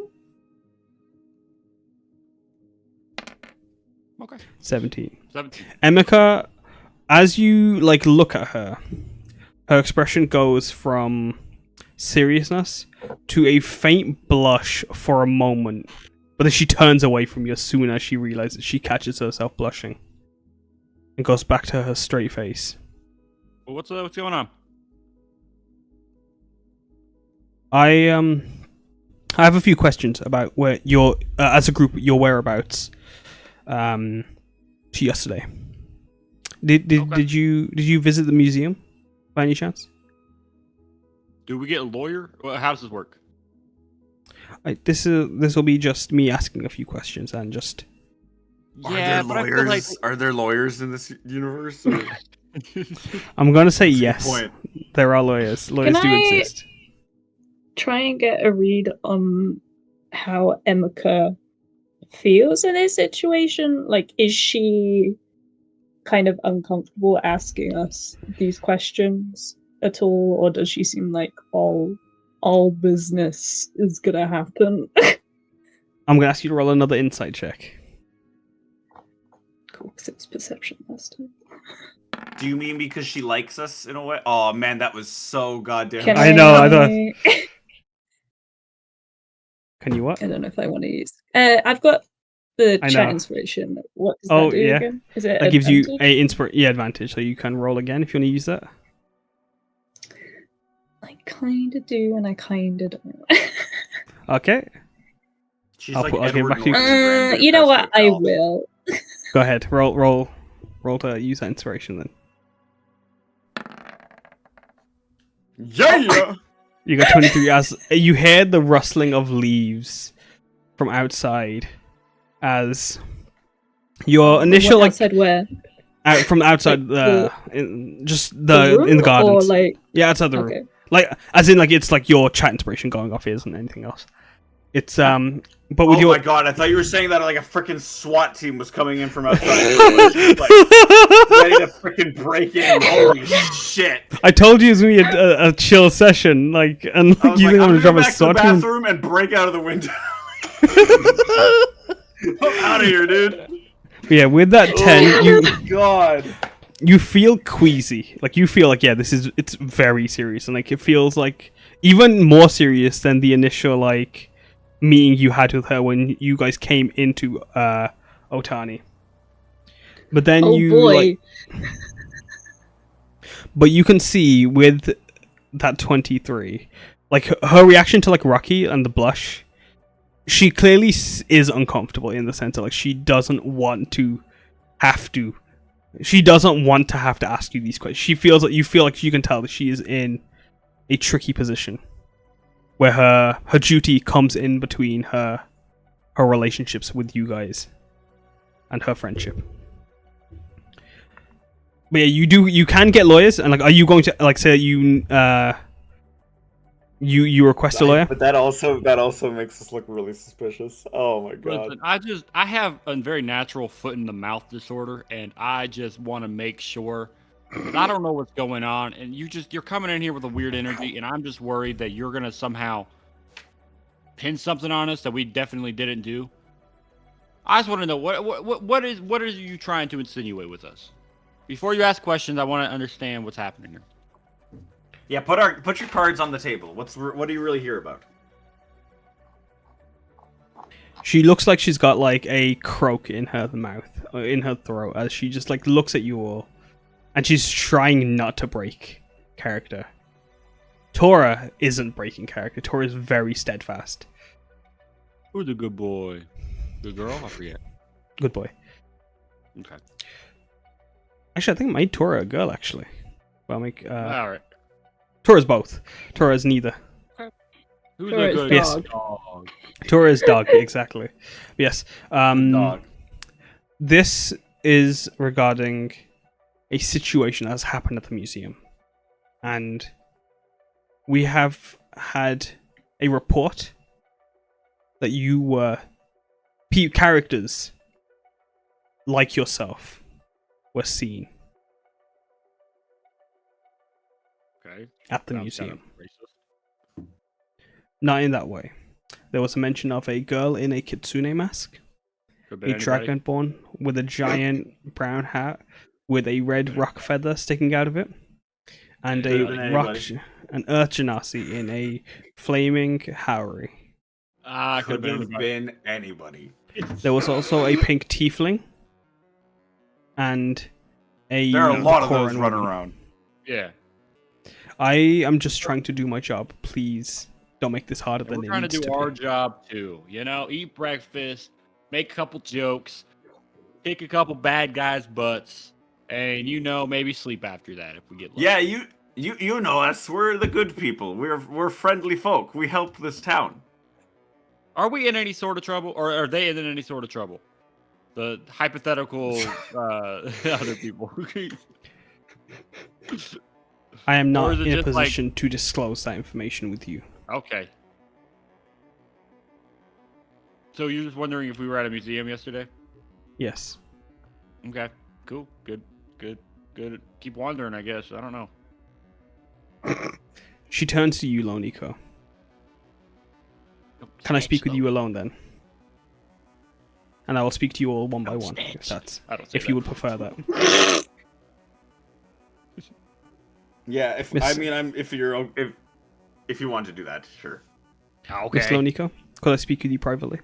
Okay. 17. 17. Emeka, as you like look at her expression goes from seriousness to a faint blush for a moment, but then she turns away from you as soon as she realizes she catches herself blushing and goes back to her straight face. Well, what's going on? I have a few questions about where your as a group your whereabouts to yesterday. Did you visit the museum by any chance? Do we get a lawyer? How does this work? This will be just me asking a few questions and just. Yeah, but I feel like Are there lawyers in this universe? Or... I'm gonna say That's a good yes. point. There are lawyers. Lawyers do I- exist. Try and get a read on how Emika feels in this situation. Like, is she kind of uncomfortable asking us these questions at all, or does she seem like all business is gonna happen? I'm gonna ask you to roll another insight check. Cool, because it was perception last time. Do you mean because she likes us in a way? Oh man, that was so goddamn. Can I know, I thought- Can you what? I don't know if I want to use. I've got the I chat know. inspiration. What does Oh, that do yeah. again? Is it That gives you advantage? advantage, so you can roll again if you want to use that. I kind of do, and I kind of don't. Okay, She's I'll like put- I'll give Edward back to you. Norton in Grand You know Budapest what? I Hotel. will. go ahead. Roll to use that inspiration then. Yeah. You got 23 as you hear the rustling of leaves from outside as your initial like outside where? from outside Like in room, in the gardens. Or like Yeah, outside the room. okay. Like as in like it's like your chat inspiration going off, it isn't anything else. It's but with Oh your my god, I thought you were saying that like a freaking SWAT team was coming in from outside. Like, ready to freaking break in. Holy shit. I told you it was gonna be a chill session, like, and I like was you like, think I'm I'm gonna drop a back to the SWAT team? bathroom and break out of the window. I'm out of here, dude. But yeah, with that 10, you God. you feel queasy. Like you feel like it's very serious, and like it feels like even more serious than the initial like meeting you had with her when you guys came into Otani. But then Oh you boy. like, but you can see with that 23, like her reaction to like Rocky and the blush, she clearly is uncomfortable in the sense that like she doesn't want to have to. She doesn't want to have to ask you these questions. She feels like you feel like you can tell that she is in a tricky position where her duty comes in between her relationships with you guys and her friendship. But yeah, you can get lawyers, and like, are you going to like say you you request a lawyer? But that also makes us look really suspicious. Oh my god. Listen, I have a very natural foot in the mouth disorder, and I just want to make sure. I don't know what's going on, and you're coming in here with a weird energy, and I'm just worried that you're gonna somehow pin something on us that we definitely didn't do. I just want to know what are you trying to insinuate with us? Before you ask questions, I want to understand what's happening here. Yeah, put your cards on the table. What do you really hear about? She looks like she's got like a croak in her mouth, in her throat, as she just like looks at you all, and she's trying not to break character. Tora isn't breaking character. Tora is very steadfast. Who's a good boy? Good girl? I forget. Good boy. Okay. Actually, I think I made Tora a girl. Actually, well, I'll make All right. Tora's both. Tora's neither. Who's Tora a is good Yes. dog? Tora's dog, exactly. Yes. Dog. This is regarding a situation that has happened at the museum, and we have had a report that you were characters like yourself were seen Okay. at the Sounds museum. kind of racist. Not in that way. There was a mention of a girl in a kitsune mask, Could be a anybody. dragonborn with a giant brown hat with a red rock feather sticking out of it, and Could have been an urchinasi in a flaming howery. Could Could have have been been anybody. There was also a pink tiefling and a There are a lot of those Koran running woman. around. Yeah. I am just trying to do my job. Please don't make this harder than We're it trying to needs do to our be. job too. You know, eat breakfast, make a couple jokes, kick a couple bad guys' butts, and maybe sleep after that if we get lucky. Yeah, you know us. We're the good people. We're friendly folk. We help this town. Are we in any sort of trouble, or are they in any sort of trouble? The hypothetical other people. I am Or not is it in a just like- position to disclose that information with you. Okay. So you're just wondering if we were at a museum yesterday? Yes. Okay. Cool. Good. Keep wandering, I guess. I don't know. She turns to you, Loniko. Can I speak with you alone then? And I will speak to you all one by one, if you would prefer that. Yeah, Miss- if you want to do that, sure. Miss Loniko, could I speak with you privately?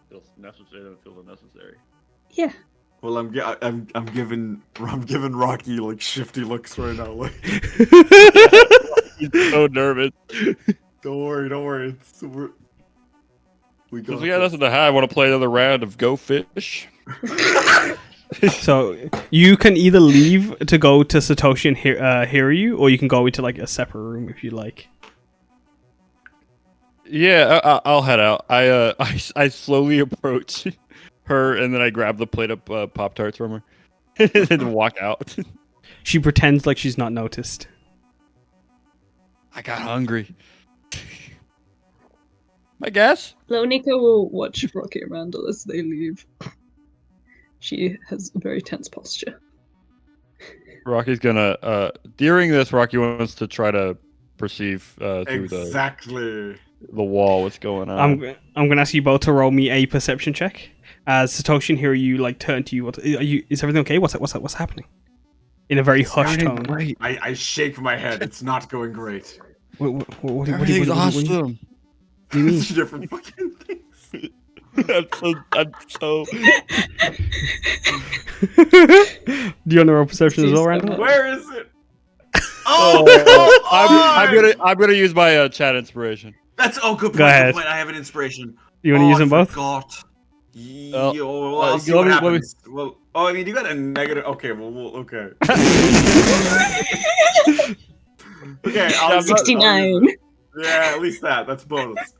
Feels necessary. That feels unnecessary. Yeah. Well, I'm giving Rocky like shifty looks right now. Like, He's so nervous. don't worry. We Because got we got this. nothing to hide. I want to play another round of Go Fish. So you can either leave to go to Satoshi and hear you, or you can go into like a separate room if you like. Yeah, I'll head out. I slowly approach her, and then I grab the plate of Pop Tarts from her, and then walk out. She pretends like she's not noticed. I got hungry. My guess? Lonika will watch Rocky and Randall as they leave. She has a very tense posture. Rocky's gonna. During this, Rocky wants to try to perceive through Exactly. the wall what's going on. I'm gonna ask you both to roll me a perception check. As Satoshi and Hiryu like turn to you. Is everything okay? What's happening? In a very hushed tone. I shake my head. It's not going great. What Everything's awesome. do you mean? It's different fucking things. I'm so. Do you want to roll perception as well, Randall? Where is it? I'm gonna use my chat inspiration. That's good point. Go ahead. Good point. I have an inspiration. You want to use them both? Forgot. I'll see what happens. Well, I mean, you got a negative. Okay, okay. Okay, I'll 69. Yeah, at least that. That's bonus.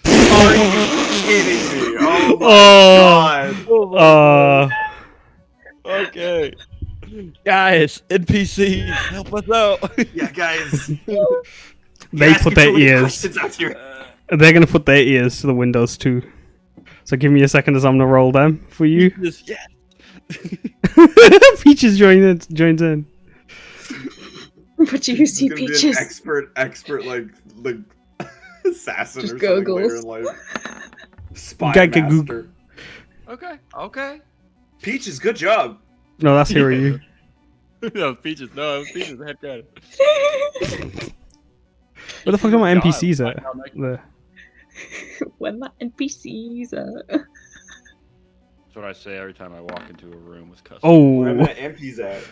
Are you kidding me? Oh my god. Okay. Guys, NPCs, help us out. Yeah, guys. They put their ears. Here. They're gonna put their ears to the windows too. So give me a second as I'm gonna roll them for you. Yes. Peaches joins in. But you see Gonna be an Peaches. expert like assassin Just or something later goggles. in life. Spy Gagagoo. master. Okay. Peaches, good job. No, that's Hiryu. No, Peaches. No, Peaches. Head guy. Where the fuck are my NPCs at? There. When my NPCs are. That's what I say every time I walk into a room with customers. Where Oh, my MP's at?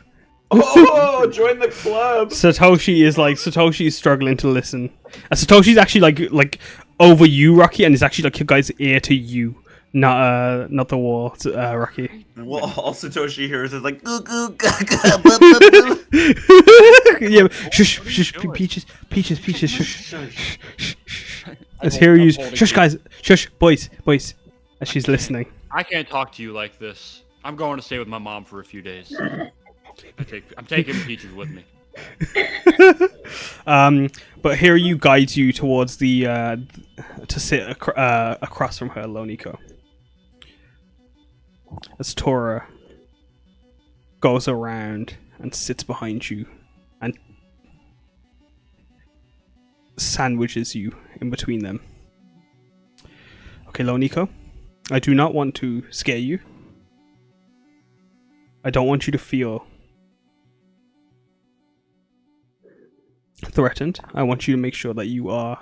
Oh, join the club. Satoshi is struggling to listen. Satoshi's actually like over you, Rocky, and is actually like your guy's ear to you, not the wall, Rocky. Well, all Satoshi hears is like, goo goo Yeah, shush, Peaches, shush. Let's hear you. Shush, guys, shush, boys. As she's listening. I can't talk to you like this. I'm going to stay with my mom for a few days. I'm taking Peaches with me. But here you guides you towards the to sit across from her, Loniko. As Tora goes around and sits behind you and sandwiches you in between them. Okay, Loniko, I do not want to scare you. I don't want you to feel threatened. I want you to make sure that you are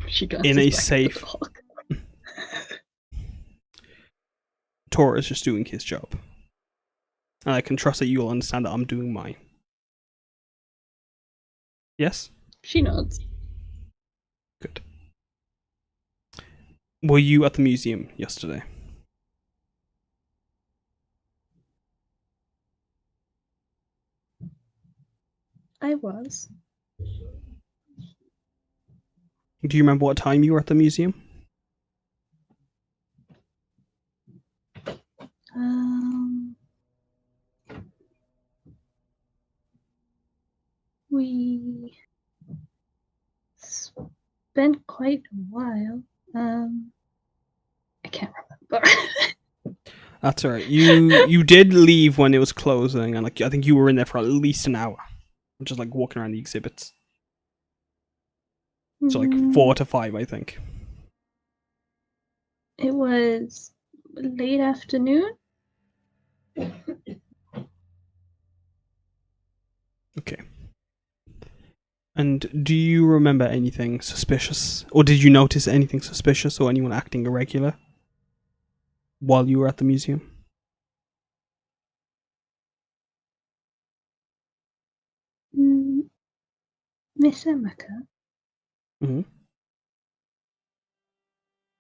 She in a glances back at the safe. dog. Tora is just doing his job. And I can trust that you'll understand that I'm doing mine. Yes? She nods. Good. Were you at the museum yesterday? I was. Do you remember what time you were at the museum? We spent quite a while. I can't remember. That's alright. You did leave when it was closing, and like I think you were in there for at least an hour, just like walking around the exhibits. So like 4 to 5, I think. It was late afternoon. Okay. And do you remember anything suspicious, or did you notice anything suspicious or anyone acting irregular while you were at the museum? Miss Emeka, Mm-hmm.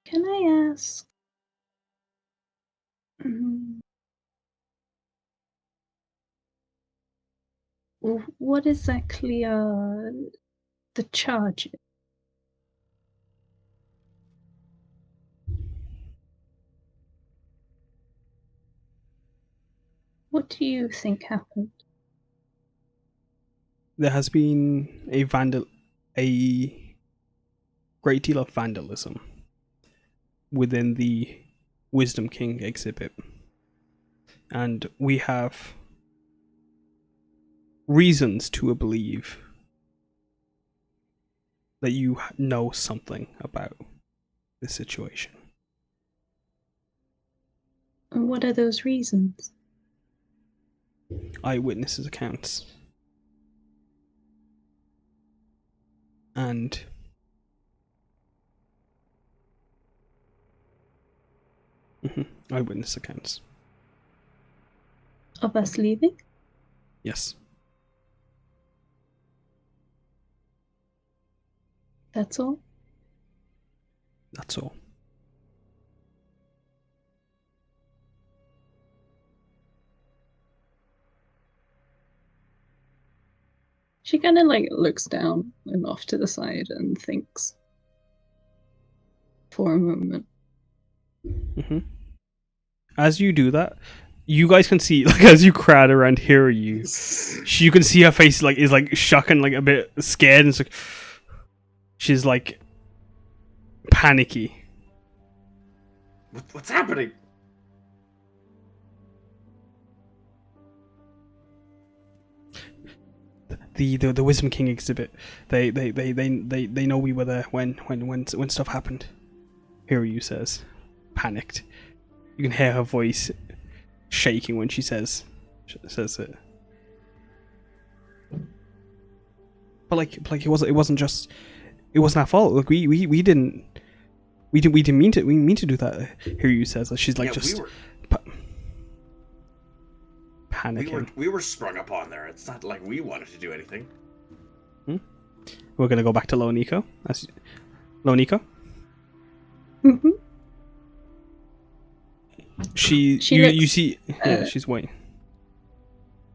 can I ask? What exactly are the charges? What do you think happened? There has been a great deal of vandalism within the Wisdom King exhibit, and we have reasons to believe that you know something about this situation. And what are those reasons? Eyewitnesses' accounts. And eyewitness accounts. Of us leaving? Yes. That's all? That's all. She kind of like looks down and off to the side and thinks for a moment. As you do that, you guys can see, like, as you crowd around here, you can see her face like is like shocked and like a bit scared, and it's like she's like panicky. What's happening? The Wisdom King exhibit. They know we were there when stuff happened. Hiryu says, panicked. You can hear her voice shaking when she says it. But like it wasn't our fault. Like we didn't mean to do that. Hiryu says, she's like, yeah, just panicking. We were sprung upon there. It's not like we wanted to do anything. We're gonna go back to Loniko. Loniko. Mm-hmm. You see, she's waiting.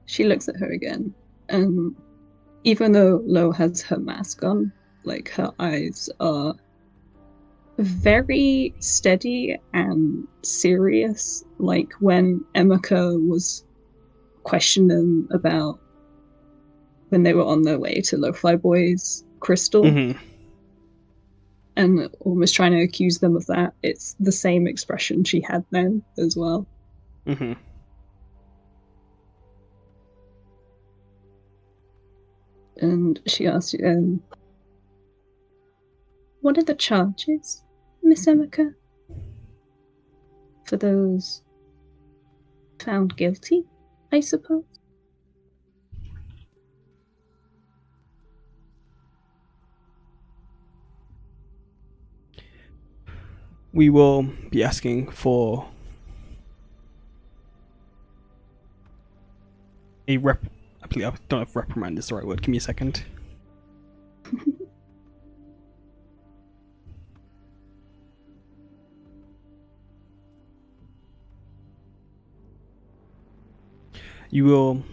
She looks at her again, and even though Lo has her mask on, like her eyes are very steady and serious. Like when Emeka was questioning about when they were on their way to Lo-Fi Boy's crystal. And almost trying to accuse them of that. It's the same expression she had then as well. And she asks you, what are the charges, Miss Emeka? For those found guilty, I suppose? We will be asking for I don't know if reprimand is the right word. Give me a second. You will,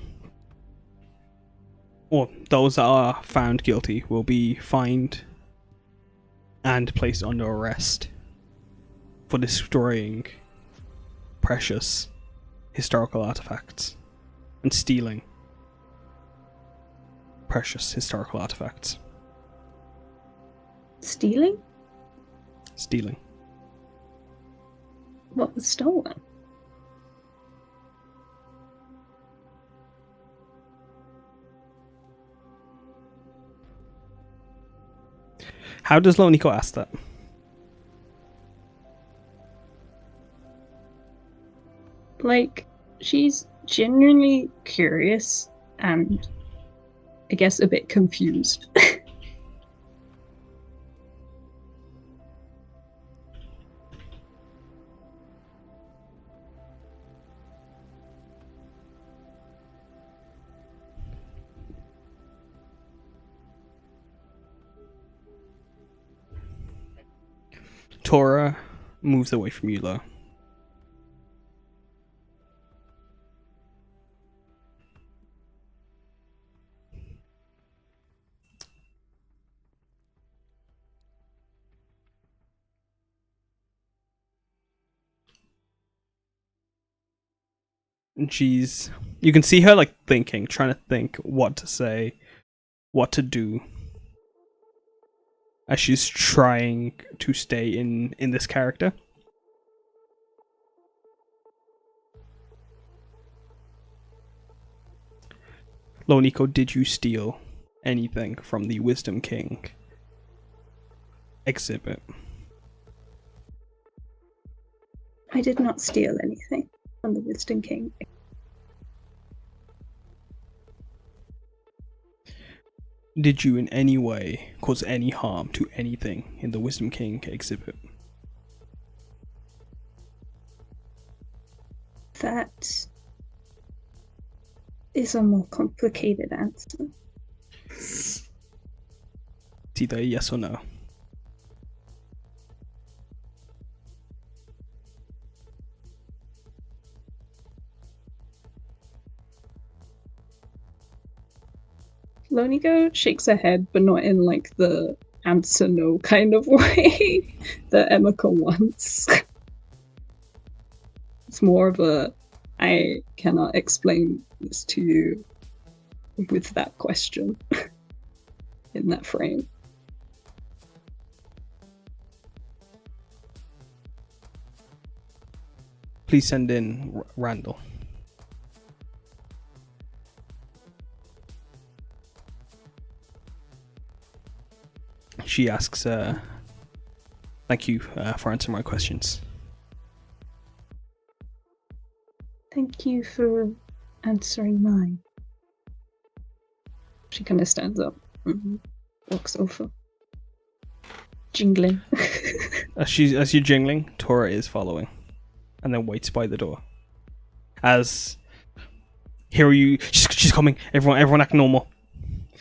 or those that are found guilty will be fined and placed under arrest for destroying precious historical artifacts and stealing precious historical artifacts. Stealing? Stealing. What was stolen? How does Loniko ask that? Like, she's genuinely curious and I guess a bit confused. Tora moves away from Yulo. And you can see her like thinking, trying to think what to say, what to do, as she's trying to stay in this character. Loniko, did you steal anything from the Wisdom King exhibit? I did not steal anything from the Wisdom King. Did you in any way cause any harm to anything in the Wisdom King exhibit? That is a more complicated answer. It's either a yes or no. Loniko shakes her head, but not in like the answer no kind of way that Emika wants. It's more of a I cannot explain this to you with that question in that frame. Please send in Randall. She asks, thank you for answering my questions. Thank you for answering mine. She kind of stands up and walks over. Jingling. As you're jingling, Tora is following, and then waits by the door. As she's coming. Everyone act normal.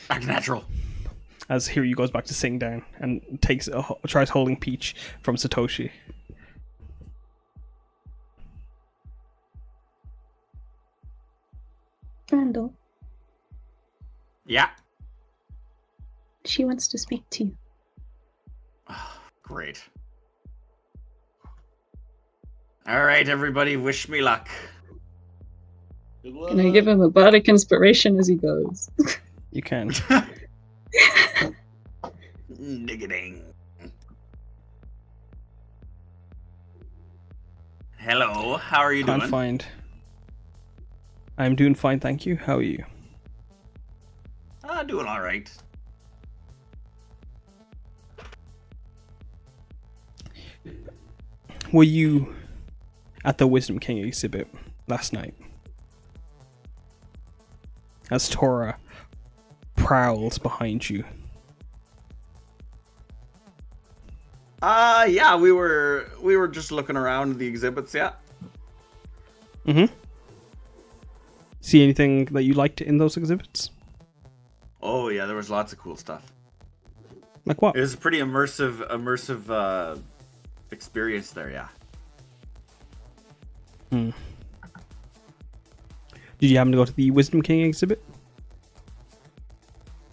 Act natural. As Hiryu goes back to sitting down and tries holding Peach from Satoshi. Randall, Yeah. she wants to speak to you. Great. All right, everybody, wish me luck. Can I give him a bardic inspiration as he goes? You can. Digging. Hello, how are you doing? I'm doing fine, thank you. How are you? Doing all right. Were you at the Wisdom King exhibit last night? As Tora prowls behind you. Yeah, we were just looking around the exhibits, yeah. Mm-hmm. See anything that you liked in those exhibits? Oh yeah, there was lots of cool stuff. Like what? It was a pretty immersive experience there, yeah. Did you happen to go to the Wisdom King exhibit?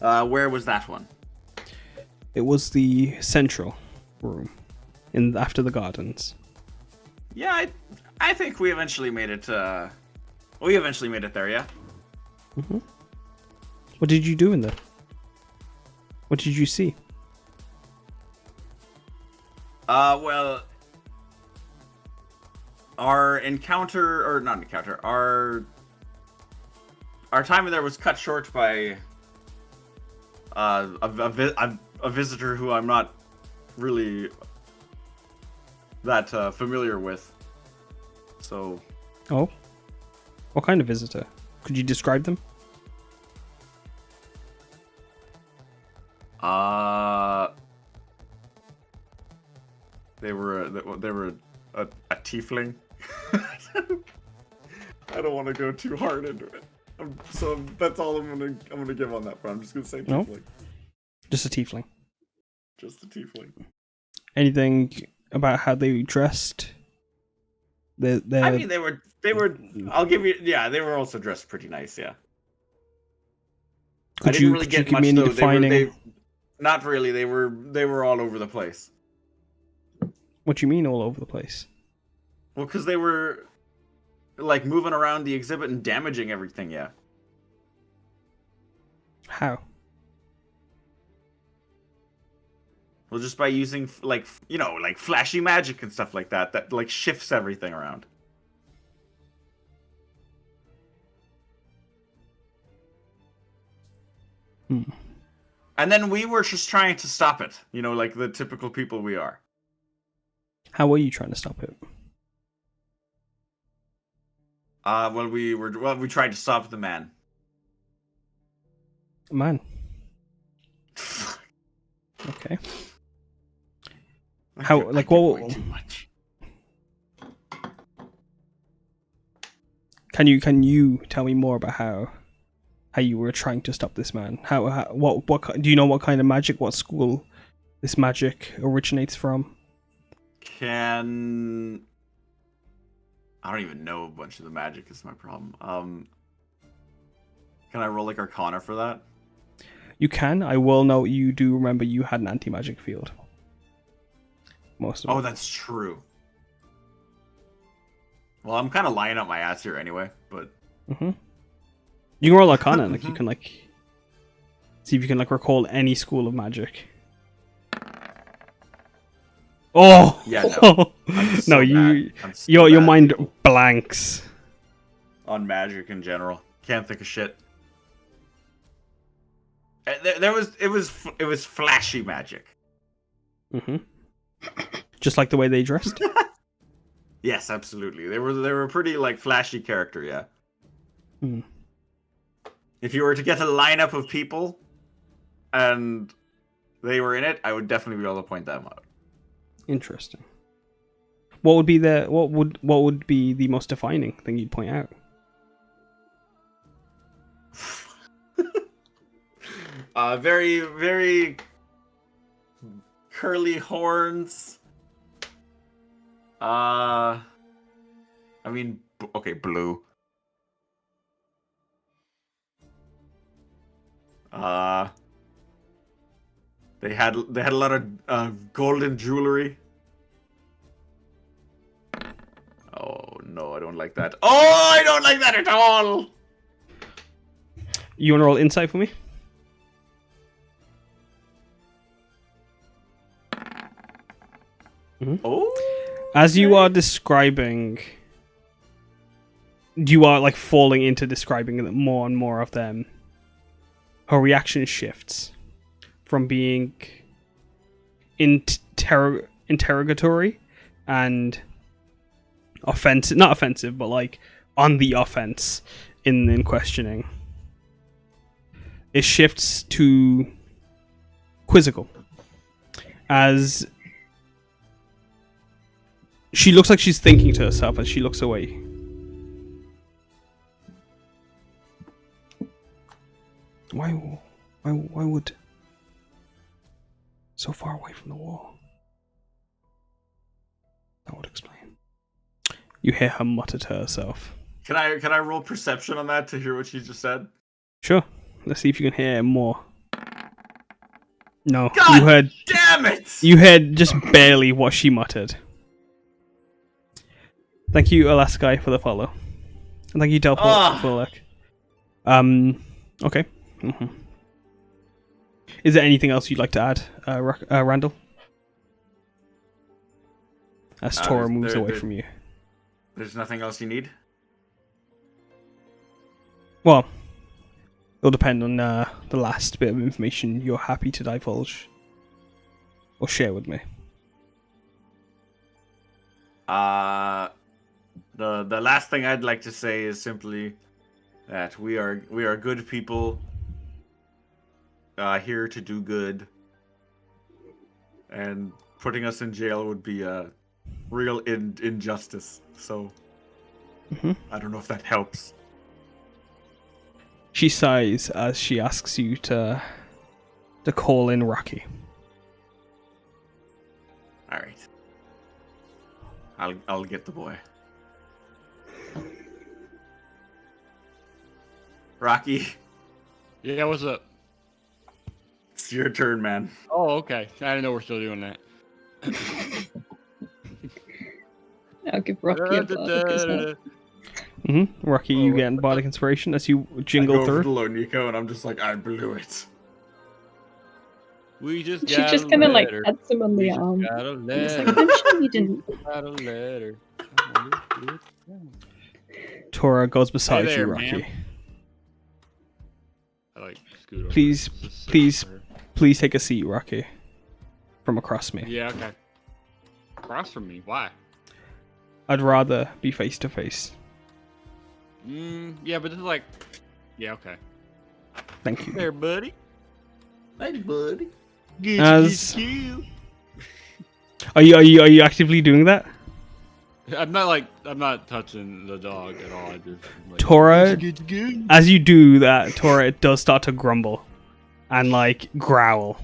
Where was that one? It was the central room in after the gardens? Yeah, I think we eventually made it. We eventually made it there. Yeah. Mm-hmm. What did you do in there? What did you see? Well, our time in there was cut short by a visitor who I'm not really that familiar with. So. Oh, what kind of visitor? Could you describe them? They were a tiefling. I don't want to go too hard into it. So that's all I'm gonna give on that front. I'm just gonna say No? tiefling. Just a tiefling. Just a tiefling. Anything about how they dressed? I mean, they were. I'll give you. Yeah, they were also dressed pretty nice. Yeah. I didn't really get much though. They not really. They were all over the place. What do you mean all over the place? Well, because they were like moving around the exhibit and damaging everything. Yeah. How? Well, just by using like flashy magic and stuff like that. That like shifts everything around. And then we were just trying to stop it. Like the typical people we are. How were you trying to stop it? We tried to stop the man. Man. Okay. How like what? Way too much. Can you tell me more about how you were trying to stop this man? What do you know? What kind of magic? What school this magic originates from? I don't even know a bunch of the magic. Is my problem. Can I roll like Arcana for that? You can. I will note you do remember you had an anti-magic field. Most of it. Oh, that's true. Well, I'm kind of lying up my ass here anyway, but. Mm-hmm. You can roll Arcana, like you can like see if you can like recall any school of magic. Oh yeah, no, no, your mind blanks on magic in general. Can't think of shit. It was flashy magic. Mm-hmm. Just like the way they dressed. Yes, absolutely. They were a pretty like flashy character, yeah. Hmm. If you were to get a lineup of people and they were in it, I would definitely be able to point them out. Interesting. What would be the most defining thing you'd point out? Very, very curly horns. I mean, okay, blue. They had a lot of golden jewelry. Oh no, I don't like that. Oh, I don't like that at all. You want to roll insight for me? Mm-hmm. Oh. As you are describing, you are like falling into describing more and more of them. Her reaction shifts from being interrogatory and offensive, not offensive, but like on the offense in questioning. It shifts to quizzical as she looks like she's thinking to herself as she looks away. Why would so far away from the wall? That would explain. You hear her mutter to herself. Can I roll perception on that to hear what she just said? Sure. Let's see if you can hear more. No, God you heard damn Damn it! You heard just barely what she muttered. Thank you, Alaskai, for the follow. And thank you, Delport, for the look. Okay. Mm-hmm. Is there anything else you'd like to add, Randall? As Tora moves away from you. There's nothing else you need? Well, it'll depend on the last bit of information you're happy to divulge or share with me. The last thing I'd like to say is simply that we are good people here to do good, and putting us in jail would be a real injustice. So I don't know if that helps. She sighs as she asks you to call in Rocky. All right. I'll get the boy. Rocky, Yeah, what's up? it's your turn, man. Oh, okay. I didn't know we're still doing that. I'll give Rocky a bardic as well. Rocky, you get bardic inspiration as you jingle I go through. for the low Nico, and I'm just like, I blew it. We just She got just a kind of like letter. pats him on We the just arm. got a It's letter. like, I'm sure you didn't. Got a letter. Tora goes beside Hey you, there, Rocky. ma'am. I like scoot over. Please, Just sit please, for her. please take a seat, Rocky. From across me. Yeah, okay. Across from me. Why? I'd rather be face to face. Yeah, but this is like... Yeah, okay. Thank you. There, buddy. Hey, buddy. Get As- you. Are you actively doing that? I'm not touching the dog at all. I just like, Tora, get you. as you do that, Tora does start to grumble and like growl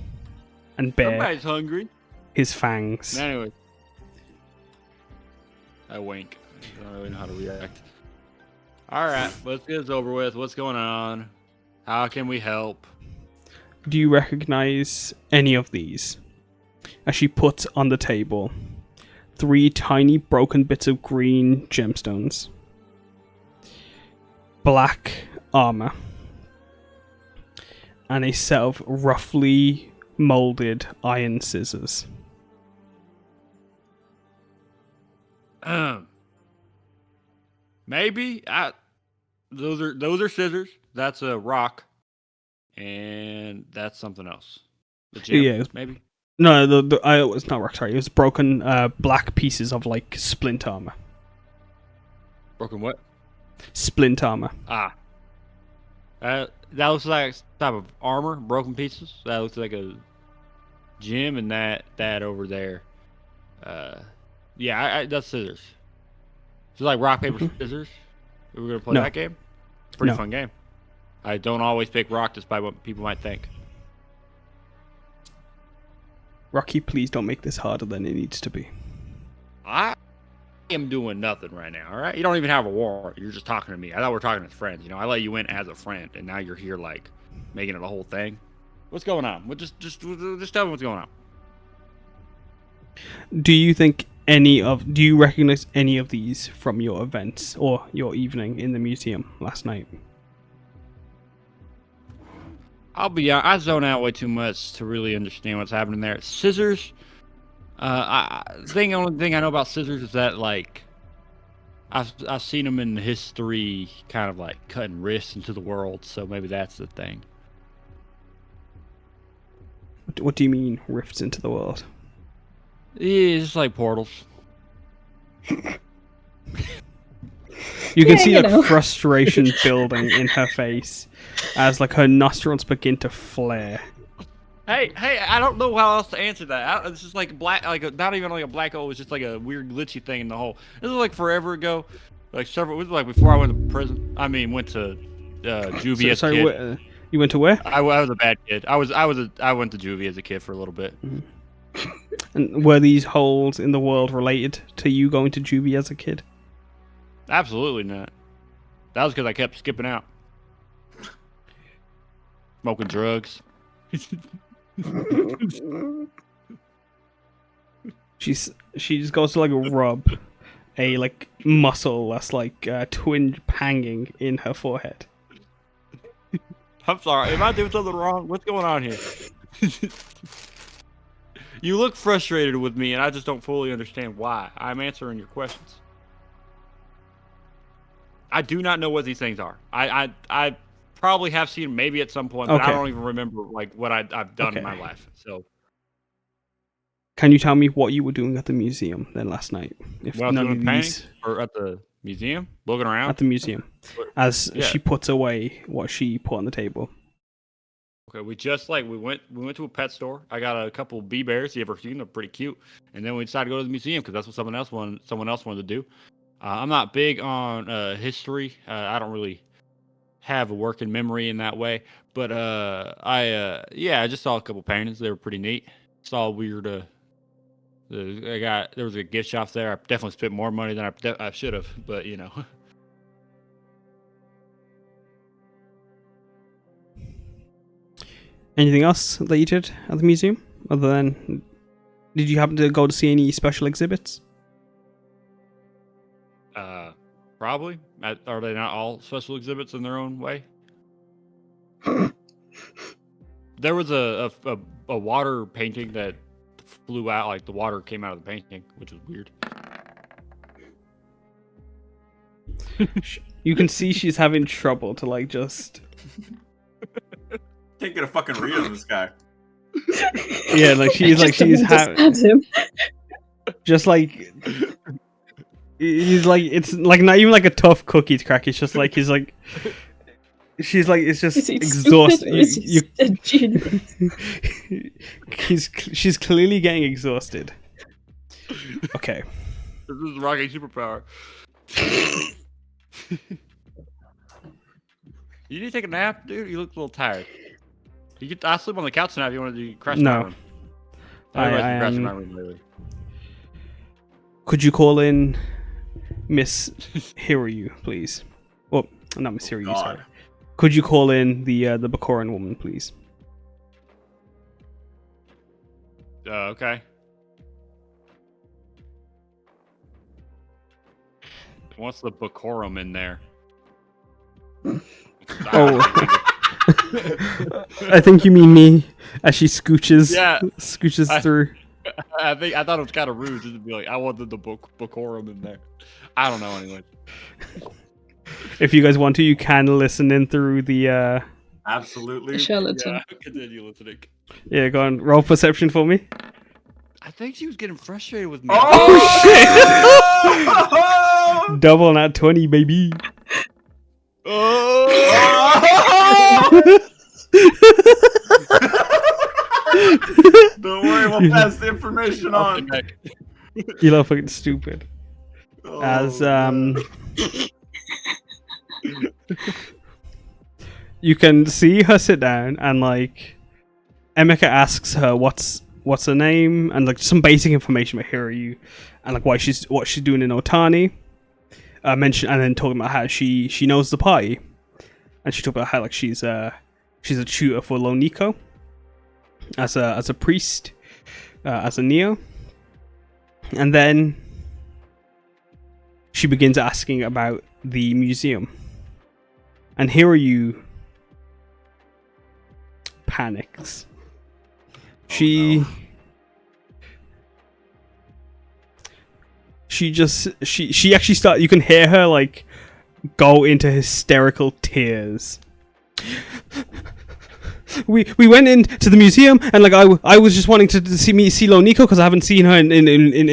and bare Somebody's hungry. his fangs. Anyway. I wink. I don't really know how to react. Alright, let's get this over with. What's going on? How can we help? Do you recognize any of these? As she puts on the table 3 tiny broken bits of green gemstones, black armor, and a set of roughly molded iron scissors. Maybe those are scissors. That's a rock, and that's something else. The gem, Yeah. maybe. No, it was not rock. Sorry, it was broken black pieces of like splint armor. Broken what? Splint armor. That looks like a type of armor, broken pieces. That looks like a gem, and that over there. Yeah, that's scissors. It's like rock, paper, scissors. We're gonna play No. that game. Pretty No. fun game. I don't always pick rock, despite what people might think. Rocky, please don't make this harder than it needs to be. I am doing nothing right now. All right, you don't even have a war. You're just talking to me. I thought we were talking as friends. You know, I let you in as a friend, and now you're here like making it a whole thing. What's going on? Just tell me what's going on. Do you recognize any of these from your events or your evening in the museum last night? I'll be honest, I zone out way too much to really understand what's happening there. Scissors. The only thing I know about scissors is that like I've seen them in history, kind of like cutting rifts into the world. So maybe that's the thing. What do you mean rifts into the world? Yeah, it's just like portals. You can Yeah, see you like know. frustration building in her face as like her nostrils begin to flare. Hey! I don't know how else to answer that. It's just like black, not even like a black hole. It's just like a weird glitchy thing in the hole. This was like forever ago, like several. It was like before I went to prison. I mean, went to juvie as a Sorry, kid. you went to where? I was a bad kid. I went to juvie as a kid for a little bit. And were these holes in the world related to you going to juvie as a kid? Absolutely not. That was because I kept skipping out, smoking drugs. she just goes to like rub a like muscle that's like twinge hanging in her forehead. I'm sorry. Am I doing something wrong? What's going on here? You look frustrated with me, and I just don't fully understand why. I'm answering your questions. I do not know what these things are. I probably have seen them maybe at some point, but I Okay. don't even remember like what I've done Okay. in my life. So Can you tell me what you were doing at the museum then last night? If when I was none doing of painting these or at the museum, looking around. at the museum, as Yeah. she puts away what she put on the table. Okay, we went to a pet store. I got a couple bee bears. You ever seen them? They're pretty cute. And then we decided to go to the museum because that's what someone else wanted to do. I'm not big on history. I don't really have a working memory in that way. But I just saw a couple paintings. They were pretty neat. Saw a weird. There was a gift shop there. I definitely spent more money than I should have. But you know. Anything else that you did at the museum other than? Did you happen to go to see any special exhibits? Probably. Are they not all special exhibits in their own way? There was a water painting that flew out, like the water came out of the painting, which was weird. You can see she's having trouble to like just. Can't get a fucking read on this guy. Yeah, like she's having him. just like. He's like, it's like not even like a tough cookie to crack. It's just like she's like, it's just Is he exhausted. stupid or is he a genius? She's clearly getting exhausted. Okay. This is Rocky superpower. You need to take a nap, dude. You look a little tired. I'll sleep on the couch tonight if you want to crash in my No. room. I Everybody's been crashing in my am. room lately. Could you call in Miss Hiryu, please? Well, not Miss Hiryu, God. sorry. Could you call in the Bakoran woman, please? Okay. What's the Bakorum in there? Oh. I think you mean me, as she scooches through. I thought it was kind of rude just to be like, I wanted the Bakorum in there. I don't know anyway. If you guys want to, you can listen in through the. Absolutely. The charlatan. Yeah, continue listening. Yeah, go on. Roll perception for me. I think she was getting frustrated with me. Oh, shit! Double nat 20, baby. Don't worry, we'll pass the information I'll on. take back. You look fucking stupid. Oh, As man. you can see her sit down and like Emeka asks her what's her name and like some basic information about Hiryu and like what she's doing in Otani. Mention and then talking about how she knows the party, and she talked about how like she's a tutor for Loniko as a priest, as a Neo, and then she begins asking about the museum, and Hiryu panics. She actually start. You can hear her like go into hysterical tears. We went into the museum and like I was just wanting to see Loniko because I haven't seen her in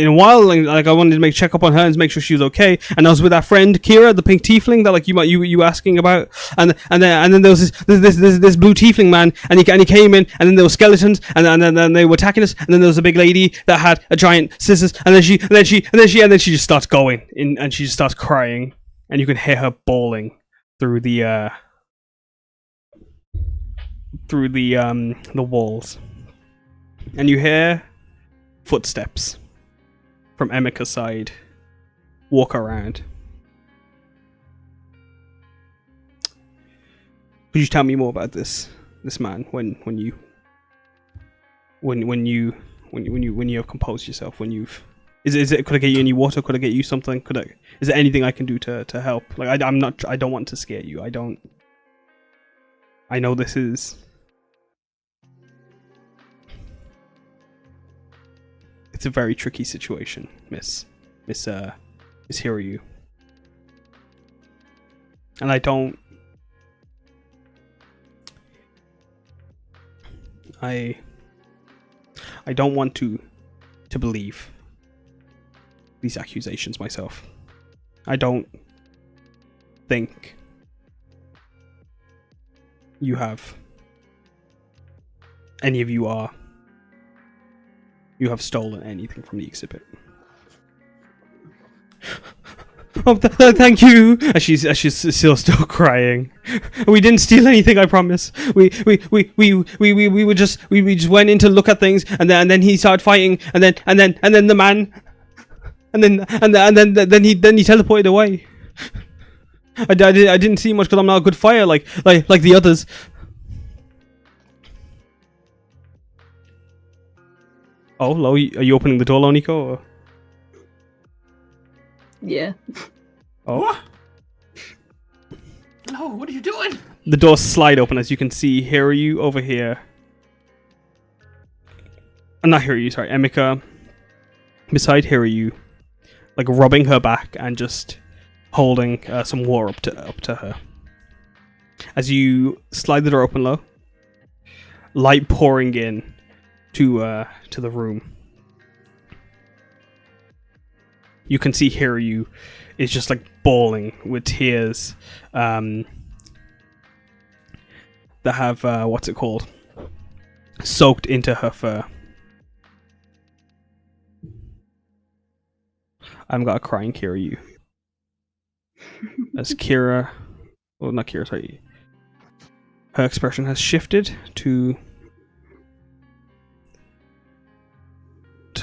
a while, and like I wanted to check up on her and make sure she was okay. And I was with our friend Kira, the pink tiefling that like you asking about, and then there was this blue tiefling man, and he came in, and then there were skeletons, and then they were attacking us, and then there was a big lady that had a giant scissors, and then she just starts going in, and she just starts crying, and you can hear her bawling through the walls, and you hear footsteps from Emeka's side walk around. Could you tell me more about this man when you when you have composed yourself? When you've is it? Could I get you any water? Could I get you something? Is there anything I can do to help? Like I'm not. I don't want to scare you. I don't. I know this is. It's a very tricky situation, Miss Hiryu. And I don't. I don't want to believe these accusations myself. I don't think you have any of you have stolen anything from the exhibit. Oh, thank you. As she's still crying. We didn't steal anything, I promise. We just went in to look at things, and then he started fighting, and then the man, and then he teleported away. I didn't see much because I'm not a good fighter like the others. Oh, Lo, are you opening the door, Loniko? Or? Yeah. Oh. What? No, what are you doing? The doors slide open as you can see Hiryu over here. Not Hiryu, sorry, Emika. Beside Hiryu, like rubbing her back and just holding some water up to her. As you slide the door open, Lo, light pouring in to the room. You can see Hiryu is just like bawling with tears that have what's it called? Soaked into her fur. I haven't got a crying Kiryu. As Kira, well, not Kira, sorry. Her expression has shifted to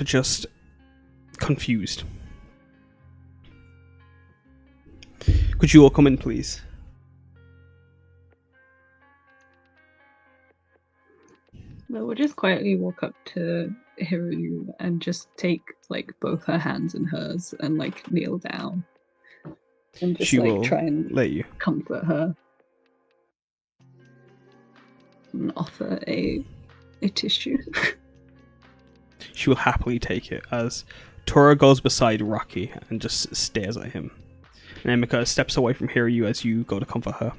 just confused. Could you all come in, please? Well, we'll just quietly walk up to Hiru and just take like both her hands in hers and like kneel down and just She like will try and let you. comfort her and offer a tissue. She will happily take it as Tora goes beside Rocky and just stares at him. And Emika steps away from Hiryu as you go to comfort her.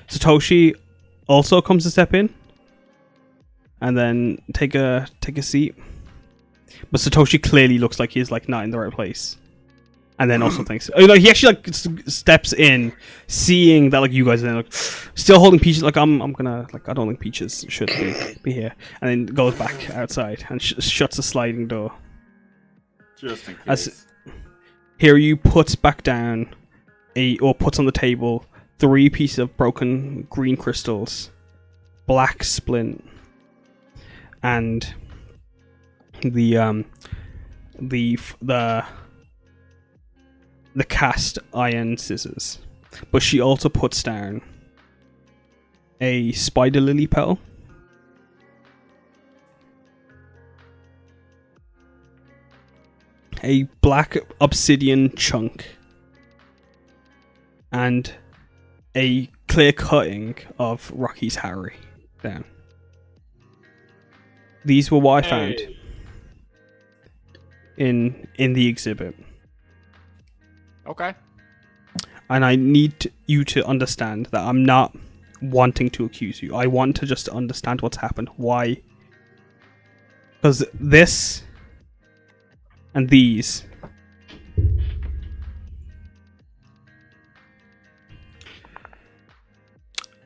Satoshi also comes to step in and then take a seat. But Satoshi clearly looks like he's like not in the right place. And then also thinks, he actually like steps in, seeing that like you guys are like still holding Peaches. Like I'm gonna like I don't think Peaches should be here. And then goes back outside and shuts the sliding door. Just in case. As Hiryu puts back down puts on the table 3 pieces of broken green crystals, black splint, and the cast iron scissors. But she also puts down a spider lily petal, a black obsidian chunk, and a clear cutting of Rocky's Harry down. These were what I found in the exhibit. Okay. And I need you to understand that I'm not wanting to accuse you. I want to just understand what's happened. Why? Because this and these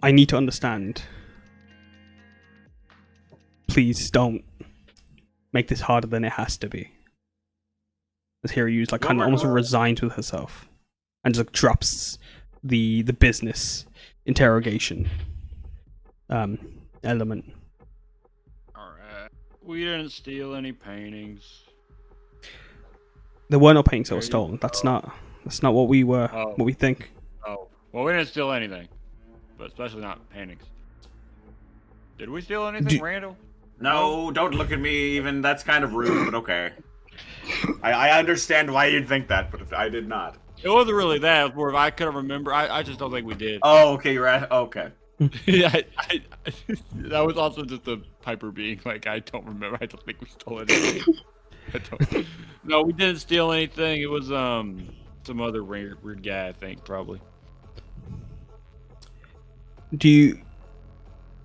I need to understand. Please don't make this harder than it has to be. As Hiryu's like kind of almost resigned with herself, and just like, drops the business interrogation element. Alright. We didn't steal any paintings. There were no paintings that were stolen. That's not what we were. Oh. What we think. Oh. Well, we didn't steal anything. But especially not paintings. Did we steal anything, Randall? No, don't look at me. Even that's kind of rude, but okay. I understand why you'd think that, but I did not. It wasn't really that. More I couldn't remember. I just don't think we did. Oh, okay, you're right. Okay. Yeah, that was also just a Piper being like, I don't remember. I don't think we stole anything. No, we didn't steal anything. It was some other weird guy, I think, probably. Do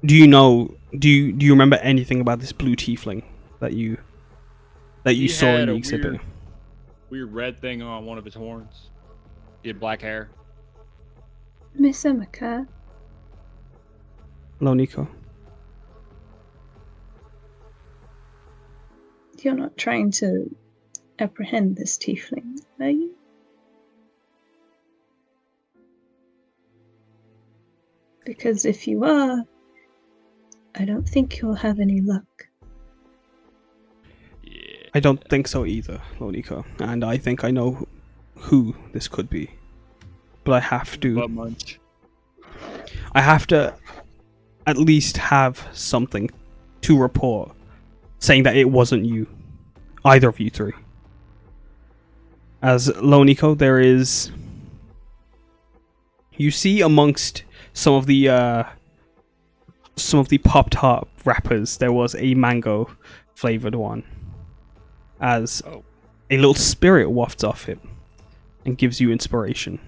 you know? Do you remember anything about this blue tiefling that you He saw in had the a exhibit? weird red thing on one of his horns. He had black hair. Miss Emeka, Hello, Nico. you're not trying to apprehend this tiefling, are you? Because if you are, I don't think you'll have any luck. Yeah. I don't think so either, Lonico, and I think I know who this could be. But I have to. Butt munch. I have to at least have something to report saying that it wasn't you, either of you three. As Lonico, there is. You see amongst some of the Pop Tart wrappers, there was a mango flavored one. As a little spirit wafts off it and gives you inspiration.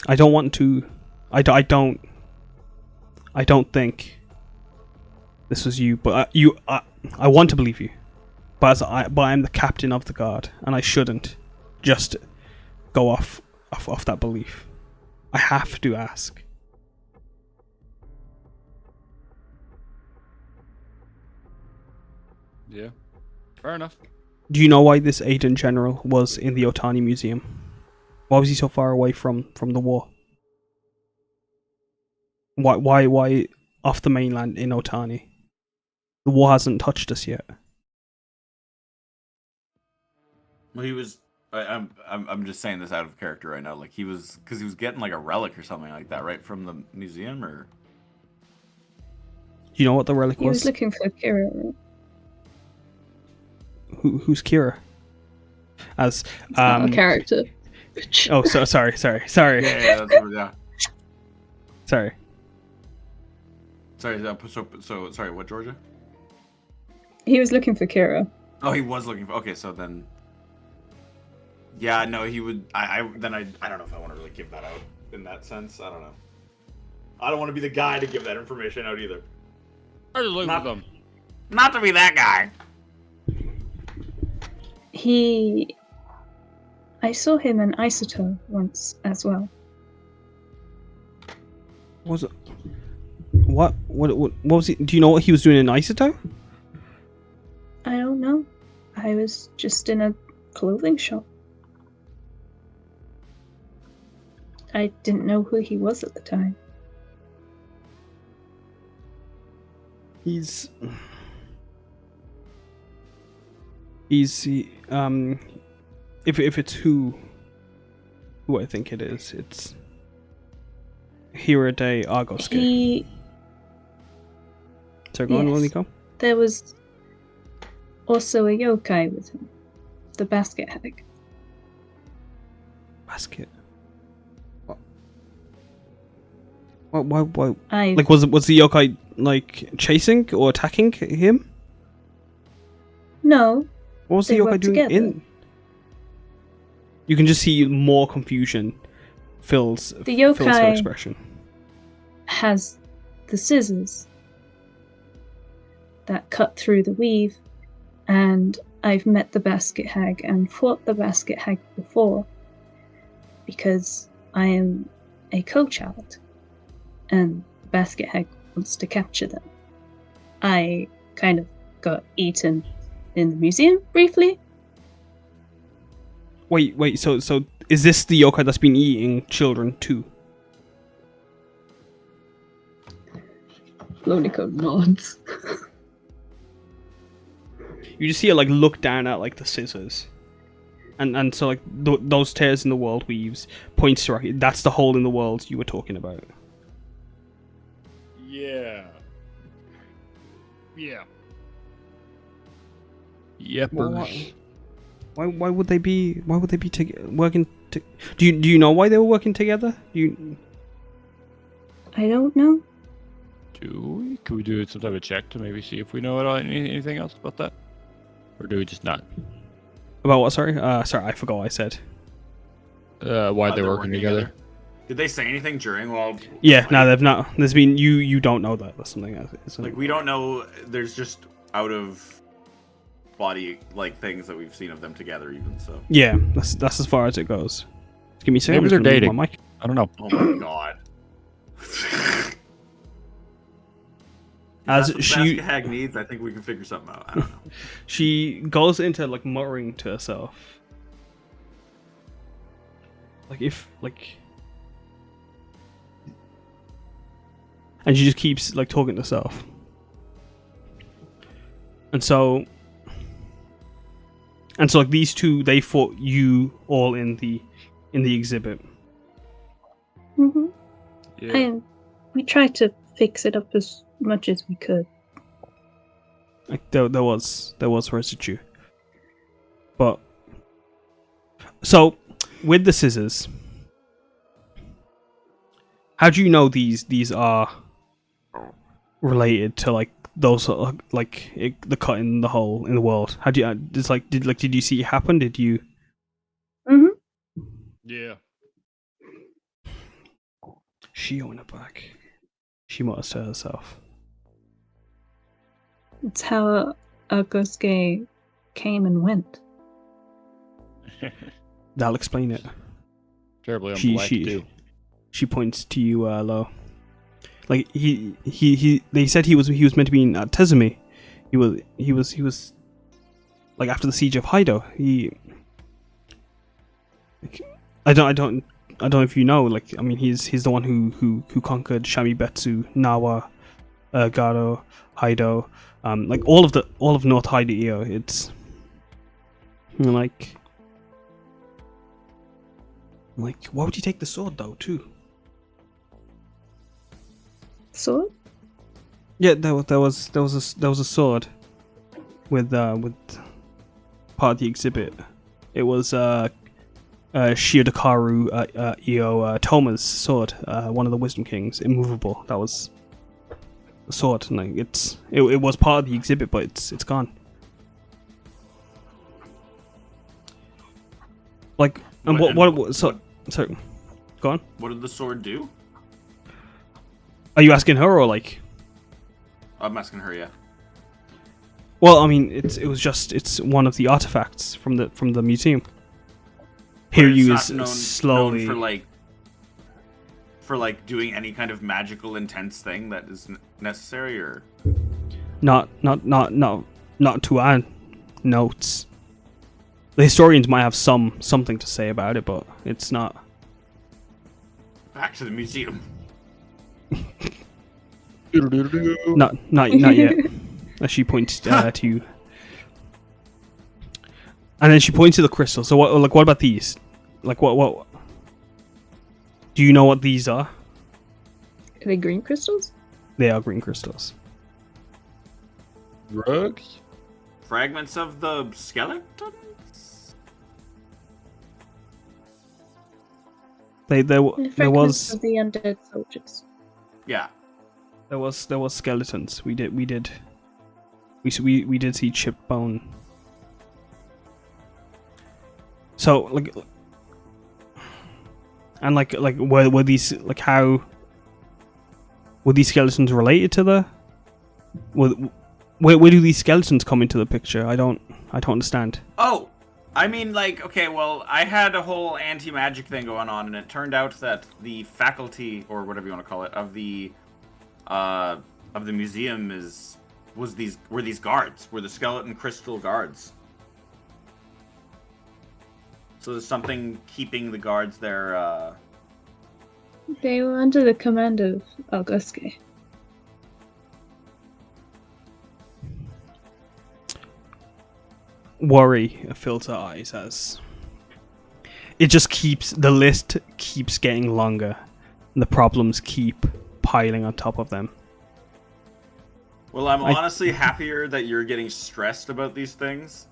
I don't want to. I don't think this was you, but I want to believe you. But I'm the captain of the guard, and I shouldn't just go off that belief. I have to ask. Yeah. Fair enough. Do you know why this Aiden general was in the Otani Museum? Why was he so far away from the war? Why off the mainland in Otani? The war hasn't touched us yet. Well, he was. I'm just saying this out of character right now. Like he was getting like a relic or something like that, right, from the museum, or. Do you know what the relic He was looking for Kira, right? Who's Kira? As It's not a character. Oh, so sorry. Yeah, yeah. Sorry. So sorry. What, Georgia? He was looking for Kira. Oh, he was looking for. Okay, so then. Yeah, no, he would. I don't know if I want to really give that out in that sense. I don't know. I don't want to be the guy to give that information out either. I just look at them. Not to be that guy. I saw him in Isoto once as well. Was it? What was he? Do you know what he was doing in Isoto? I don't know. I was just in a clothing shop. I didn't know who he was at the time. He's if it's who I think it is, it's Hirode Argosuke. So go on, Lonico. There was also a yokai with him, the basket hag. Basket. Why? I Like, was the yokai like chasing or attacking him? No. What was the They yokai worked doing together. in? You can just see more confusion fills her yokai- expression. Has the scissors that cut through the weave, and I've met the basket hag and fought the basket hag before because I am a co-child and the basket hag wants to capture them. I kind of got eaten in the museum briefly. Wait. So is this the yokai that's been eating children too? Lonico nods. You just see her like look down at like the scissors, and so like those tears in the world weaves points to that's the hole in the world you were talking about. Yeah. Yeah. Yepers. Why would they be working? Do you know why they were working together? I don't know. Could we do some type of check to maybe see if we know anything else about that, or do we just not? About what? Sorry. Sorry, I forgot what I said. Why they're working together? Did they say anything during while? Yeah, no, they've not. There's been you don't know that. That's something else. Like we don't know. There's just out of body like things that we've seen of them together, even so. Yeah, that's as far as it goes. Give me a second. Maybe they're I'm just gonna mute dating. my mic. I don't know. Oh my god. As That's what she Basket Hag needs, I think we can figure something out. I don't know. she goes into like muttering to herself, and she just keeps like talking to herself, and so like these two, they fought you all in the exhibit. Mm-hmm. Yeah. We tried to fix it up as much as we could. Like there was residue, but so with the scissors, how do you know these are related to like those the cut in the hole in the world? How do you did you see it happen? Did you? Mm-hmm. Yeah. She on her back. She mutters to herself. It's how Auguste came and went. That'll explain it. Terribly on She black too. she points to you, Lo. Like they said he was meant to be in Tezumi. He was like after the siege of Haido. I don't know if you know. Like I mean, he's the one who conquered Shamibetsu, Nawa, Garo, Haido, like all of North Haido. It's like why would you take the sword though too? Sword? Yeah, there was a sword with part of the exhibit. It was Shiodakaru Io Toma's sword, one of the Wisdom Kings, immovable. That was the sword. And, like it was part of the exhibit, but it's gone. Like and so go on. What did the sword do? Are you asking her or like? I'm asking her, yeah. Well, I mean, it's one of the artifacts from the museum. Here But you it's is not slowly known for doing any kind of magical intense thing that is necessary, or not to our notes. The historians might have something to say about it, but it's not. back to the museum. Not yet. As she points to you, and then she points to the crystal. So what about these? Like what? Do you know what these are? Are they green crystals? They are green crystals. Drugs? Fragments of the skeletons? There Fragments was of the undead soldiers. Yeah. there was skeletons. We did see chipped bone. So like, and like were these like how were these skeletons related to the? Where do these skeletons come into the picture? I don't understand. Oh, I mean, like, okay, well, I had a whole anti-magic thing going on, and it turned out that the faculty, or whatever you want to call it, of the museum were these guards, were the skeleton crystal guards. So there's something keeping the guards there. They were under the command of Auguste. Worry fills her eyes as the list keeps getting longer and the problems keep piling on top of them. Well, I'm honestly happier that you're getting stressed about these things.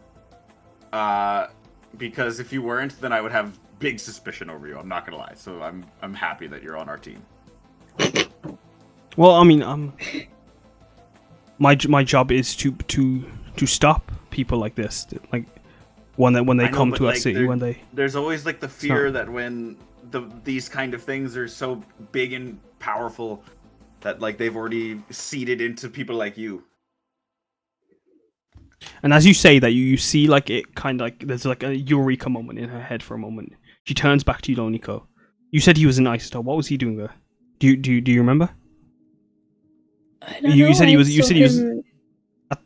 Because if you weren't, then I would have big suspicion over you. I'm not gonna lie. So I'm happy that you're on our team. Well, I mean, my job is to stop people like this, like when they come to our city. When there's always like the fear that when these kind of things are so big and powerful that like they've already seeded into people like you. And as you say that, you see like it kind of like there's like a eureka moment in her head for a moment. She turns back to you, Loniko. You said he was in Isotop. What was he doing there? Do you remember? I don't know. You said he was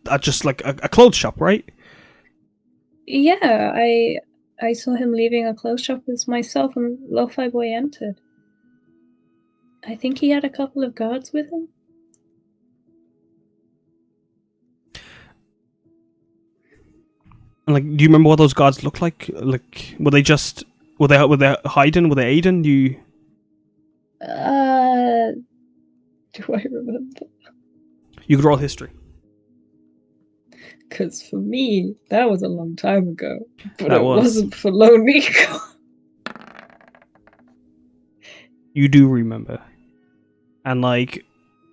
at just like a clothes shop, right? Yeah, I saw him leaving a clothes shop with myself and Lo-Fi Boy entered. I think he had a couple of guards with him. And like, do you remember what those guards looked like? Like, were they hiding? Were they aiding? Do I remember? You could roll history. Because for me, that was a long time ago. But That it was. wasn't for Loniko. You do remember. And like,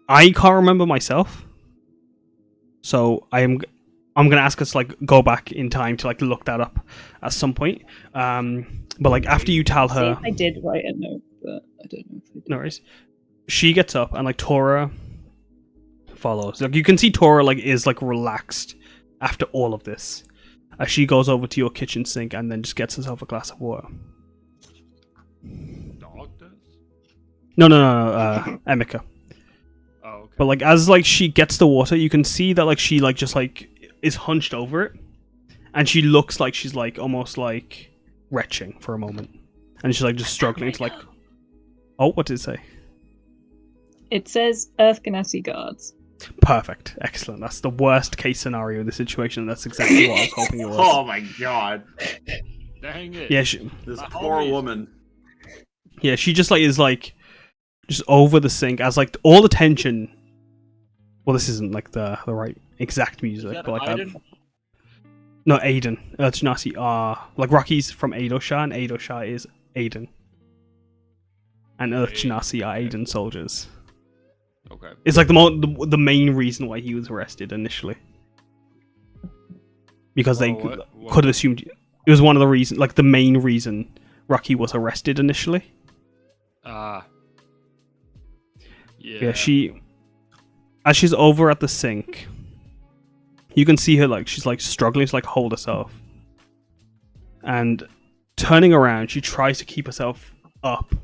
I can't remember myself. So I'm gonna ask us to like go back in time to like look that up at some point. But like after you tell her, I did write a note, but I don't know if I did. No worries. She gets up and like Tora follows. Like you can see Tora like is like relaxed after all of this, as she goes over to your kitchen sink and then just gets herself a glass of water. Dog does? No, Emika. Oh, okay. But like as like she gets the water, you can see that like she like just like is hunched over it, and she looks like she's like almost like retching for a moment, and she's like just struggling to like. Oh, what did it say? It says Earth Ganassi guards. Perfect, excellent. That's the worst case scenario of the situation. That's exactly what I was hoping it was. Oh my god! Dang it. Yeah, This My poor homies. woman. yeah, she just like is like just over the sink as like all the tension. Well, this isn't like the right exact music, Is that but like Aiden? no, Aiden. Janasi are like Rocky's from Aidosha, and Aidosha is Aiden, and Janasi are Aiden soldiers. Okay. It's like the main reason why he was arrested initially, because they What? could have assumed it was one of the reasons, like the main reason Rocky was arrested initially. Yeah. Yeah, as she's over at the sink, you can see her like she's like struggling to like hold herself, and turning around, she tries to keep herself up,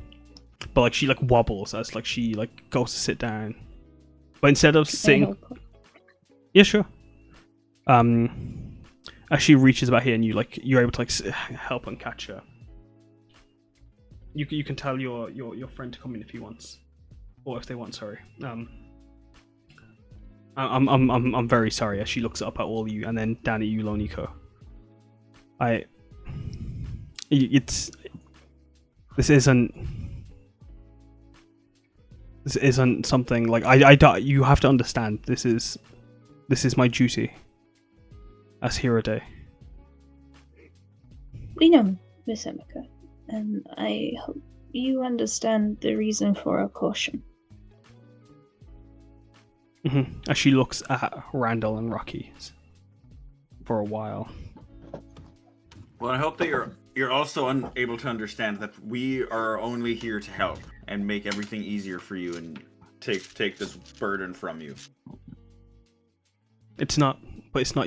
but like she like wobbles as like she like goes to sit down, but instead of sitting, yeah, sure. As she reaches about here, and you're able to like help and catch her. You can tell your friend to come in if he wants, or if they want. Sorry. I'm very sorry. As she looks up at all of you and then down at you, Loniko. This isn't something like you have to understand. This is my duty as Hirode. We know, Miss Emika, and I hope you understand the reason for our caution. As she looks at Randall and Rocky for a while. Well, I hope that you're also able to understand that we are only here to help and make everything easier for you and take this burden from you. It's not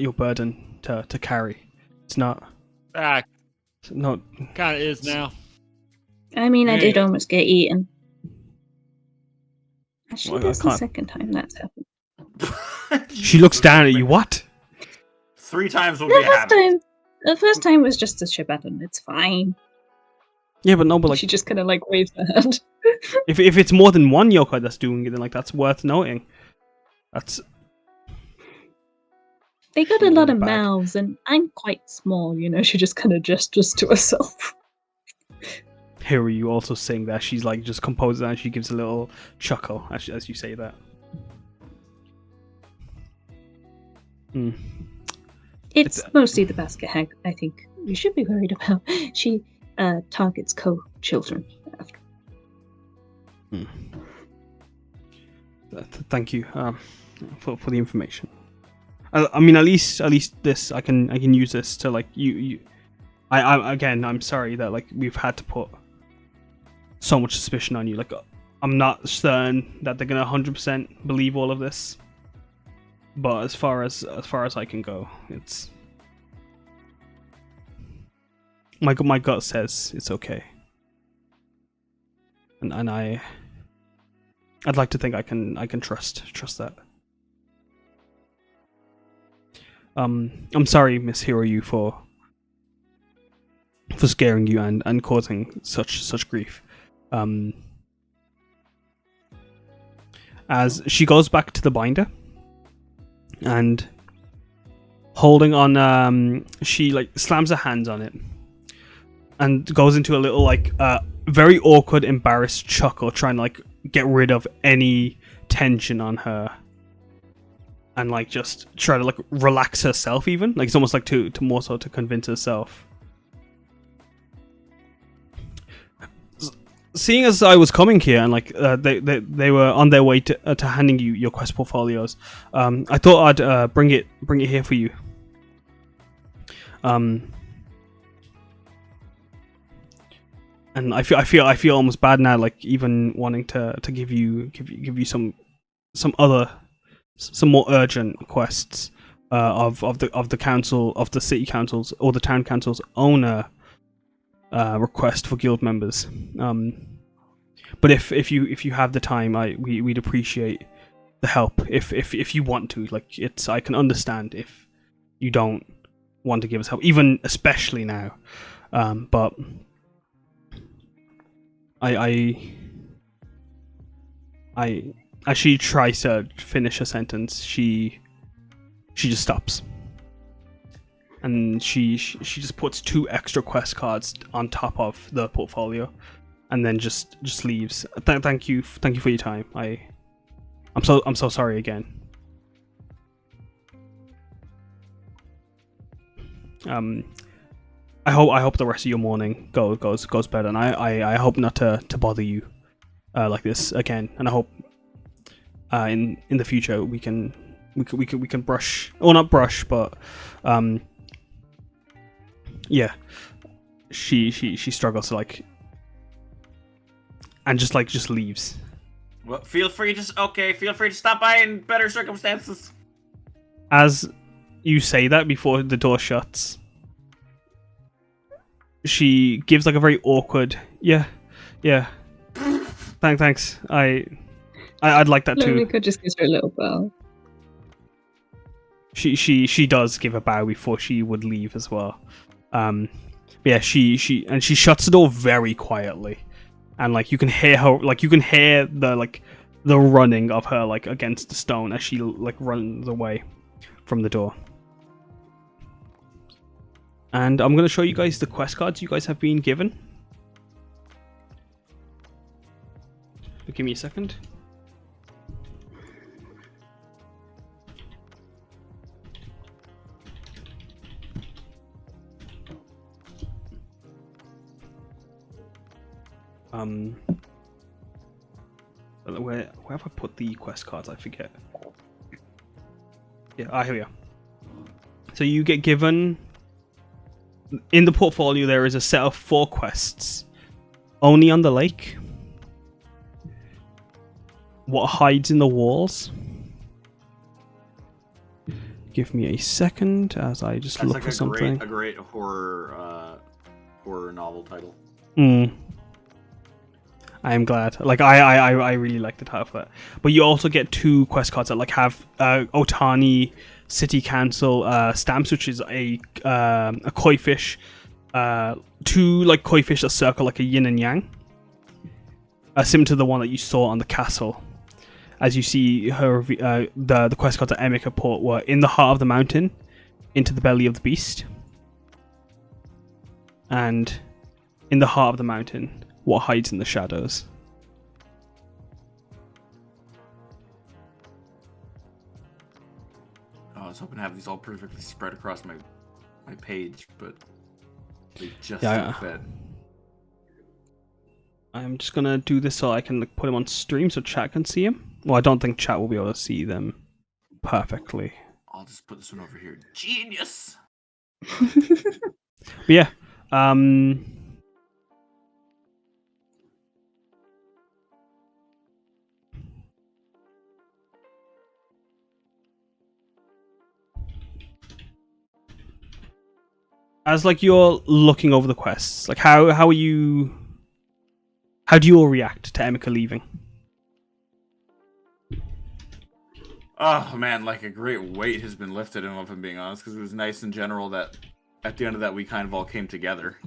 your burden to carry. It's not. Ah, No. kind of is now. I mean, I did Yeah. almost get eaten. Actually, Well, I that's the can't- second time that's happened. She looks down at you. What? 3 times will be a habit. The first time was just a Shibadan. It's fine. Yeah, but no, but like She just kind of like waves her hand. if it's more than one yokai that's doing it, then like that's worth noting. That's They got a lot of Bad. mouths, and I'm quite small, you know. She just kind of gestures to herself. Here you also saying that she's like just composed and she gives a little chuckle as you say that. Mm. It's mostly the basket hag, I think, we should be worried about. She targets co-children. Thank you for the information. I mean, at least this I can use this to like you. I'm sorry that like we've had to put so much suspicion on you. Like I'm not certain that they're gonna 100% believe all of this, but as far as I can go, it's my gut says it's okay, and I'd like to think I can trust that. I'm sorry, Miss Hiroyu, for scaring you and causing such grief. As she goes back to the binder and holding on, she like slams her hands on it and goes into a little like very awkward, embarrassed chuckle, trying to like get rid of any tension on her. And like just try to like relax herself, even like it's almost like to more so to convince herself. Seeing as I was coming here and like they were on their way to handing you your quest portfolios, I thought I'd bring it here for you. And I feel almost bad now, like even wanting to give you some more urgent quests of the council, of the city council's or the town council's owner request for guild members. But if you have the time, we'd appreciate the help. If you want to, like I can understand if you don't want to give us help, even especially now. But I as she tries to finish her sentence, she just stops, and she just puts 2 extra quest cards on top of the portfolio, and then just leaves. Thank you for your time. I'm so sorry again. I hope the rest of your morning goes better, and I hope not to bother you like this again, and I hope in the future we can brush, or not brush, but yeah, she struggles to like, and just leaves. Well, feel free to stop by in better circumstances. As you say that, before the door shuts, she gives like a very awkward yeah thanks. I'd like that too. Lumika just gives her a little bow. She does give a bow before she would leave as well. Yeah, she shuts the door very quietly, and like you can hear her, like you can hear the running of her like against the stone as she like runs away from the door. And I'm gonna show you guys the quest cards you guys have been given. But give me a second. Where have I put the quest cards? I forget. Yeah, here we are. So you get given, in the portfolio there is a set of 4 quests. Only on the lake. What hides in the walls. Give me a second as I just look for something. A great horror novel title. I am glad. Like I really like the title for that. But you also get 2 quest cards that like have Otani City Council stamps, which is a koi fish, 2 like koi fish that circle like a yin and yang, similar to the one that you saw on the castle. As you see, her the quest cards that Emika put were in the heart of the mountain, into the belly of the beast, and in the heart of the mountain, what hides in the shadows. Oh, hoping to have these all perfectly spread across my page, but they just Yeah. don't fit. I'm just gonna do this so I can like, put him on stream so chat can see him. Well, I don't think chat will be able to see them perfectly. I'll just put this one over here. Genius. But yeah, as like you're looking over the quests, like how do you all react to Emika leaving? Oh man, like a great weight has been lifted, if I'm being honest, because it was nice in general that at the end of that we kind of all came together.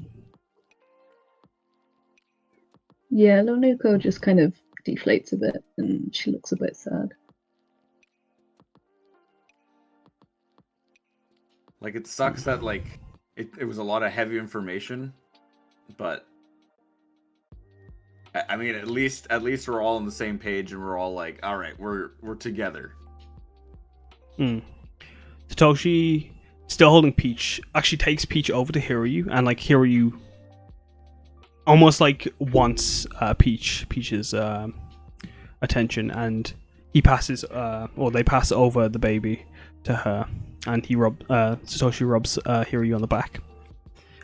Yeah, Lonuko just kind of deflates a bit and she looks a bit sad. Like it sucks that like it was a lot of heavy information, but I mean at least we're all on the same page and we're all like, all right, we're together. Satoshi, still holding Peach, actually takes Peach over to Hiryu, and like Hiryu almost like wants Peach's attention, and he passes or they pass over the baby to her, and Satoshi rubs Hiryu on the back.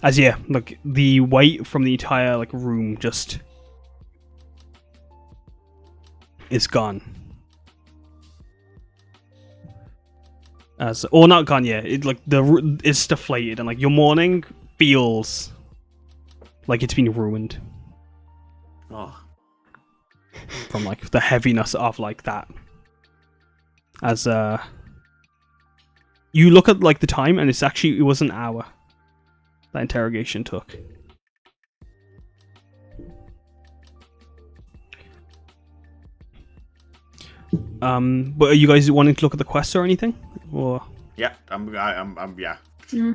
As yeah, like the weight from the entire like room just is gone. Or not gone yet. It like it's deflated, and like your morning feels like it's been ruined. Oh, from like the heaviness of like that. As you look at like the time, and it was an hour that interrogation took. But are you guys wanting to look at the quests or anything? Or yeah, I'm yeah. Mm-hmm.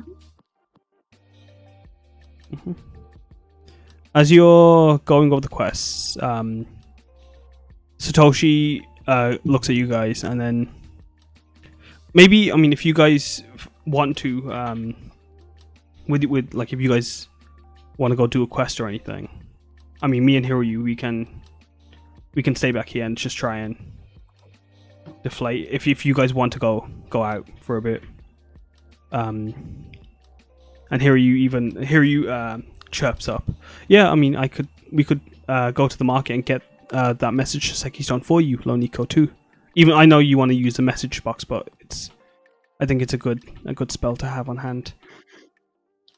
As you're going over the quests, Satoshi looks at you guys, and then maybe, I mean, if you guys want to, with like, if you guys want to go do a quest or anything, I mean, me and Hiryu, we can stay back here and just try and deflate. If you guys want to go out for a bit, and Hiryu chirps up. Yeah, I mean, we could go to the market and get that message Seki's done for you, Loniko, too. Even I know you want to use the message box, but I think it's a good spell to have on hand.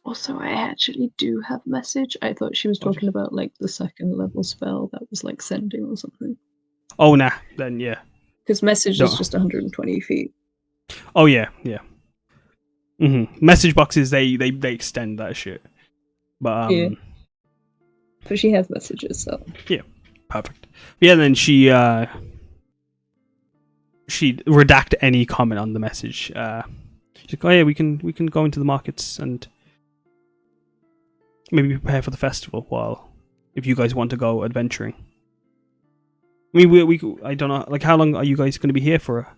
Also, I actually do have message. I thought she was talking about like the second level spell that was like sending or something. Oh nah, then yeah. Because message is just 120 feet. Oh yeah. Message boxes they extend that shit. But yeah. But she has messages, so yeah, perfect. Yeah, then she redact any comment on the message. She's like, oh yeah, we can go into the markets and maybe prepare for the festival if you guys want to go adventuring. I mean, I don't know, like, how long are you guys going to be here for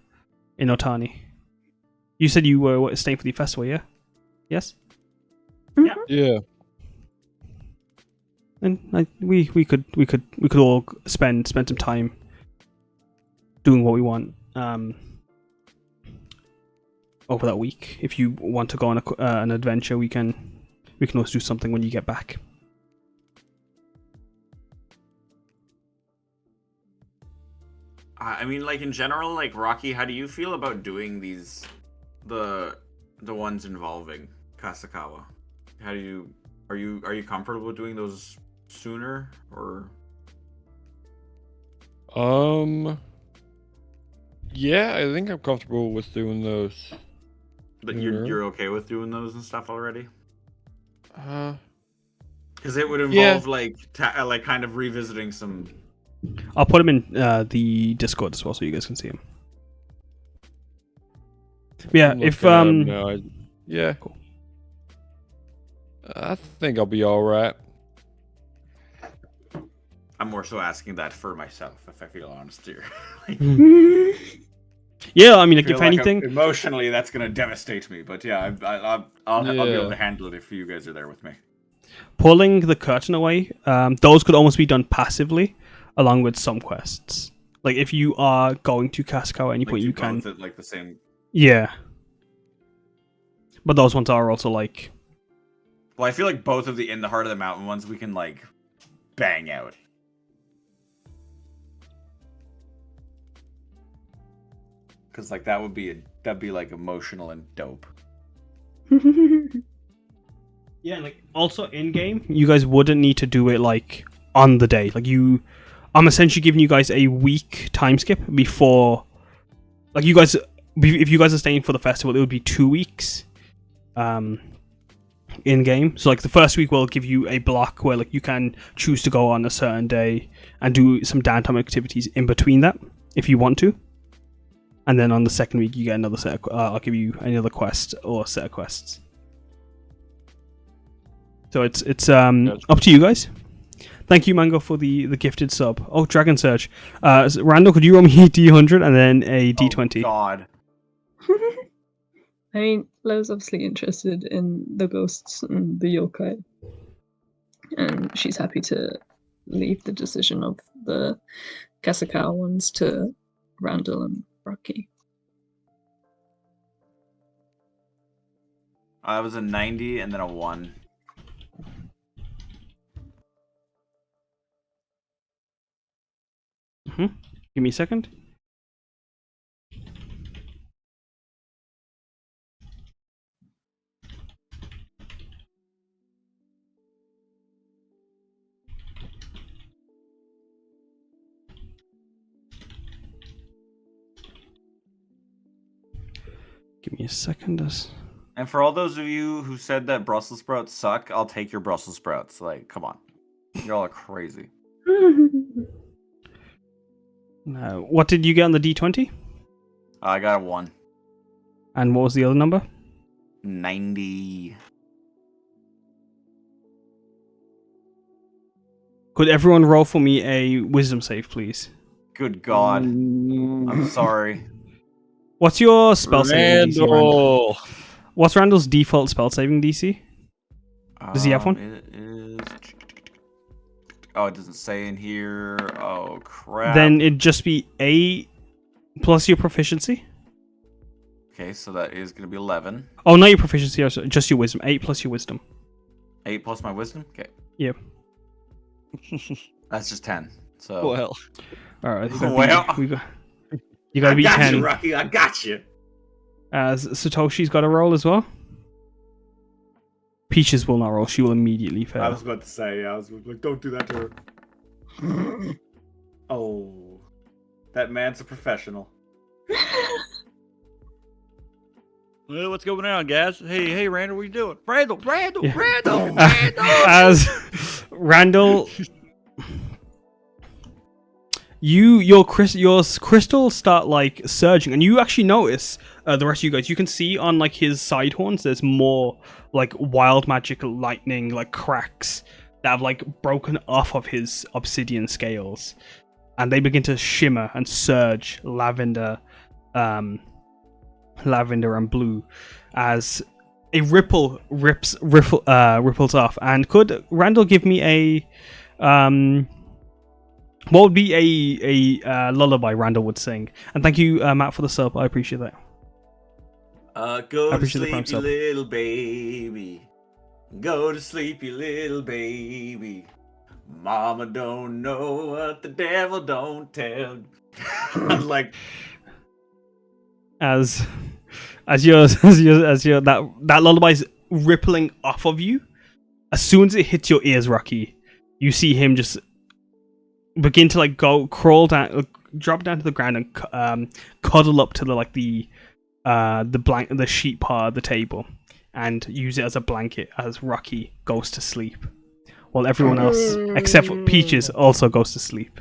in Otani? You said you were staying for the festival, yeah? Yes? Yeah. And we could all spend some time doing what we want over that week. If you want to go on an adventure, we can also do something when you get back. I mean, like in general, like Rocky, how do you feel about doing these, the ones involving Kasakawa? Are you comfortable with doing those sooner or? Yeah, I think I'm comfortable with doing those. But you're okay with doing those and stuff already? Because it would Yeah. involve like kind of revisiting some. I'll put him in the Discord as well, so you guys can see him. Yeah, if yeah, cool. I think I'll be all right. I'm more so asking that for myself, if I feel honest here. Yeah, I mean, like feel if like anything, emotionally that's gonna devastate me. But yeah, I'll be able Yeah. to handle it if you guys are there with me. pulling the curtain away, those could almost be done passively, along with some quests. Like if you are going to Casco at any Like point, do you can. both at like the same. Yeah. But those ones are also like. Well, I feel like both of the In the Heart of the Mountain ones we can like bang out. Because like that'd be like emotional and dope. Yeah, like also in game, you guys wouldn't need to do it like on the day. Like I'm essentially giving you guys a week time skip before. Like you guys, if you guys are staying for the festival, it would be 2 weeks. In game, so like the first week will give you a block where like you can choose to go on a certain day and do some downtime activities in between that if you want to, and then on the second week you get another set of, I'll give you another quest or set of quests. So it's up to you guys. Thank you, Mango, for the gifted sub. Oh, Dragon Surge. Randall, could you roll me a D100 and then a D20? Oh, God. I mean, Lo's obviously interested in the ghosts and the yokai, and she's happy to leave the decision of the Kasakawa ones to Randall and Rocky. I was a 90 and then a 1. Give me a second. Give me a second. And for all those of you who said that Brussels sprouts suck, I'll take your Brussels sprouts. Like, come on. Y'all are crazy. Now, what did you get on the D20? I got a 1. And what was the other number? 90. Could everyone roll for me a wisdom save, please? Good God. I'm sorry. What's your spell saving DC, Randall? Randall. What's Randall's default spell saving DC? Does he have one? It is... Oh, it doesn't say in here. Oh, crap. Then it'd just be 8 plus your proficiency. Okay, so that is going to be 11. Oh, not your proficiency, just your wisdom. 8 plus your wisdom. 8 plus my wisdom? Okay. Yep. That's just 10. So... Well, Alright, you gotta I be got 10. you, Rocky. I got you. Satoshi's got a roll as well. Peaches will not roll. She will immediately fail. I was about to say, I was like, don't do that to her. Oh, that man's a professional. well, what's going on, guys? Hey, Randall, what you doing? Randall. Yeah. As Randall, your crystals start like surging, and you actually notice the rest of you guys. You can see on like his side horns, there's more like wild magic lightning, like cracks that have like broken off of his obsidian scales, and they begin to shimmer and surge lavender and blue as a ripple ripples off. And could Randall give me a what would be a lullaby Randall would sing? And thank you, Matt, for the sub. I appreciate that. Go I to appreciate the prime sleep, you sub. little baby. Go to sleep, you little baby. Mama don't know what the devil don't tell. Like, As your that lullaby's rippling off of you, as soon as it hits your ears, Rocky, you see him just begin to like crawl down, drop down to the ground, and cuddle up to the sheet part of the table, and use it as a blanket as Rocky goes to sleep, while everyone else, except for Peaches, also goes to sleep.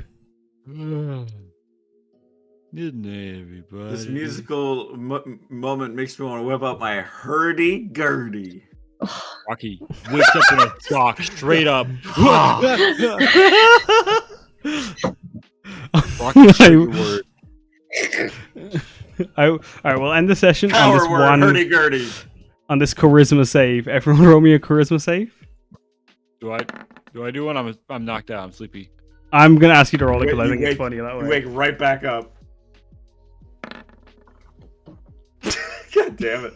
Good night, everybody. this musical moment makes me want to whip out my hurdy-gurdy. Rocky wakes up in a shock, straight up. Rocky said the word. All right, we'll end the session on Power this word, hurdy-gurdy. on this charisma save. Everyone, roll me a charisma save. Do I do one? I'm knocked out. I'm sleepy. I'm gonna ask you to roll it because I You think it's wake- funny that You way. wake right back up. God damn it.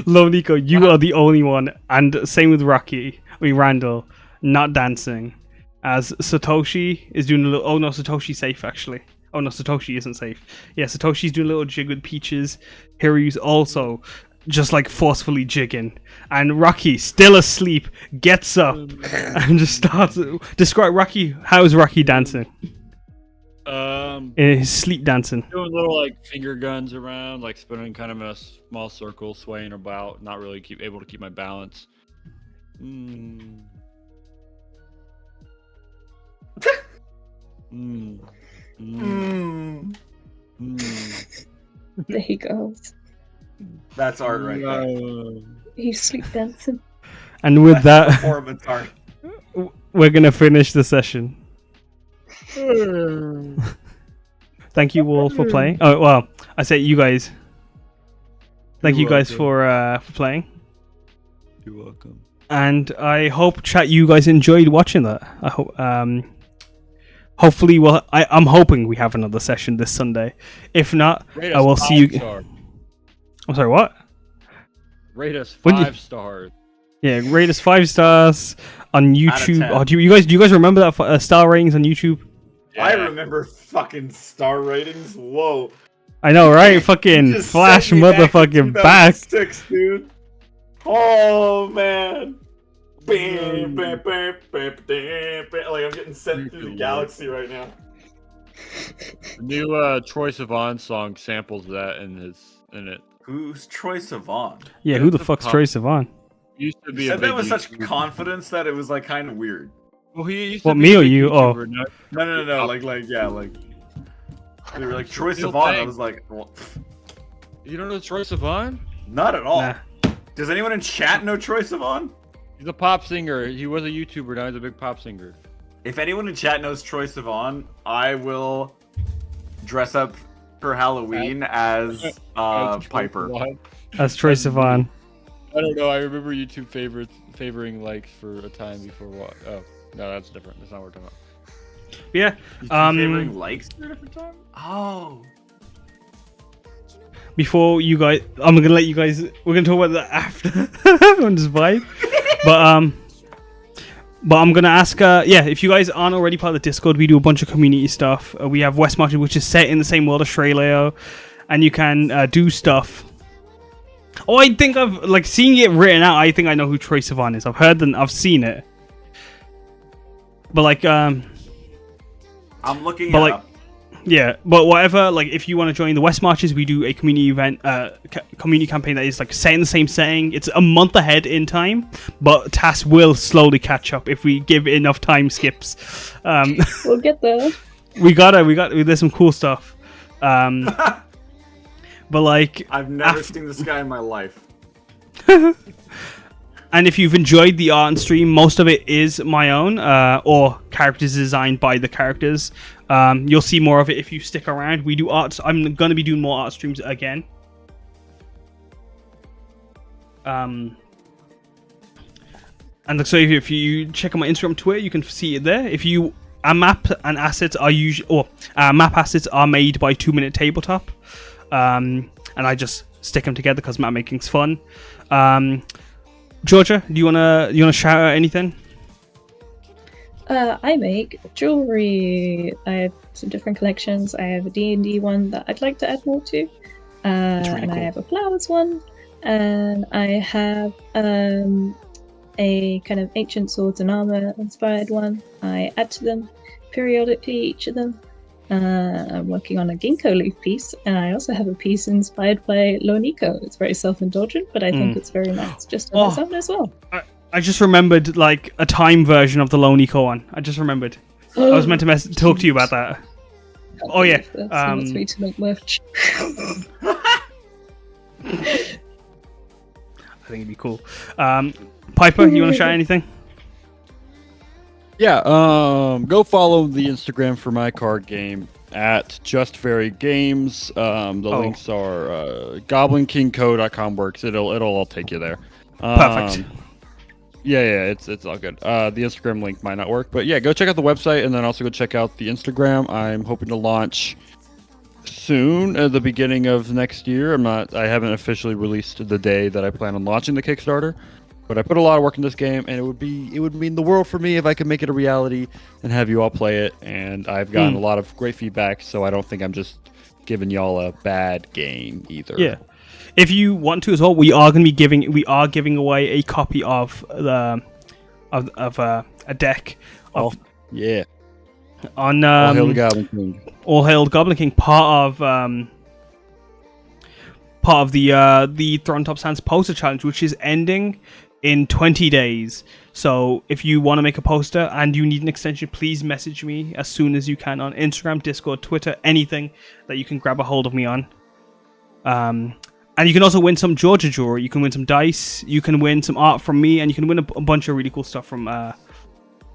Loniko, you are the only one, and same with Randall, not dancing. As Satoshi is doing a little. Oh no, Satoshi's safe actually. Oh no, Satoshi isn't safe. Yeah, Satoshi's doing a little jig with Peaches. Hiryu's also just like forcefully jigging, and Rocky, still asleep, gets up and just starts. Describe Rocky. How is Rocky dancing? In his sleep dancing. Doing little like finger guns around, like spinning kind of in a small circle, swaying about, not really able to keep my balance. Mm. Mm. Mm. Mm. There he goes. That's art right there. He's sleep dancing. And with that, Performance art. we're gonna finish the session. Thank you all for playing. Oh well, I say you guys. Thank you guys for playing. You're welcome. And I hope chat you guys enjoyed watching that. I hope hopefully I'm hoping we have another session this Sunday. If not, Rate I us will see you. 5 stars. I'm sorry, what? Rate us What'd you- 5 stars. Yeah, rate us 5 stars on YouTube. 10. Oh, do you guys remember that star ratings on YouTube? I Yeah. remember fucking star ratings. Whoa. I know, right? Fucking Just flash sent me motherfucking back. 2006, dude. Oh man. Bam, bam, bam, bam, bam, bam. Like I'm getting sent through the galaxy right now. The new Troye Sivan song samples that in it. Who's Troye Sivan? Yeah, who the It's a fuck's pop- Troye Sivan? Used to be You a said big that with such YouTuber. confidence that it was like kind of weird. Well, he used What, to be me a or big you? Oh. YouTuber, now- No. Like they were like Troye Real Sivan. I thing. was like, well, You don't know Troye Sivan? not at all. Nah. Does anyone in chat know Troye Sivan? He's a pop singer. He was a YouTuber. Now he's a big pop singer. If anyone in chat knows Troye Sivan, I will dress up for Halloween as Piper. Sivan. That's Troye Sivan. I don't know. I remember YouTube favoring likes for a time before what? Oh, no, that's different. That's not what we're talking about. Yeah. You Um, favoring likes for a different time? Oh. Before you guys, I'm gonna let you guys. We're gonna talk about that after on this vibe. But I'm gonna ask. Yeah, if you guys aren't already part of the Discord, we do a bunch of community stuff. We have West Market, which is set in the same world as Shreleo, and you can do stuff. Oh, I think I've like seeing it written out. I think I know who Troye Sivan is. I've heard them. I've seen it. But like, I'm looking But, it like, up. yeah, but whatever. Like, if you want to join the West Marches, we do a community event, community campaign that is like set in the same setting. It's a month ahead in time, but tasks will slowly catch up if we give enough time skips. We'll get there. There's some cool stuff. But like, I've never seen this guy in my life. and if you've enjoyed the art and stream, most of it is my own, or characters designed by the characters. You'll see more of it if you stick around. We do art. I'm gonna be doing more art streams again. And so if you check out my Instagram, Twitter, you can see it there. If you map and assets are map assets are made by 2 Minute Tabletop, and I just stick them together because map making's fun. Georgia, do you wanna shout out anything? I make jewelry. I have some different collections. I have a D&D one that I'd like to add more to. really And I cool. have a flowers one. And I have a kind of ancient swords and armor inspired one. I add to them periodically, each of them. I'm working on a ginkgo leaf piece, and I also have a piece inspired by Loniko. It's very self-indulgent, but I think it's very nice just on its own as well. I just remembered like a time version of the Loniko one. I just remembered. I was meant to talk to you about that. Oh yeah. That's wants me to make merch. I think it'd be cool. Piper, you want to shout anything? Yeah, go follow the Instagram for my card game at Just Very Games. The links are goblinkingco.com works. It'll all take you there. Perfect. Yeah, it's all good. The Instagram link might not work, but yeah, go check out the website and then also go check out the Instagram. I'm hoping to launch soon at the beginning of next year. I haven't officially released the day that I plan on launching the Kickstarter, but I put a lot of work in this game, and it would mean the world for me if I could make it a reality and have you all play it. And I've gotten a lot of great feedback, so I don't think I'm just giving y'all a bad game either. Yeah. If you want to as well, we are giving away a copy of a deck of yeah. On All Hail the Goblin King. All Hail the Goblin King, part of the Atop Sands poster challenge, which is ending in 20 days. So if you want to make a poster and you need an extension, please message me as soon as you can on Instagram, Discord, Twitter, anything that you can grab a hold of me on. And you can also win some Georgia jewelry. You can win some dice. You can win some art from me, and you can win a bunch of really cool stuff from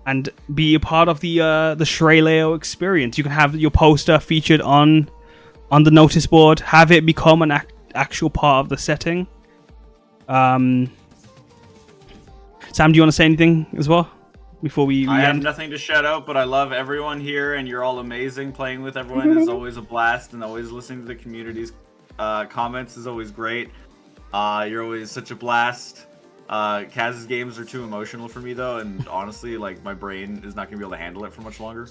and be a part of the Shreleo experience. You can have your poster featured on the notice board. Have it become an actual part of the setting. Sam, do you want to say anything as well before we I have end? nothing to shout out, but I love everyone here, and you're all amazing. Playing with everyone is always a blast, and always listening to the community's comments is always great. You're always such a blast. Kaz's games are too emotional for me though, and honestly, like my brain is not gonna be able to handle it for much longer.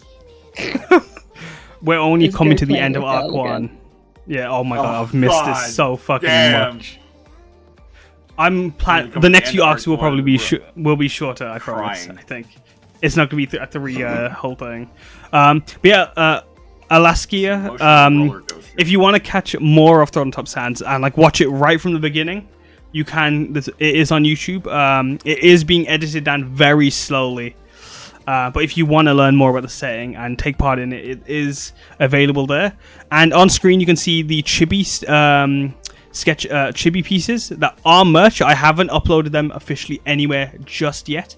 We're only It's coming good to the playing end of with Arc Al 1. again. Yeah, oh my god, I've missed this so fucking much. When we come The to next the few end of arcs will Arc probably one, will be shorter, I promise. crying. I think it's not gonna be a three whole thing. But yeah, Alaskia. Emotional roller coaster. If you want to catch more of Atop Sands and like watch it right from the beginning, you can. It is on YouTube. It is being edited down very slowly. But if you want to learn more about the setting and take part in it, it is available there. And on screen, you can see the chibi chibi pieces that are merch. I haven't uploaded them officially anywhere just yet,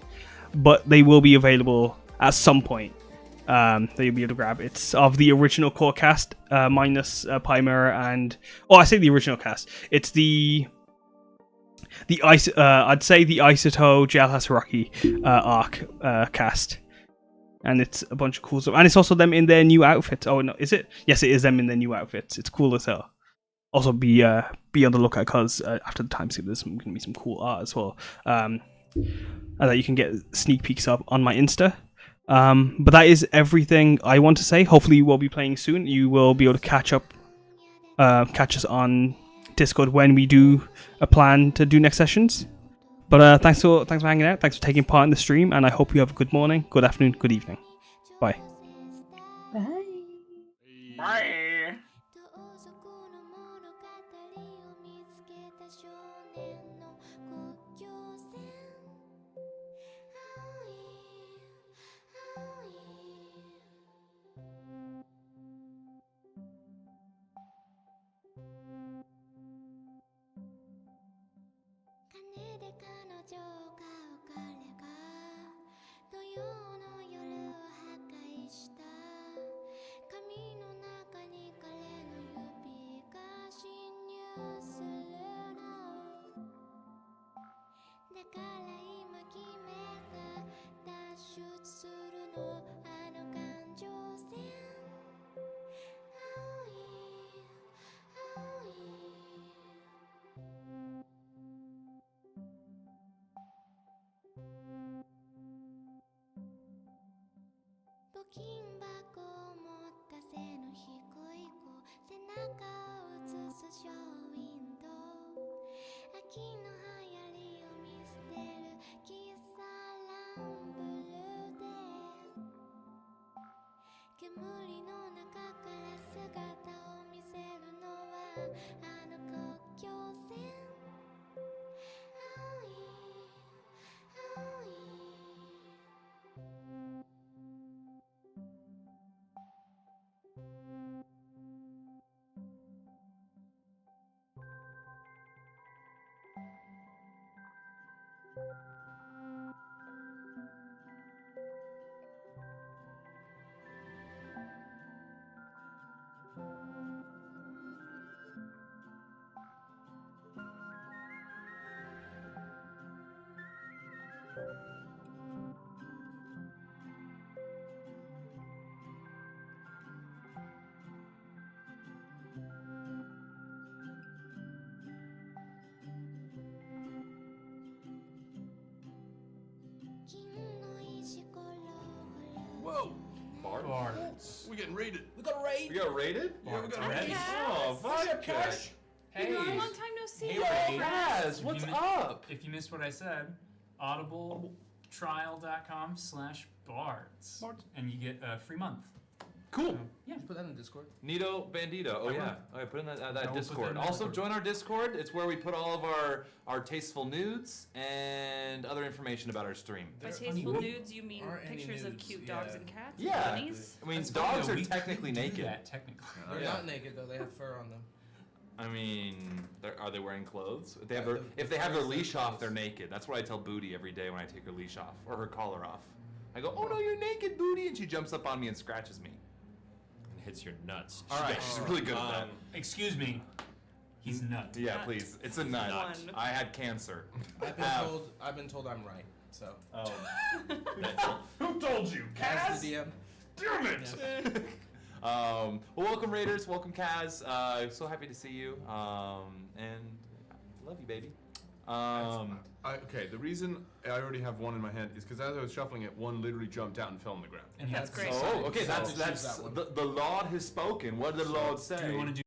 but they will be available at some point. That you'll be able to grab. It's of the original core cast minus Pymera and I say the original cast. It's I'd say the Isoto Jailhouse Rocky arc cast, and it's a bunch of cool stuff. And it's also them in their new outfits. Oh no, is it? Yes, it is them in their new outfits. It's cool as hell. Also, be on the lookout because after the time skip, there's going to be some cool art as well. And that you can get sneak peeks of on my Insta. But that is everything I want to say. Hopefully, you will be playing soon. You will be able to catch us on Discord when we do a plan to do next sessions. But thanks for hanging out. Thanks for taking part in the stream, and I hope you have a good morning, good afternoon, good evening. Bye. Bye. Bye. 盗賊の物語を見つけた少年の国境線青い青い金で彼女を買う彼が土曜の夜を破壊した髪の中に彼の指が侵入するのだから今決めた脱出するのあの感情線青い青い募金箱を持った背の低い子背中を映すショーウィンドウ秋の流行りを見捨てる喫茶ランブルで煙の中から姿を見せるのはあの国境線青い青い Bards. We're getting raided. We got raid. We got raided? Yeah, we got Hi, raided. Oh, What's fuck up, Cash? Hey. Long time no see. Hey, Raz, what's up? If you missed what I said, audibletrial.com/bards. And you get a free month. Cool. Yeah. Put that in the Discord. Nito Bandito. Oh, yeah. Okay, put in that will put that Discord. in the Also, Discord. join our Discord. It's where we put all of our tasteful nudes and other information about our stream. By tasteful nudes, you mean Aren't any pictures of nudes, cute yeah. dogs and cats? Yeah. And bunnies? I mean, That's funny, dogs though. are We technically could do naked. that, technically. They're Yeah. not naked though. They have fur on them. I mean, are they wearing clothes? If they have Yeah, their, the if they have their fur is leash their off, clothes. they're naked. That's what I tell Booty every day when I take her leash off or her collar off. I go, "Oh no, you're naked, Booty," and she jumps up on me and scratches me. And hits your nuts. All right, she's really good at that. Excuse me. He's nut. Yeah, Nut. please. It's a nut. One. I had cancer. I've been told I'm right. So. Oh. Who told you? As the DM. Damn it! Well, welcome Raiders, welcome Kaz. So happy to see you. And love you, baby. Okay, the reason I already have one in my hand is because as I was shuffling it, one literally jumped out and fell on the ground. And That's great. Oh, okay. So That's choose that one. the Lord has spoken. What did the Lord say? Do you want to do